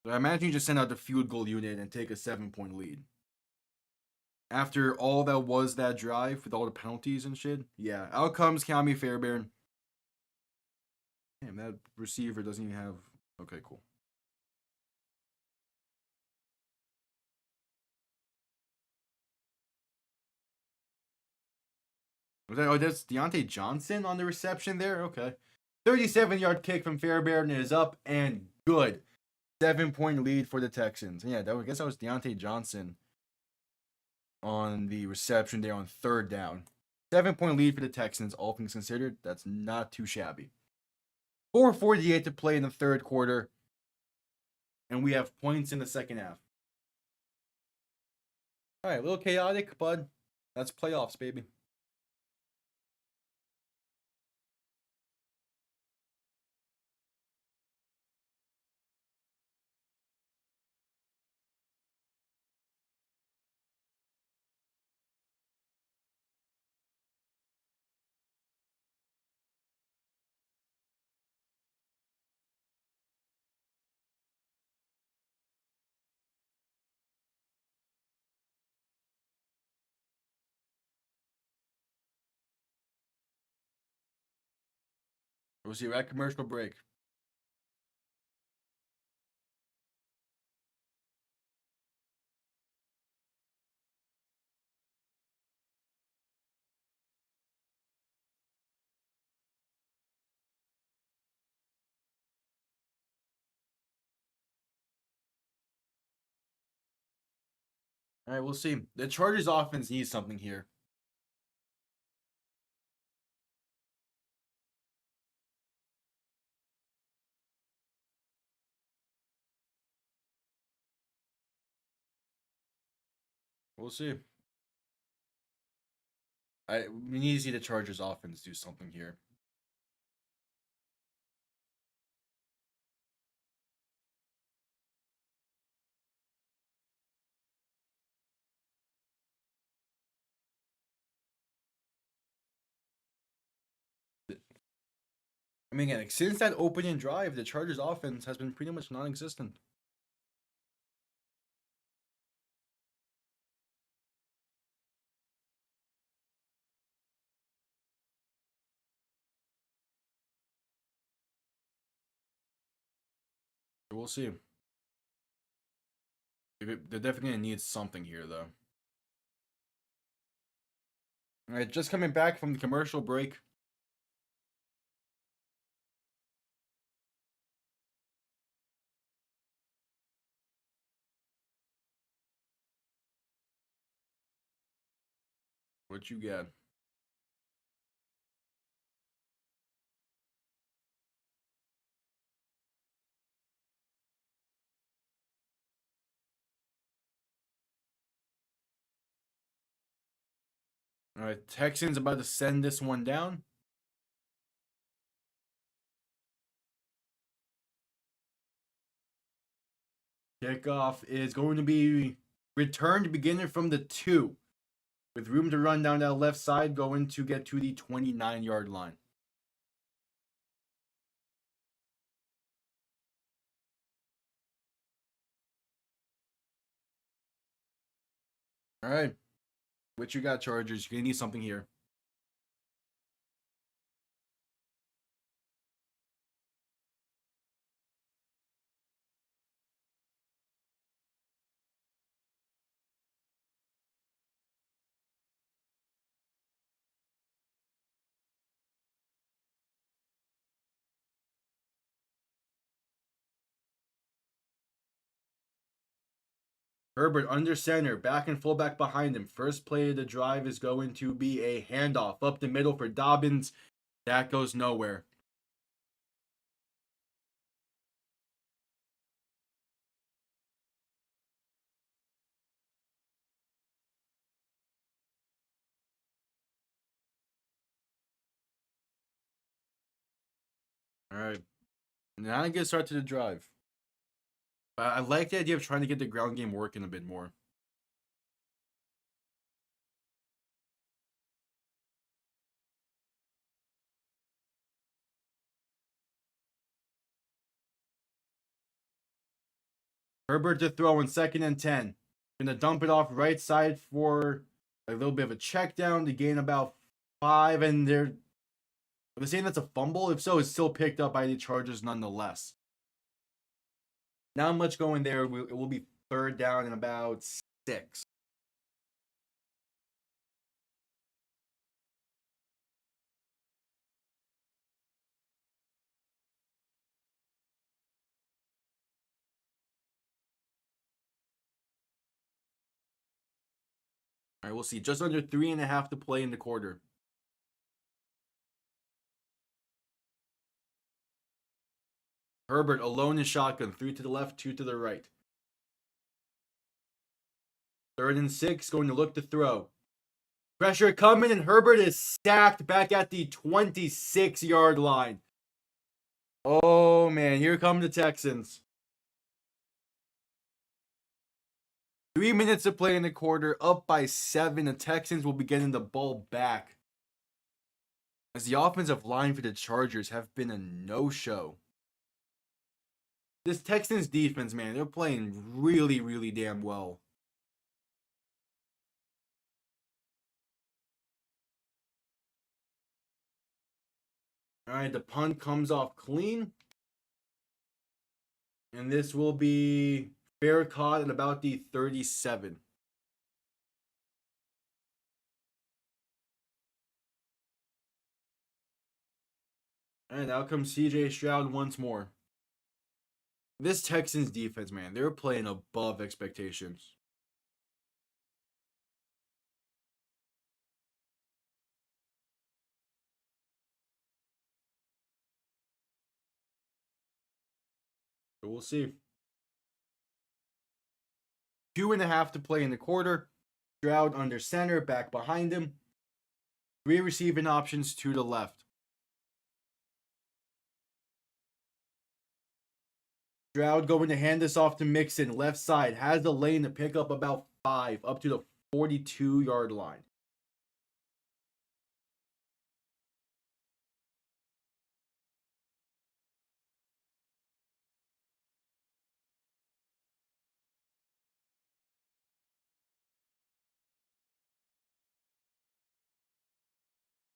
So I imagine you just send out the field goal unit and take a 7-point lead. After all that was that drive with all the penalties and shit, yeah. Out comes Cami Fairbairn. Damn, that receiver doesn't even have. Okay, cool. That's Deontay Johnson on the reception there? Okay. 37-yard kick from Fairbairn is up and good. 7-point lead for the Texans. Yeah, I guess that was Deontay Johnson on the reception there on 3rd down. 7-point lead for the Texans, all things considered. That's not too shabby. 4:48 to play in the 3rd quarter. And we have points in the 2nd half. All right, a little chaotic, but that's playoffs, baby. We'll see you at commercial break. All right, we'll see. The Chargers offense needs something here. We'll see. We need to see the Chargers offense do something here. I mean, again, since that opening drive, the Chargers offense has been pretty much non-existent. We'll see. They're definitely gonna need something here, though. All right, just coming back from the commercial break. What you got? All right, Texans about to send this one down. Kickoff is going to be returned beginning from the 2, with room to run down that left side, going to get to the 29-yard line. All right, what you got, Chargers? You're gonna need something here. Herbert under center, back and fullback behind him. First play of the drive is going to be a handoff up the middle for Dobbins. That goes nowhere. All right, not a good start to the drive. I like the idea of trying to get the ground game working a bit more. Herbert to throw in 2nd and 10. Gonna dump it off right side for a little bit of a check down to gain about 5, and they're saying that's a fumble. If so, it's still picked up by the Chargers nonetheless. Not much going there. It will be 3rd down and about 6. All right, we'll see. Just under 3.5 to play in the quarter. Herbert alone in shotgun, 3 to the left, 2 to the right. 3rd and 6, going to look to throw. Pressure coming, and Herbert is stacked back at the 26-yard line. Oh man, here come the Texans. 3 minutes to play in the quarter, up by 7. The Texans will be getting the ball back, as the offensive line for the Chargers have been a no-show. This Texans defense, man, they're playing really, really damn well. All right, the punt comes off clean. And this will be fair caught at about the 37. And out comes CJ Stroud once more. This Texans defense, man, they're playing above expectations. But we'll see. 2.5 to play in the quarter. Stroud under center, back behind him. 3 receiving options to the left. Stroud going to hand this off to Mixon, left side. Has the lane to pick up about 5, up to the 42-yard line.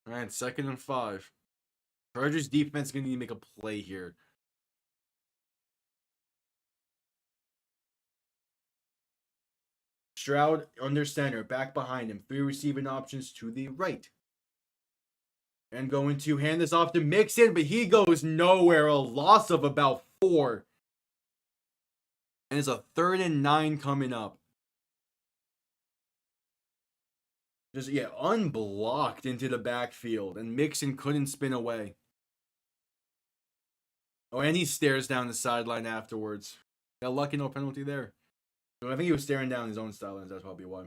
All right, 2nd and 5. Chargers defense going to need to make a play here. Stroud under center, back behind him. 3 receiving options to the right. And going to hand this off to Mixon, but he goes nowhere. A loss of about 4. And it's a 3rd and 9 coming up. Just, unblocked into the backfield. And Mixon couldn't spin away. Oh, and he stares down the sideline afterwards. Got lucky, no penalty there. I think he was staring down his own sidelines. That's probably why.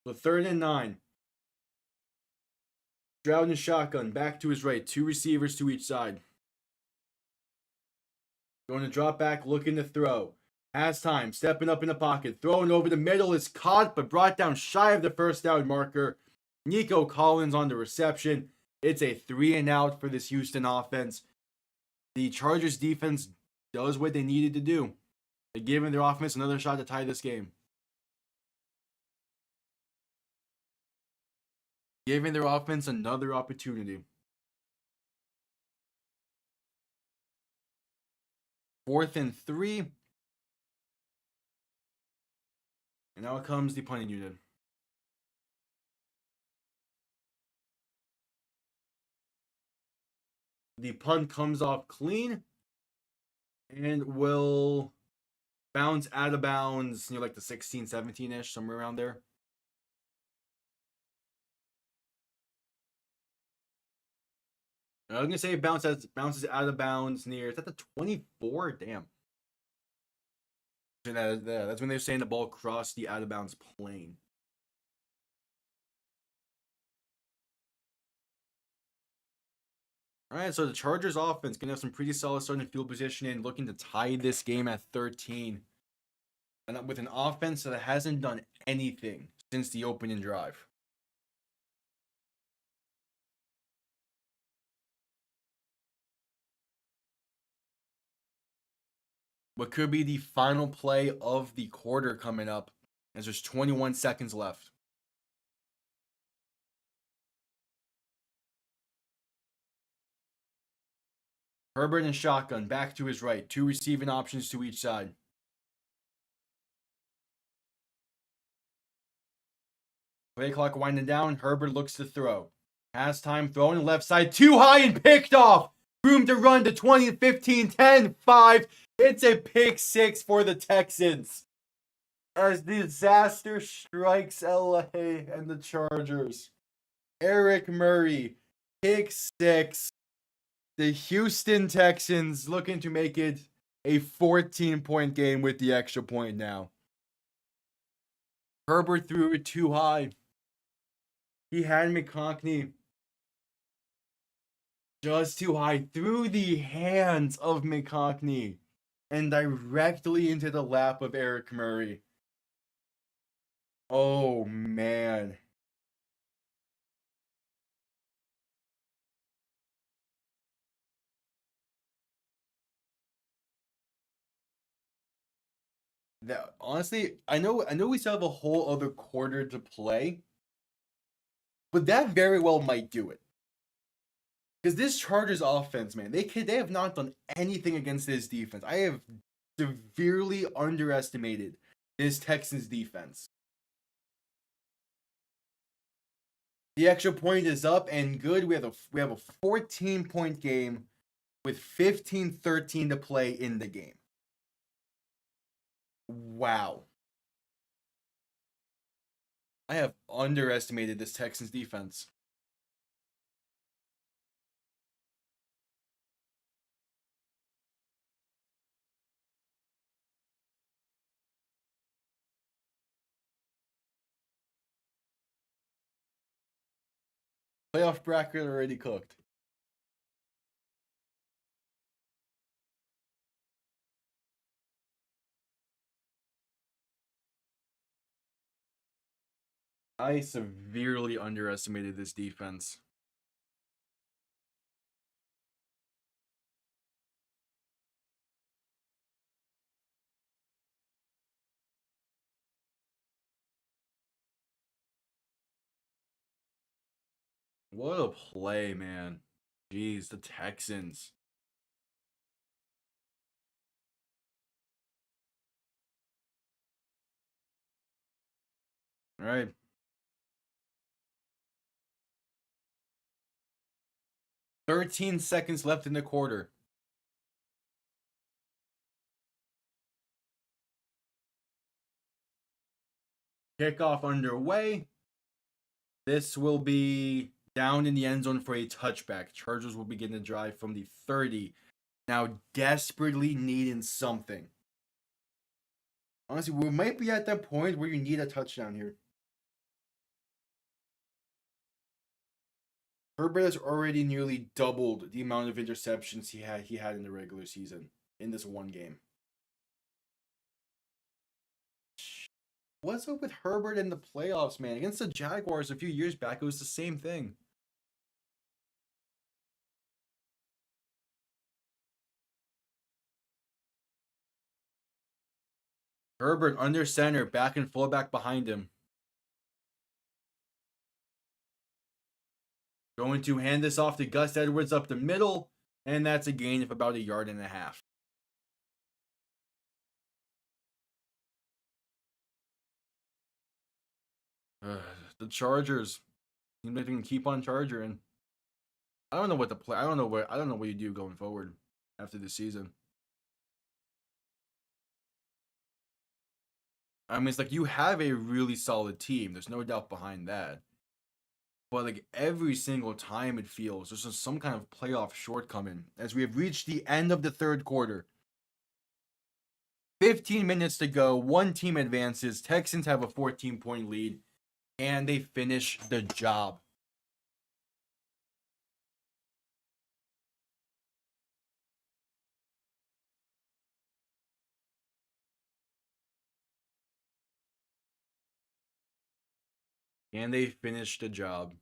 So 3rd and 9. Stroud in shotgun, back to his right. 2 receivers to each side. Going to drop back, looking to throw. Has time, stepping up in the pocket. Throwing over the middle is caught, but brought down shy of the first down marker. Nico Collins on the reception. It's a 3 and out for this Houston offense. The Chargers defense does what they needed to do. They're giving their offense another shot to tie this game. Giving their offense another opportunity. 4th and 3. And now comes the punting unit. The punt comes off clean and will bounce out of bounds near like the 16, 17-ish, somewhere around there. I was going to say it bounces out of bounds near, is that the 24? Damn. That's when they're saying the ball crossed the out of bounds plane. All right, so the Chargers offense going to have some pretty solid starting field positioning, looking to tie this game at 13. And with an offense that hasn't done anything since the opening drive. What could be the final play of the quarter coming up, as there's 21 seconds left. Herbert in shotgun, back to his right. 2 receiving options to each side. Play clock winding down. Herbert looks to throw. Has time, throwing left side. Too high and picked off. Room to run to 20, 15, 10, 5. It's a pick 6 for the Texans. As disaster strikes LA and the Chargers. Eric Murray, pick 6. The Houston Texans looking to make it a 14-point game with the extra point now. Herbert threw it too high. He had McConkey just too high through the hands of McConkey and directly into the lap of Eric Murray. Oh, man. Honestly, I know we still have a whole other quarter to play, but that very well might do it. Because this Chargers offense, man, they have not done anything against this defense. I have severely underestimated this Texans defense. The extra point is up and good. We have a 14-point game with 15-13 to play in the game. Wow. I have underestimated this Texans defense. Playoff bracket already cooked. I severely underestimated this defense. What a play, man. Jeez, the Texans. All right. 13 seconds left in the quarter. Kickoff underway. This will be down in the end zone for a touchback. Chargers will begin the drive from the 30. Now, desperately needing something. Honestly, we might be at that point where you need a touchdown here. Herbert has already nearly doubled the amount of interceptions he had in the regular season in this one game. What's up with Herbert in the playoffs, man? Against the Jaguars a few years back, it was the same thing. Herbert under center, back and fullback behind him. Going to hand this off to Gus Edwards up the middle, and that's a gain of about 1.5 yards. The Chargers seem like they can keep on charging. I don't know what the play. I don't know what you do going forward after this season. I mean, it's like you have a really solid team. There's no doubt behind that. But like every single time it feels there's just some kind of playoff shortcoming as we have reached the end of the third quarter. 15 minutes to go. One team advances. Texans have a 14-point lead, and they finish the job. And they finish the job.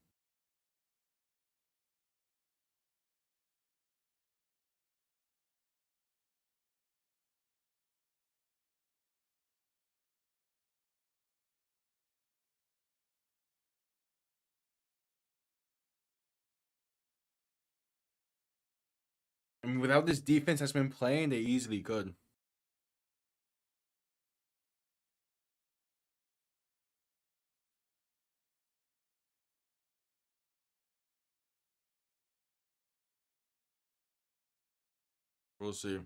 I mean, without this defense that's been playing, they easily could. We'll see.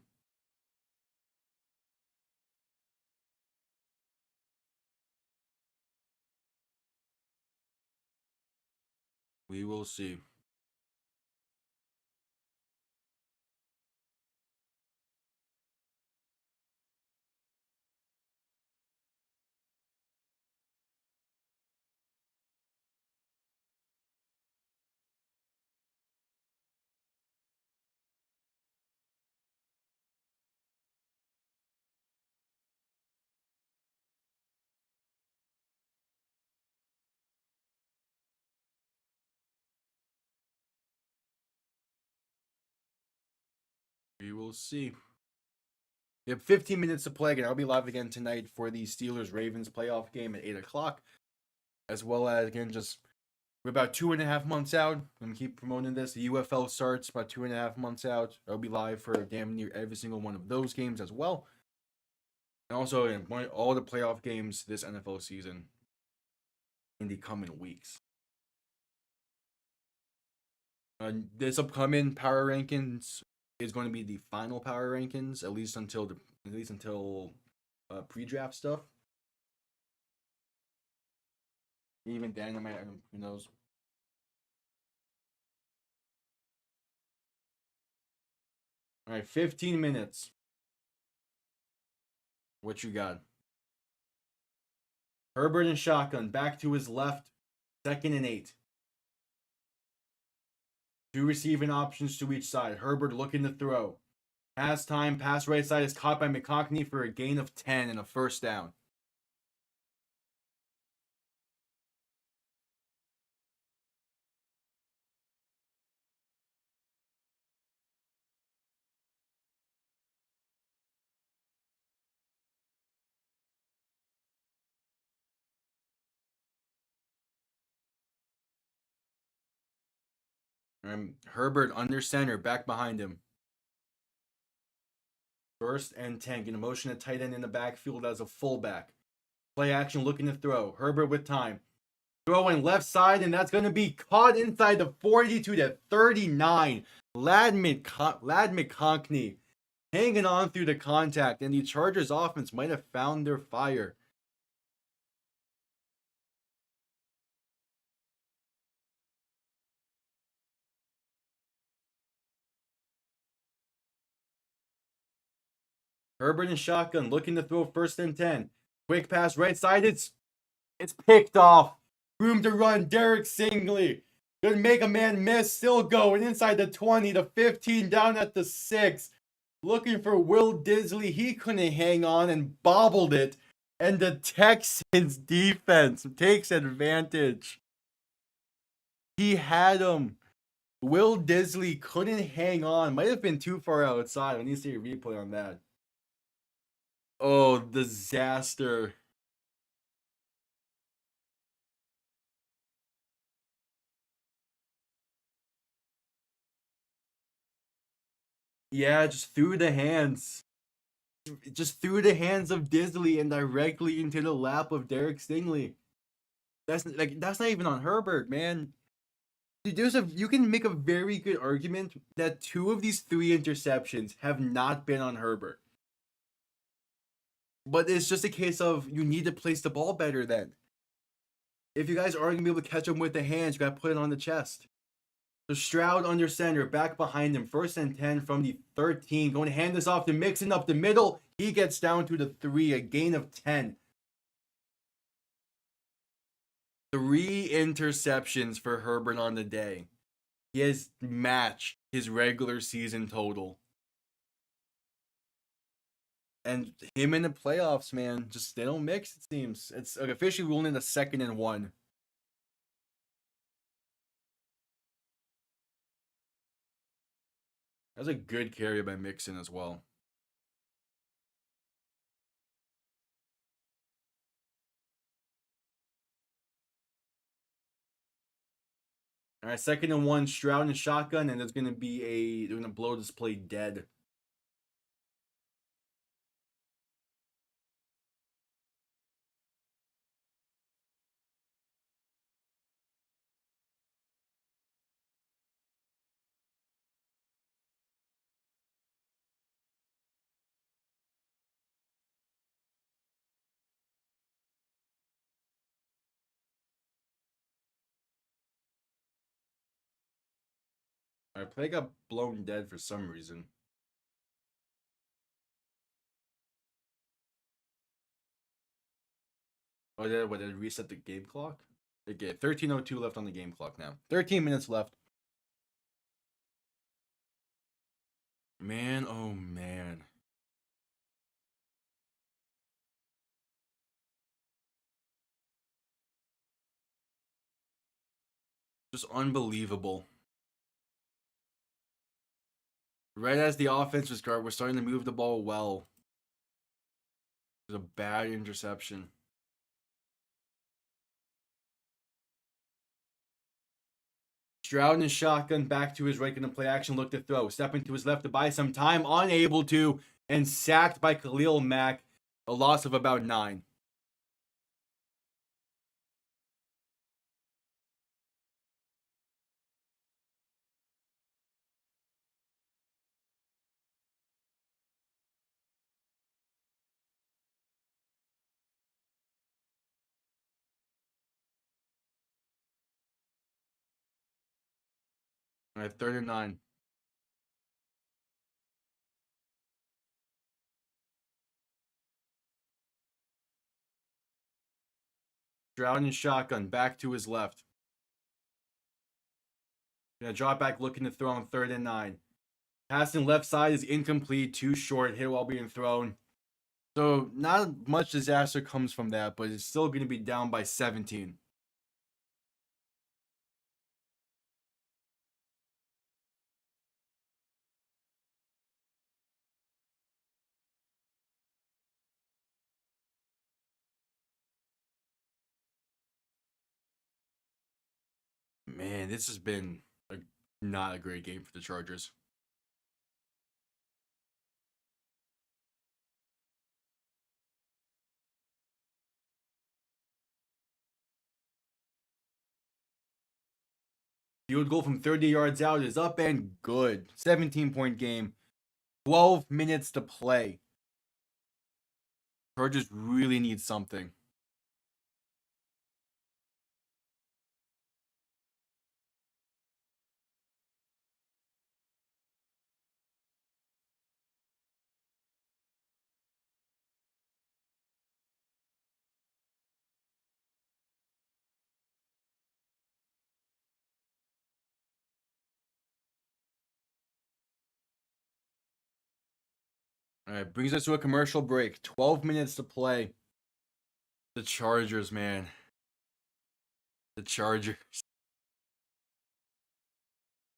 We will see. We will see. We have 15 minutes to play again. I'll be live again tonight for the Steelers Ravens playoff game at 8 o'clock. As well as, again, just we're about 2.5 months out. I'm going to keep promoting this. The UFL starts about 2.5 months out. I'll be live for damn near every single one of those games as well. And also, all the playoff games this NFL season in the coming weeks. This upcoming power rankings is going to be the final power rankings, at least until pre-draft stuff. Even Dynamite, who knows? All right, 15 minutes. What you got? Herbert and shotgun, back to his left, 2nd and 8. Two receiving options to each side. Herbert looking to throw. Pass time, pass right side is caught by McConkey for a gain of 10 and a first down. Herbert under center, back behind him. 1st and 10. Get a motion at tight end in the backfield as a fullback. Play action looking to throw. Herbert with time. Throwing left side, and that's going to be caught inside the 42 to 39. Lad McConkey hanging on through the contact, and the Chargers offense might have found their fire. Herbert and shotgun looking to throw 1st and 10. Quick pass right side. It's picked off. Room to run. Derek Stingley. Gonna make a man miss. Still going inside the 20 to 15, down at the 6. Looking for Will Disley. He couldn't hang on and bobbled it. And the Texans defense takes advantage. He had him. Will Disley couldn't hang on. Might have been too far outside. I need to see a replay on that. Oh, disaster. Yeah, just through the hands. Just through the hands of Disley and directly into the lap of Derek Stingley. That's not even on Herbert, man. You can make a very good argument that 2 of these 3 interceptions have not been on Herbert. But it's just a case of you need to place the ball better then. If you guys aren't going to be able to catch him with the hands, you got to put it on the chest. So Stroud under center, back behind him, 1st and 10 from the 13. Going to hand this off to Mixon up the middle. He gets down to the 3, a gain of 10. 3 interceptions for Herbert on the day. He has matched his regular season total. And him in the playoffs, man, just they don't mix, it seems. It's like officially ruling a 2nd and 1. That was a good carry by Mixon as well. All right, 2nd and 1, Stroud and shotgun, and there's going to be they're going to blow this play dead. All right, play got blown dead for some reason. Oh, did it reset the game clock? Okay, 13:02 left on the game clock now. 13 minutes left. Man, oh man. Just unbelievable. Right as the offense was we're starting to move the ball well. It was a bad interception. Stroud and shotgun back to his right, going to play action, look to throw. Stepping to his left to buy some time, unable to, and sacked by Khalil Mack. A loss of about 9. All right, 3rd and 9. Stroud in shotgun, back to his left. Gonna drop back, looking to throw on 3rd and 9. Passing left side is incomplete, too short, hit while being thrown. So not much disaster comes from that, but it's still going to be down by 17. Man, this has been not a great game for the Chargers. Field goal from 30 yards out is up and good. 17-point game. 12 minutes to play. Chargers really need something. All right, brings us to a commercial break. 12 minutes to play. The Chargers, man. The Chargers.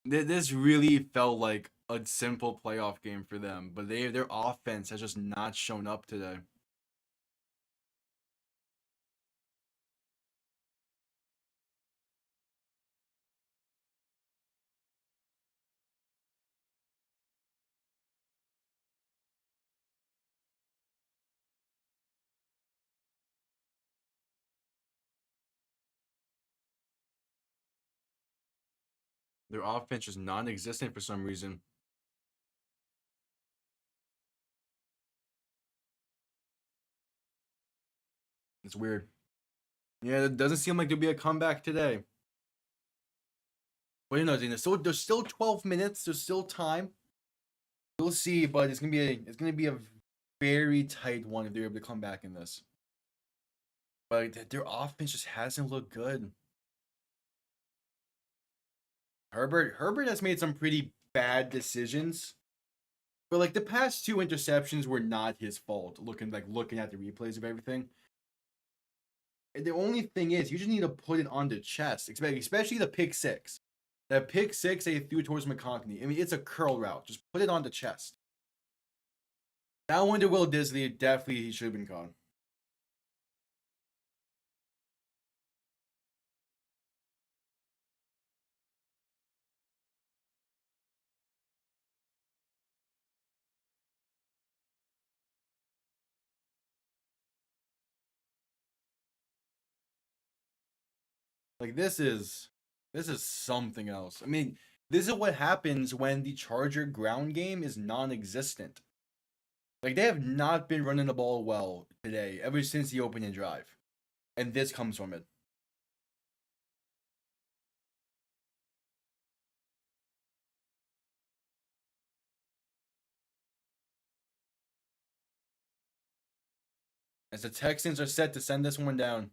This really felt like a simple playoff game for them, but their offense has just not shown up today. Their offense is non-existent for some reason. It's weird. Yeah, it doesn't seem like there'll be a comeback today. But there's still 12 minutes. There's still time. We'll see, but it's gonna be a very tight one if they're able to come back in this. But their offense just hasn't looked good. Herbert has made some pretty bad decisions. But like the past 2 interceptions were not his fault. Looking at the replays of everything. The only thing is you just need to put it on the chest, especially the pick six. That pick six that he threw towards McConkey. I mean, it's a curl route. Just put it on the chest. That one to Will Disley, definitely he should have been caught. Like this is something else. I mean, this is what happens when the Charger ground game is non-existent. Like they have not been running the ball well today ever since the opening drive. And this comes from it. As the Texans are set to send this one down.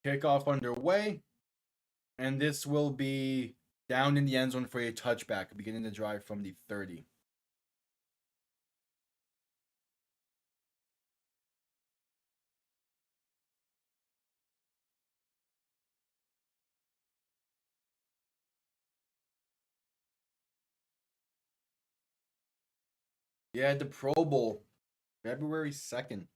Kickoff underway. And this will be down in the end zone for a touchback, beginning the drive from the 30. Yeah, the Pro Bowl, February 2nd.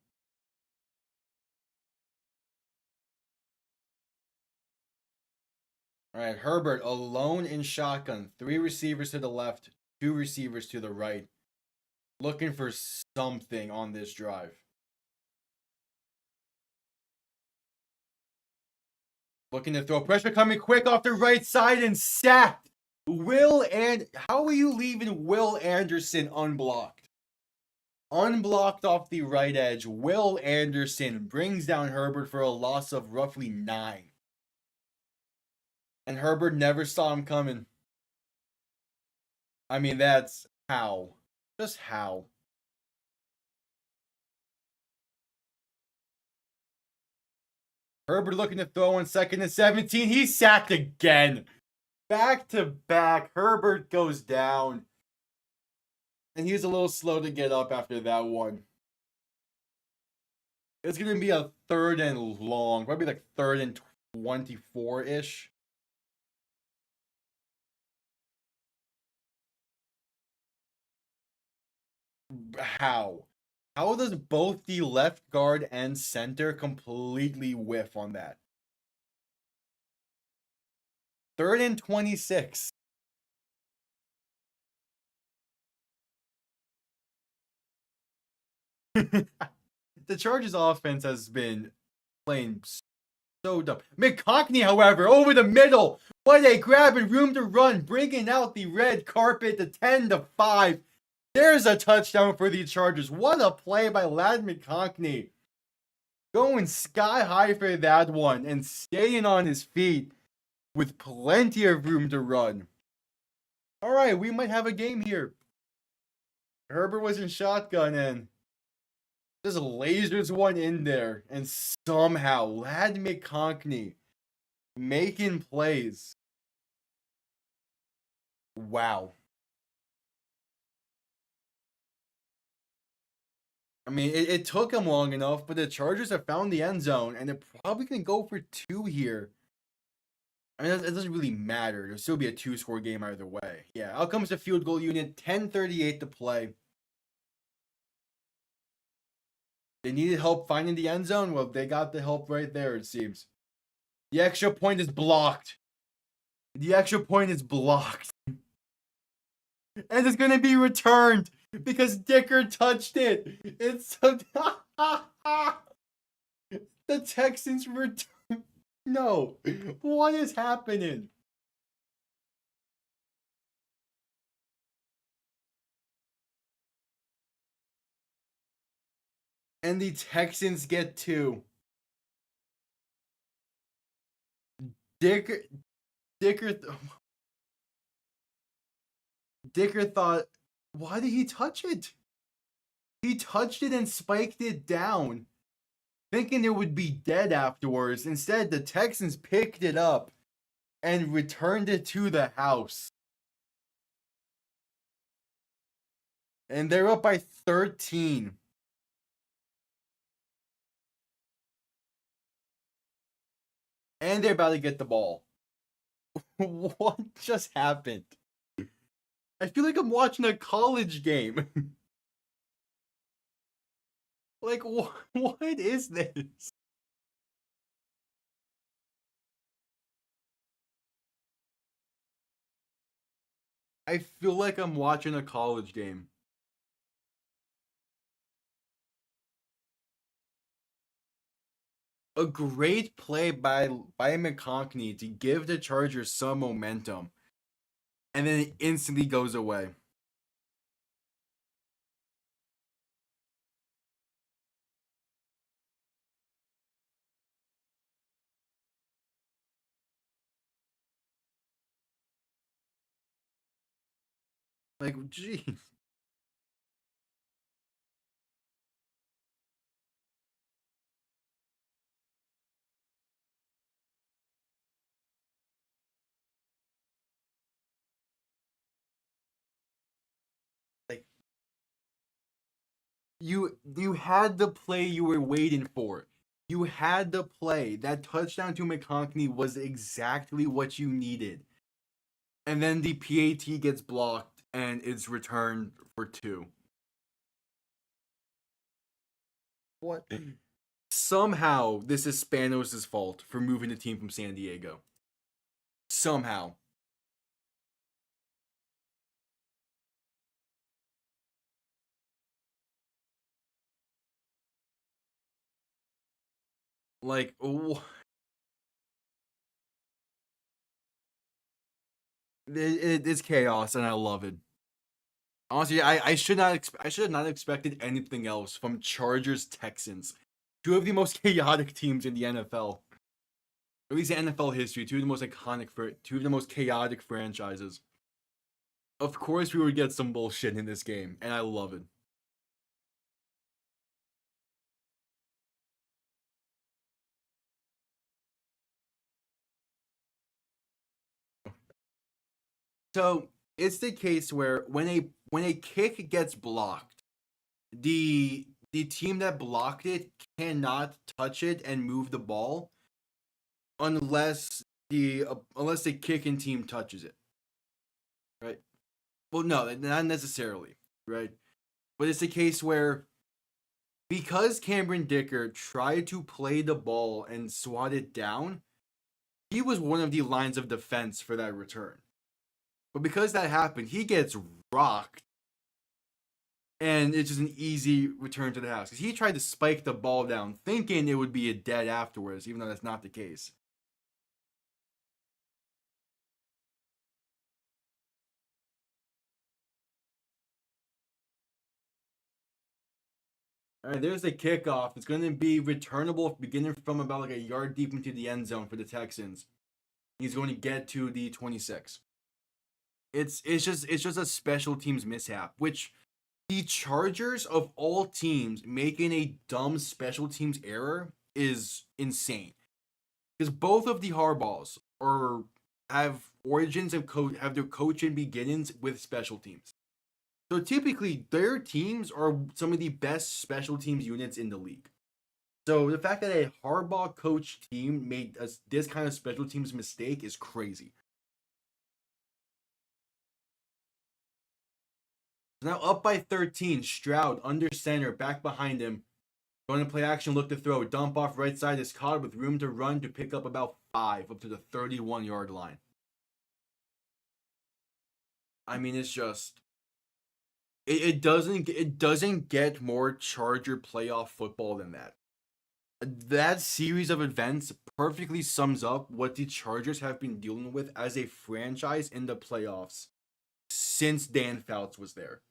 All right, Herbert alone in shotgun. 3 receivers to the left, 2 receivers to the right. Looking for something on this drive. Looking to throw pressure coming quick off the right side and sacked. How are you leaving Will Anderson unblocked? Unblocked off the right edge, Will Anderson brings down Herbert for a loss of roughly 9. And Herbert never saw him coming. I mean, that's how. Just how. Herbert looking to throw on 2nd and 17. He's sacked again. Back to back. Herbert goes down. And he's a little slow to get up after that one. It's going to be a 3rd and long. Probably like 3rd and 24-ish. How? How does both the left guard and center completely whiff on that? 3rd and 26. The Chargers offense has been playing so dumb. McConkey, however, over the middle. What a grab and room to run, bringing out the red carpet to 10-5. There's a touchdown for the Chargers. What a play by Ladd McConkey. Going sky high for that one and staying on his feet with plenty of room to run. All right, we might have a game here. Herbert was in shotgun and just lasers one in there. And somehow, Ladd McConkey making plays. Wow. I mean, it took him long enough, but the Chargers have found the end zone, and they're probably going to go for 2 here. I mean, it doesn't really matter. It'll still be a 2-score game either way. Yeah, out comes the field goal unit, 10:38 to play. They needed help finding the end zone. Well, they got the help right there, it seems. The extra point is blocked. The extra point is blocked. And it's going to be returned because Dicker touched it. It's so... The Texans return. No. What is happening? And the Texans get 2. Dicker thought, why did he touch it? He touched it and spiked it down, thinking it would be dead afterwards. Instead, the Texans picked it up and returned it to the house. And they're up by 13. And they're about to get the ball. What just happened? I feel like I'm watching a college game. Like, what is this? I feel like I'm watching a college game. A great play by McConkey to give the Chargers some momentum. And then it instantly goes away. Like, jeez. Like, you had the play you were waiting for. You had the play. That touchdown to McConkey was exactly what you needed. And then the PAT gets blocked and it's returned for 2. What? Somehow, this is Spanos' fault for moving the team from San Diego. Somehow. Like, it's chaos and I love it. Honestly, I should not I should have not expected anything else from Chargers Texans, two of the most chaotic teams in the NFL, at least in NFL history. Two of the most iconic two of the most chaotic franchises. Of course, we would get some bullshit in this game, and I love it. So it's the case where when a kick gets blocked, the team that blocked it cannot touch it and move the ball unless unless the kicking team touches it, right? Well, no, not necessarily, right? But it's the case where because Cameron Dicker tried to play the ball and swat it down, he was one of the lines of defense for that return. But because that happened, he gets rocked. And it's just an easy return to the house. Because he tried to spike the ball down, thinking it would be a dead afterwards, even though that's not the case. All right, there's the kickoff. It's going to be returnable beginning from about like a yard deep into the end zone for the Texans. He's going to get to the 26. It's just a special teams mishap, which the Chargers of all teams making a dumb special teams error is insane. Because both of the Harbaughs are have origins of have their coaching beginnings with special teams. So typically, their teams are some of the best special teams units in the league. So the fact that a Harbaugh coach team made this kind of special teams mistake is crazy. So now up by 13, Stroud under center, back behind him. Going to play action, look to throw. Dump off right side is caught with room to run to pick up about 5 up to the 31-yard line. I mean, it's just it doesn't get more Charger playoff football than that. That series of events perfectly sums up what the Chargers have been dealing with as a franchise in the playoffs since Dan Fouts was there.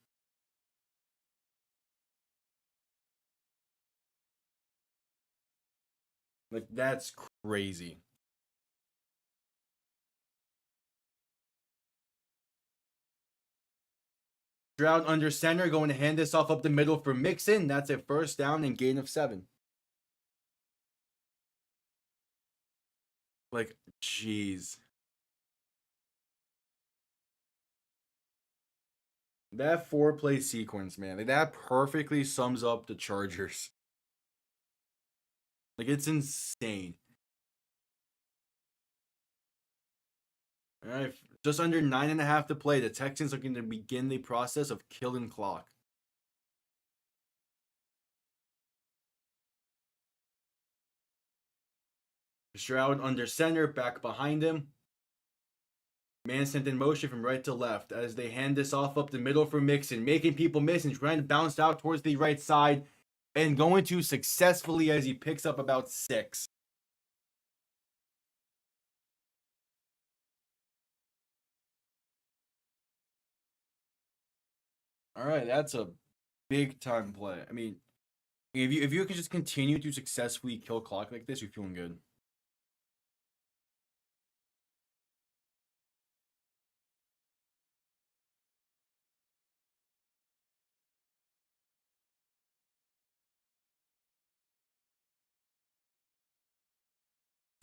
Like, that's crazy. Stroud under center, going to hand this off up the middle for Mixon. That's a first down and gain of 7. Like, jeez. That 4-play sequence, man, like, that perfectly sums up the Chargers. Like, it's insane. All right, just under 9.5 to play. The Texans are going to begin the process of killing clock. Stroud under center, back behind him. Man sent in motion from right to left as they hand this off up the middle for Mixon, making people miss and trying to bounce out towards the right side and going to successfully as he picks up about 6. All right, that's a big time play. I mean, if you can just continue to successfully kill clock like this, you're feeling good.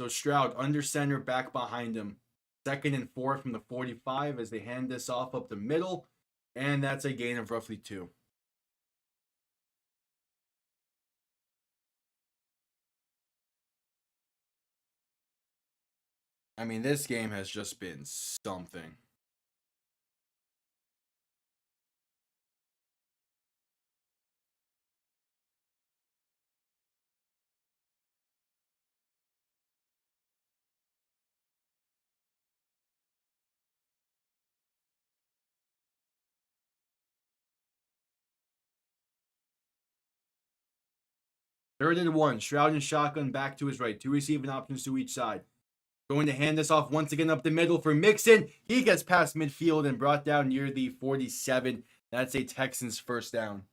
So Stroud under center, back behind him. 2nd and 4 from the 45 as they hand this off up the middle, and that's a gain of roughly 2. I mean, this game has just been something. Third and 1, Stroud and shotgun back to his right. 2 receiving options to each side. Going to hand this off once again up the middle for Mixon. He gets past midfield and brought down near the 47. That's a Texans first down.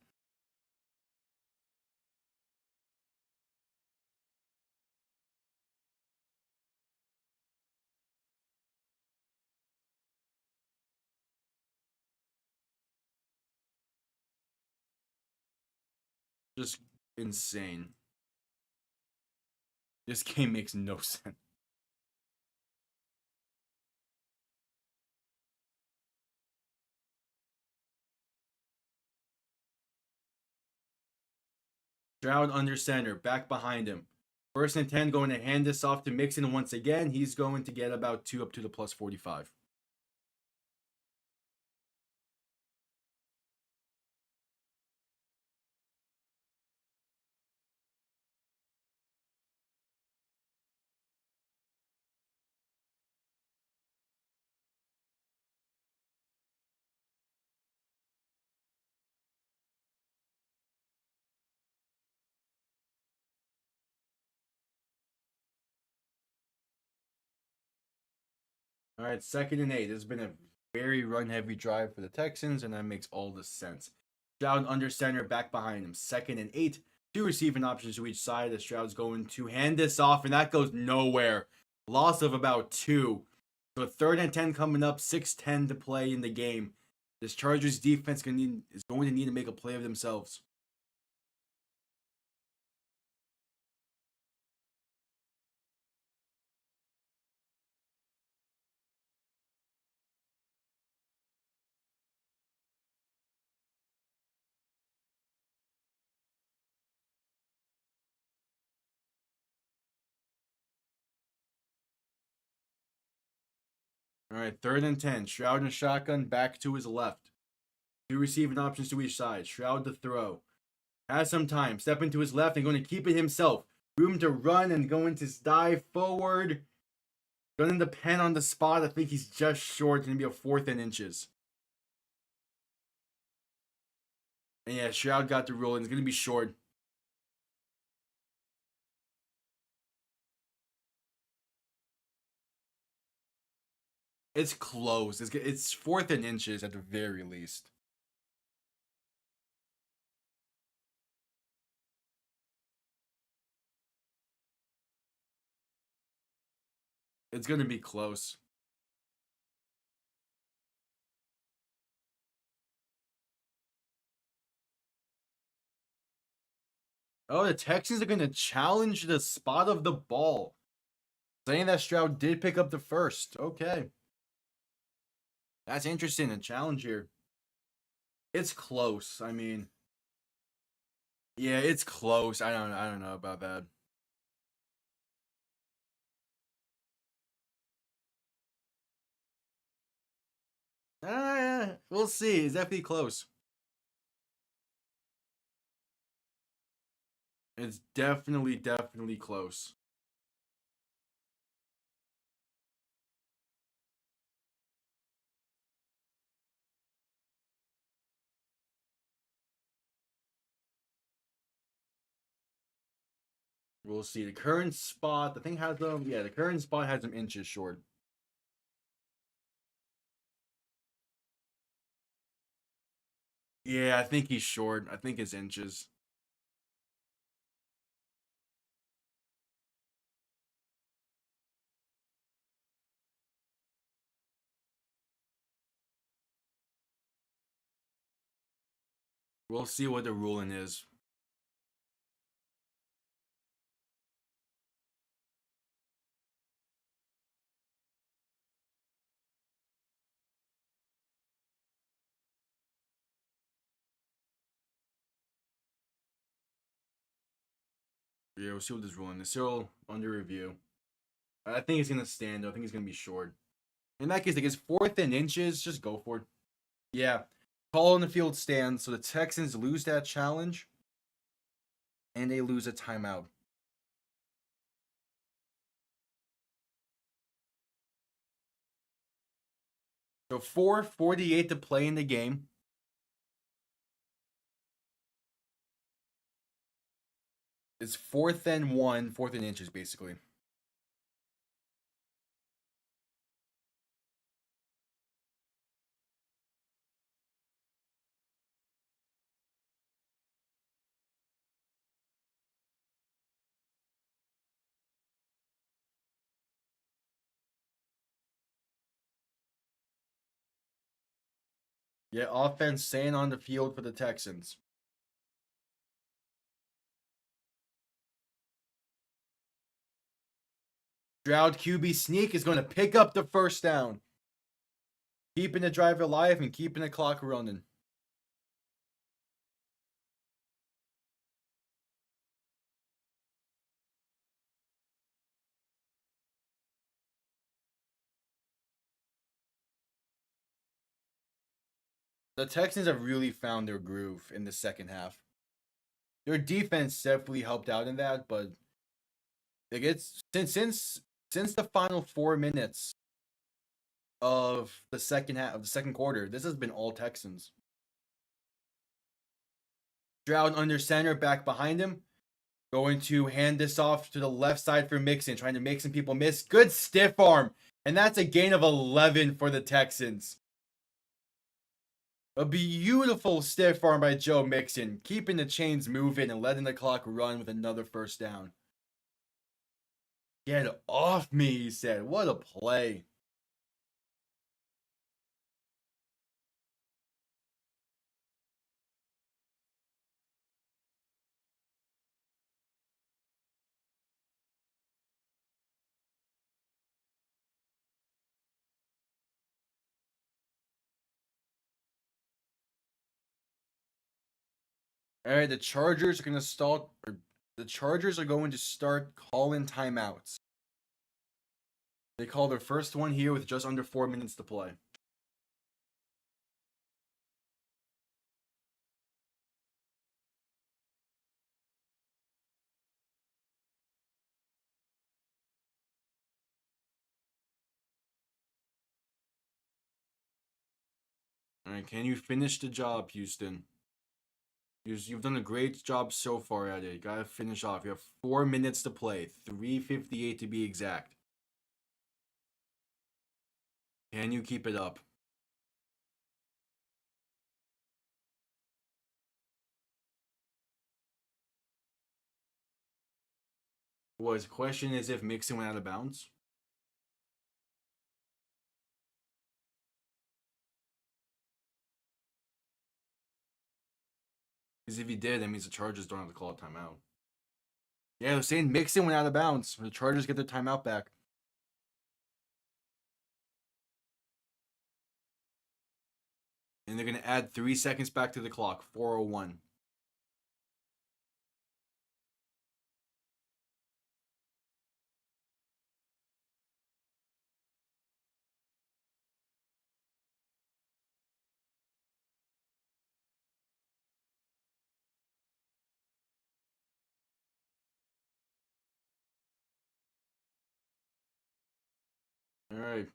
Just insane. This game makes no sense. Stroud under center, back behind him. First and 10, going to hand this off to Mixon once again. He's going to get about 2 up to the plus 45. All right, 2nd and 8. This has been a very run-heavy drive for the Texans, and that makes all the sense. Stroud under center, back behind him. 2nd and 8. 2 receiving options to each side. The Stroud's going to hand this off, and that goes nowhere. Loss of about 2. So 3rd and 10 coming up. 6:10 to play in the game. This Chargers defense is going to need to make a play of themselves. All right, 3rd and 10. Stroud in a shotgun, back to his left. 2 receiving options to each side. Stroud to throw. Has some time. Step into his left and going to keep it himself. Room to run and going to dive forward. Going to depend on the spot. I think he's just short. It's going to be a 4th and inches. And yeah, Stroud got the rule and it's going to be short. It's close. It's 4th and inches at the very least. It's going to be close. Oh, the Texans are going to challenge the spot of the ball. Saying that Stroud did pick up the first. Okay. That's interesting. A challenge here. It's close. I mean, yeah, it's close. I don't know about that. We'll see. It's definitely close. It's definitely close. We'll see. The current spot, the thing has them. Yeah, the current spot has them inches short. Yeah, I think he's short. I think it's inches. We'll see what the ruling is. Yeah, we'll see what this ruling is. Still under review. I think it's gonna stand. I think it's gonna be short. In that case, like it's 4th and inches. Just go for it. Yeah, call on the field stands. So the Texans lose that challenge, and they lose a timeout. So 4:48 to play in the game. It's 4th and 1, 4th and inches basically. Yeah, offense staying on the field for the Texans. Stroud QB sneak is going to pick up the first down. Keeping the drive alive and keeping the clock running. The Texans have really found their groove in the second half. Their defense definitely helped out in that, but it gets since the final 4 minutes of the second half of the second quarter, this has been all Texans. Stroud under center, back behind him. Going to hand this off to the left side for Mixon, trying to make some people miss. Good stiff arm. And that's a gain of 11 for the Texans. A beautiful stiff arm by Joe Mixon, keeping the chains moving and letting the clock run with another first down. Get off me, he said. What a play. All right, the Chargers are going to start. The Chargers are going to start calling timeouts. They call their first one here with just under 4 minutes to play. All right, can you finish the job, Houston? You've done a great job so far at it. You gotta finish off. You have 4 minutes to play, 3:58 to be exact. Can you keep it up? Well, the question is if Mixon went out of bounds. Because if he did, that means the Chargers don't have to call a timeout. Yeah, they're saying Mixon went out of bounds. The Chargers get their timeout back. And they're going to add 3 seconds back to the clock. 4:01. All right.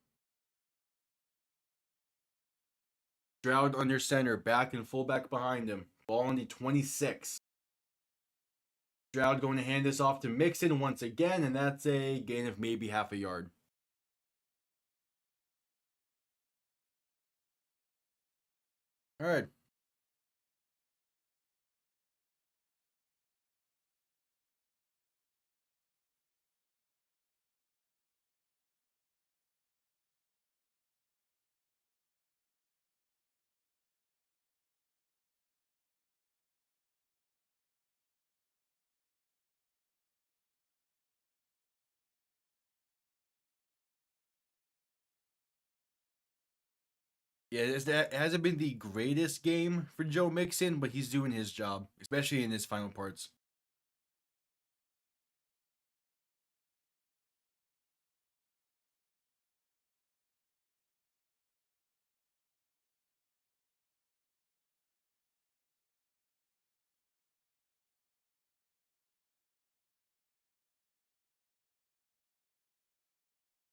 Stroud under center, back and fullback behind him. Ball on the 26. Stroud going to hand this off to Mixon once again, and that's a gain of maybe half a yard. All right. Yeah, it hasn't been the greatest game for Joe Mixon, but he's doing his job, especially in his final parts.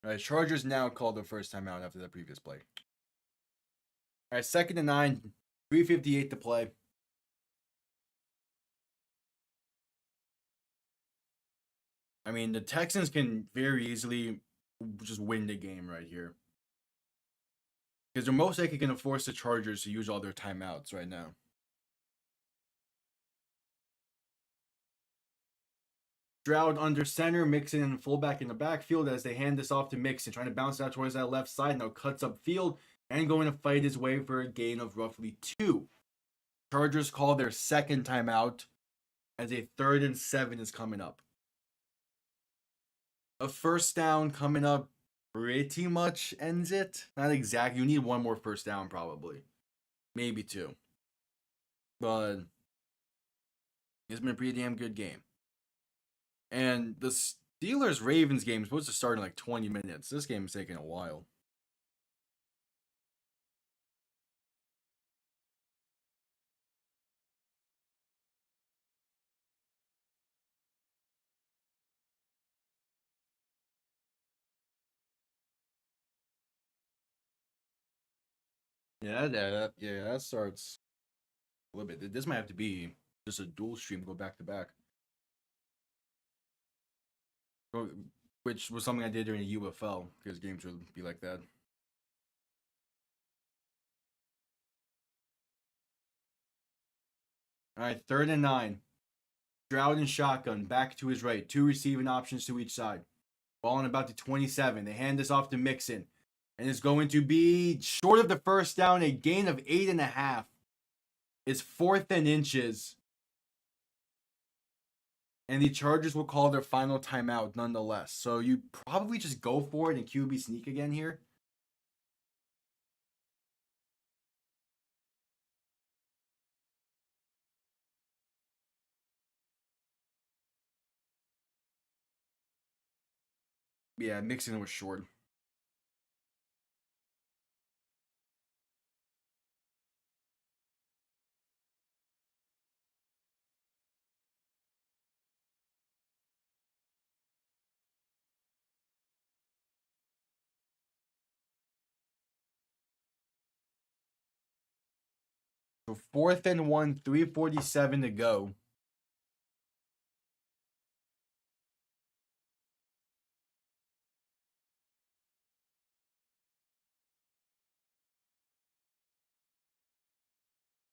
All right, Chargers now called the first time out after the previous play. All right, 2nd and 9, 3:58 to play. I mean, the Texans can very easily just win the game right here. Because they're most likely going to force the Chargers to use all their timeouts right now. Stroud under center, Mixon and fullback in the backfield as they hand this off to Mixon, trying to bounce it out towards that left side. Now cuts up field. and going to fight his way for a gain of roughly 2. Chargers call their second timeout as a 3rd and 7 is coming up. A first down coming up pretty much ends it. Not exactly. You need one more first down probably. Maybe 2. But it's been a pretty damn good game. And the Steelers-Ravens game is supposed to start in like 20 minutes. This game is taking a while. Yeah, that starts a little bit. This might have to be just a dual stream, go back to back. Which was something I did during the UFL, because games would be like that. All right, 3rd and 9. Stroud and shotgun, back to his right. 2 receiving options to each side. Ball on about to 27. They hand this off to Mixon. And it's going to be short of the first down, a gain of 8.5. It's 4th and inches. And the Chargers will call their final timeout nonetheless. So you probably just go for it and QB sneak again here. Yeah, Mixon was short. So 4th and 1, 3:47 to go.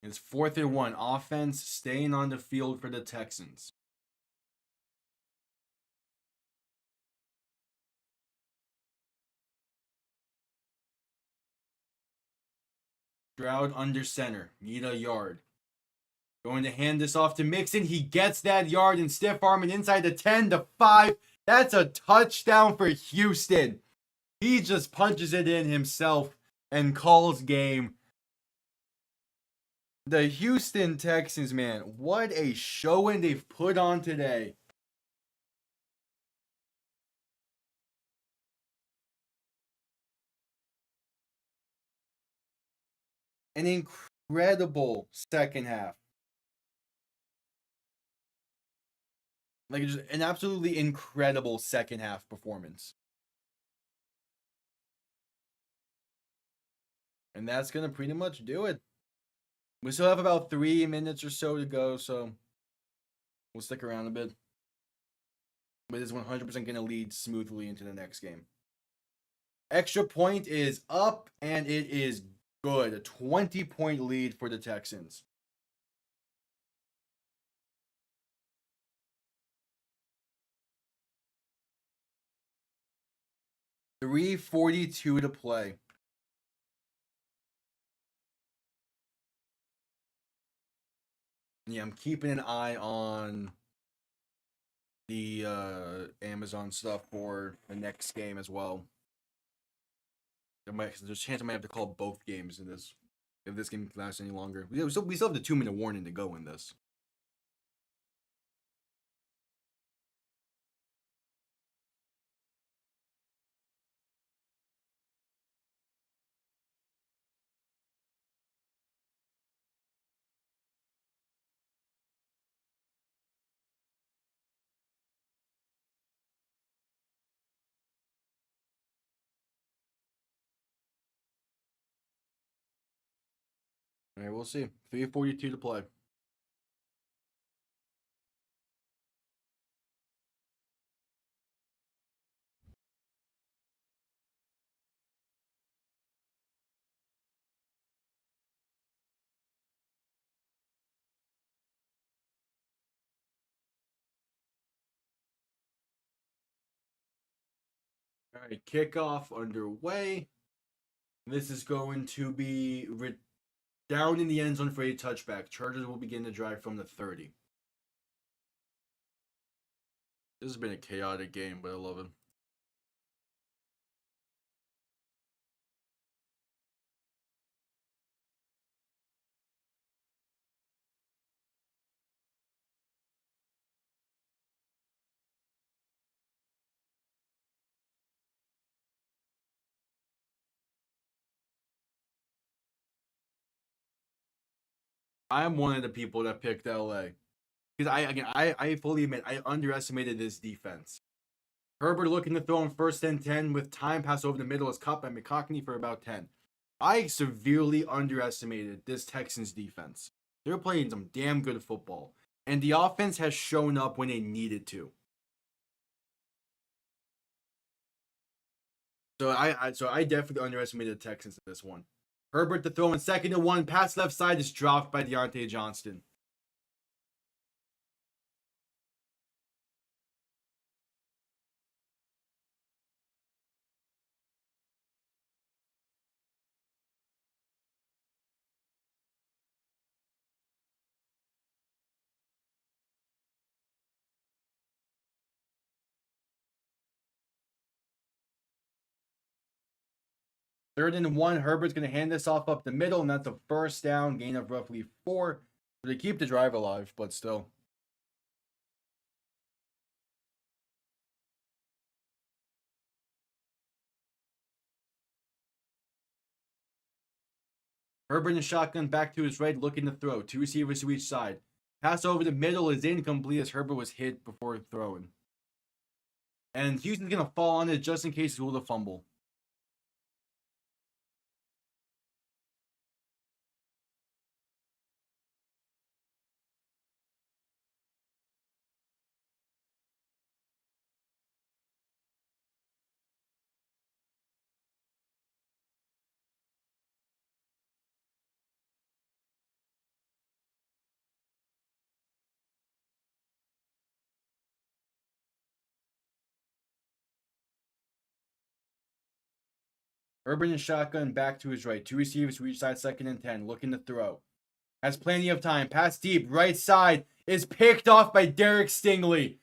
It's 4th and 1. Offense staying on the field for the Texans. Stroud under center. Need a yard. Going to hand this off to Mixon. He gets that yard and stiff arming inside the 10 to 5. That's a touchdown for Houston. He just punches it in himself and calls game. The Houston Texans, man, what a showing they've put on today. An incredible second half. Like, just an absolutely incredible second half performance. And that's going to pretty much do it. We still have about 3 minutes or so to go, so we'll stick around a bit. But it's 100% going to lead smoothly into the next game. Extra point is up, and it is good. A 20-point lead for the Texans. $3:42 to play. Yeah, I'm keeping an eye on the Amazon stuff for the next game as well. There's a chance I might have to call both games in this if this game lasts any longer. We still have the 2-minute warning to go in this. All right, we'll see. 3:42 to play. All right, kickoff underway. This is going to be down in the end zone for a touchback. Chargers will begin the drive from the 30. This has been a chaotic game, but I love it. I'm one of the people that picked LA. Because I fully admit I underestimated this defense. Herbert looking to throw in first and 10 with time pass over the middle is caught by McConkey for about 10. I severely underestimated this Texans defense. They're playing some damn good football. And the offense has shown up when they needed to. So I definitely underestimated the Texans in this one. Herbert to throw in second and 1, pass left side is dropped by Deontay Johnston. Third and 1, Herbert's going to hand this off up the middle, and that's a first down, gain of roughly 4. So they keep the drive alive, but still. Herbert in shotgun back to his right, looking to throw. 2 receivers to each side. Pass over the middle is incomplete as Herbert was hit before throwing. And Houston's going to fall on it just in case he will fumble. Herbert in shotgun back to his right. 2 receivers to each side, second and 10, looking to throw. Has plenty of time. Pass deep, right side is picked off by Derek Stingley.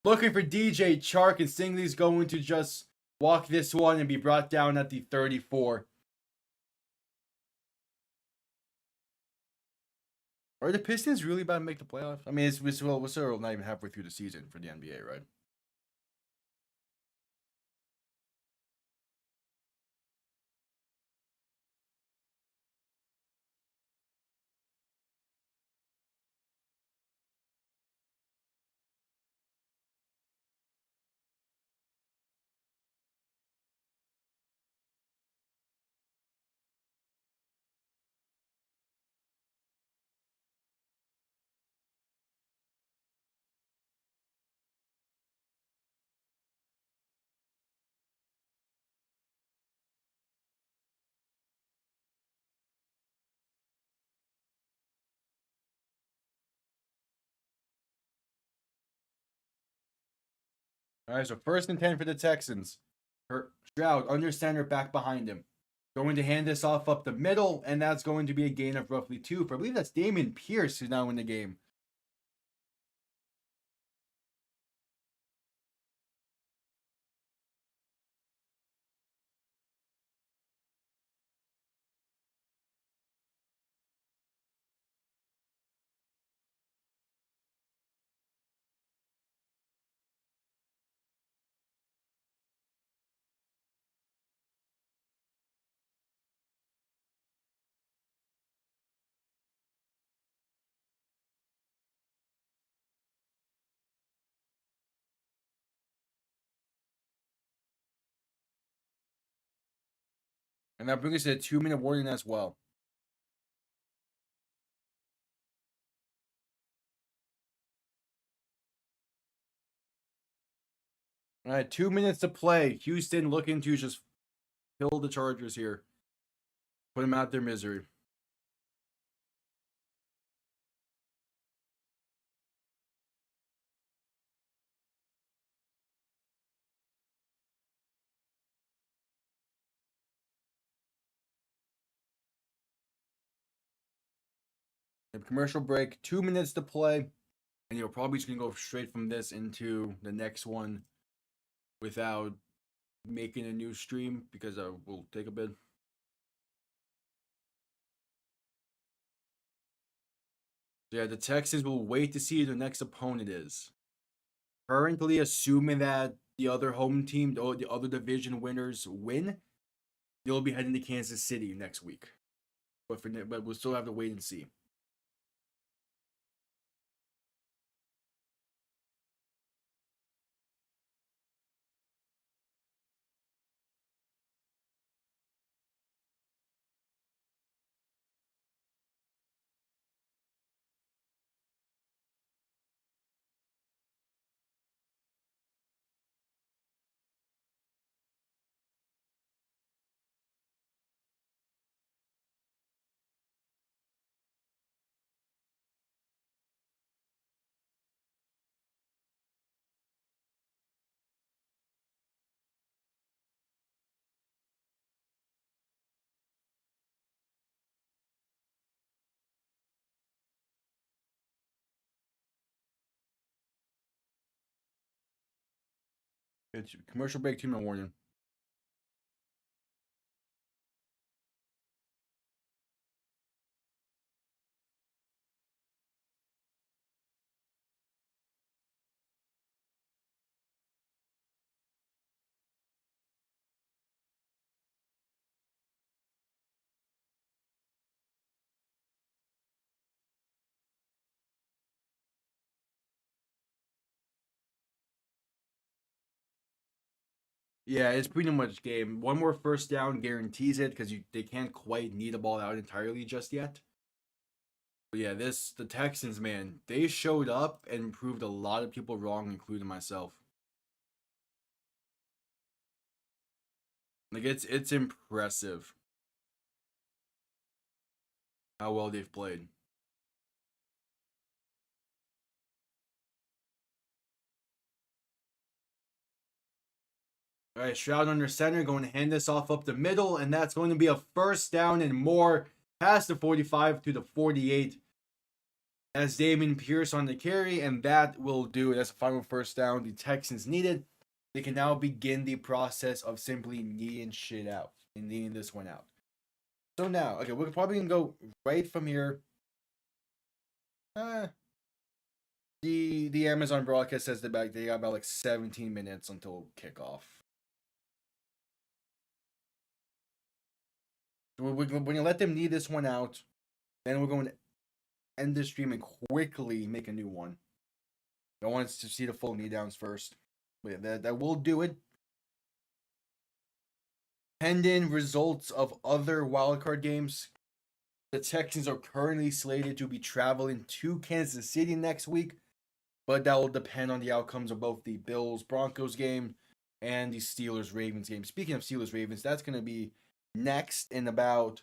Looking for DJ Chark, and Stingley's going to just walk this one and be brought down at the 34. Are the Pistons really about to make the playoffs? I mean, we're still not even halfway through the season for the NBA, right? All right, so first and 10 for the Texans. Stroud under center, back behind him. Going to hand this off up the middle, and that's going to be a gain of roughly 2. For I believe that's Dameon Pierce who's now in the game. And that brings us to a 2-minute warning as well. All right, 2 minutes to play. Houston looking to just kill the Chargers here. Put them out their misery. A commercial break, 2 minutes to play, and you're probably just gonna go straight from this into the next one without making a new stream because will take a bit. So yeah, the Texans will wait to see who the next opponent is. Currently, assuming that the other home team, or the other division winners win, they'll be heading to Kansas City next week. But we'll still have to wait and see. It's commercial break, 2-minute warning. Yeah, it's pretty much game. One more first down guarantees it because they can't quite knee the ball out entirely just yet. But yeah, the Texans, man, they showed up and proved a lot of people wrong, including myself. Like it's impressive how well they've played. All right, Stroud under center, going to hand this off up the middle, and that's going to be a first down and more past the 45 to the 48. As Damon Pierce on the carry, and that will do it. That's the final first down the Texans needed. They can now begin the process of simply kneeing shit out and kneeing this one out. So now, okay, we're probably gonna go right from here. The Amazon broadcast says they got about like 17 minutes until kickoff. So we're going to let them knee this one out. Then we're going to end the stream and quickly make a new one. I want us to see the full knee downs first. But yeah, that will do it. Pending results of other wildcard games, the Texans are currently slated to be traveling to Kansas City next week, but that will depend on the outcomes of both the Bills-Broncos game and the Steelers-Ravens game. Speaking of Steelers-Ravens, that's going to be next in about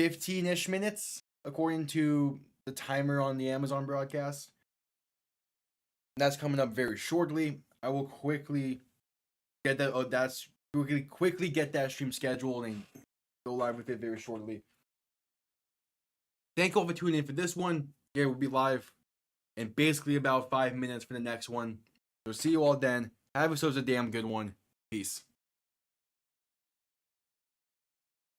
15-ish minutes, according to the timer on the Amazon broadcast. That's coming up very shortly. I will quickly get that. Quickly get that stream scheduled and go live with it very shortly. Thank you all for tuning in for this one. Yeah, we'll be live in basically about 5 minutes for the next one. So see you all then. Have yourselves a damn good one. Peace.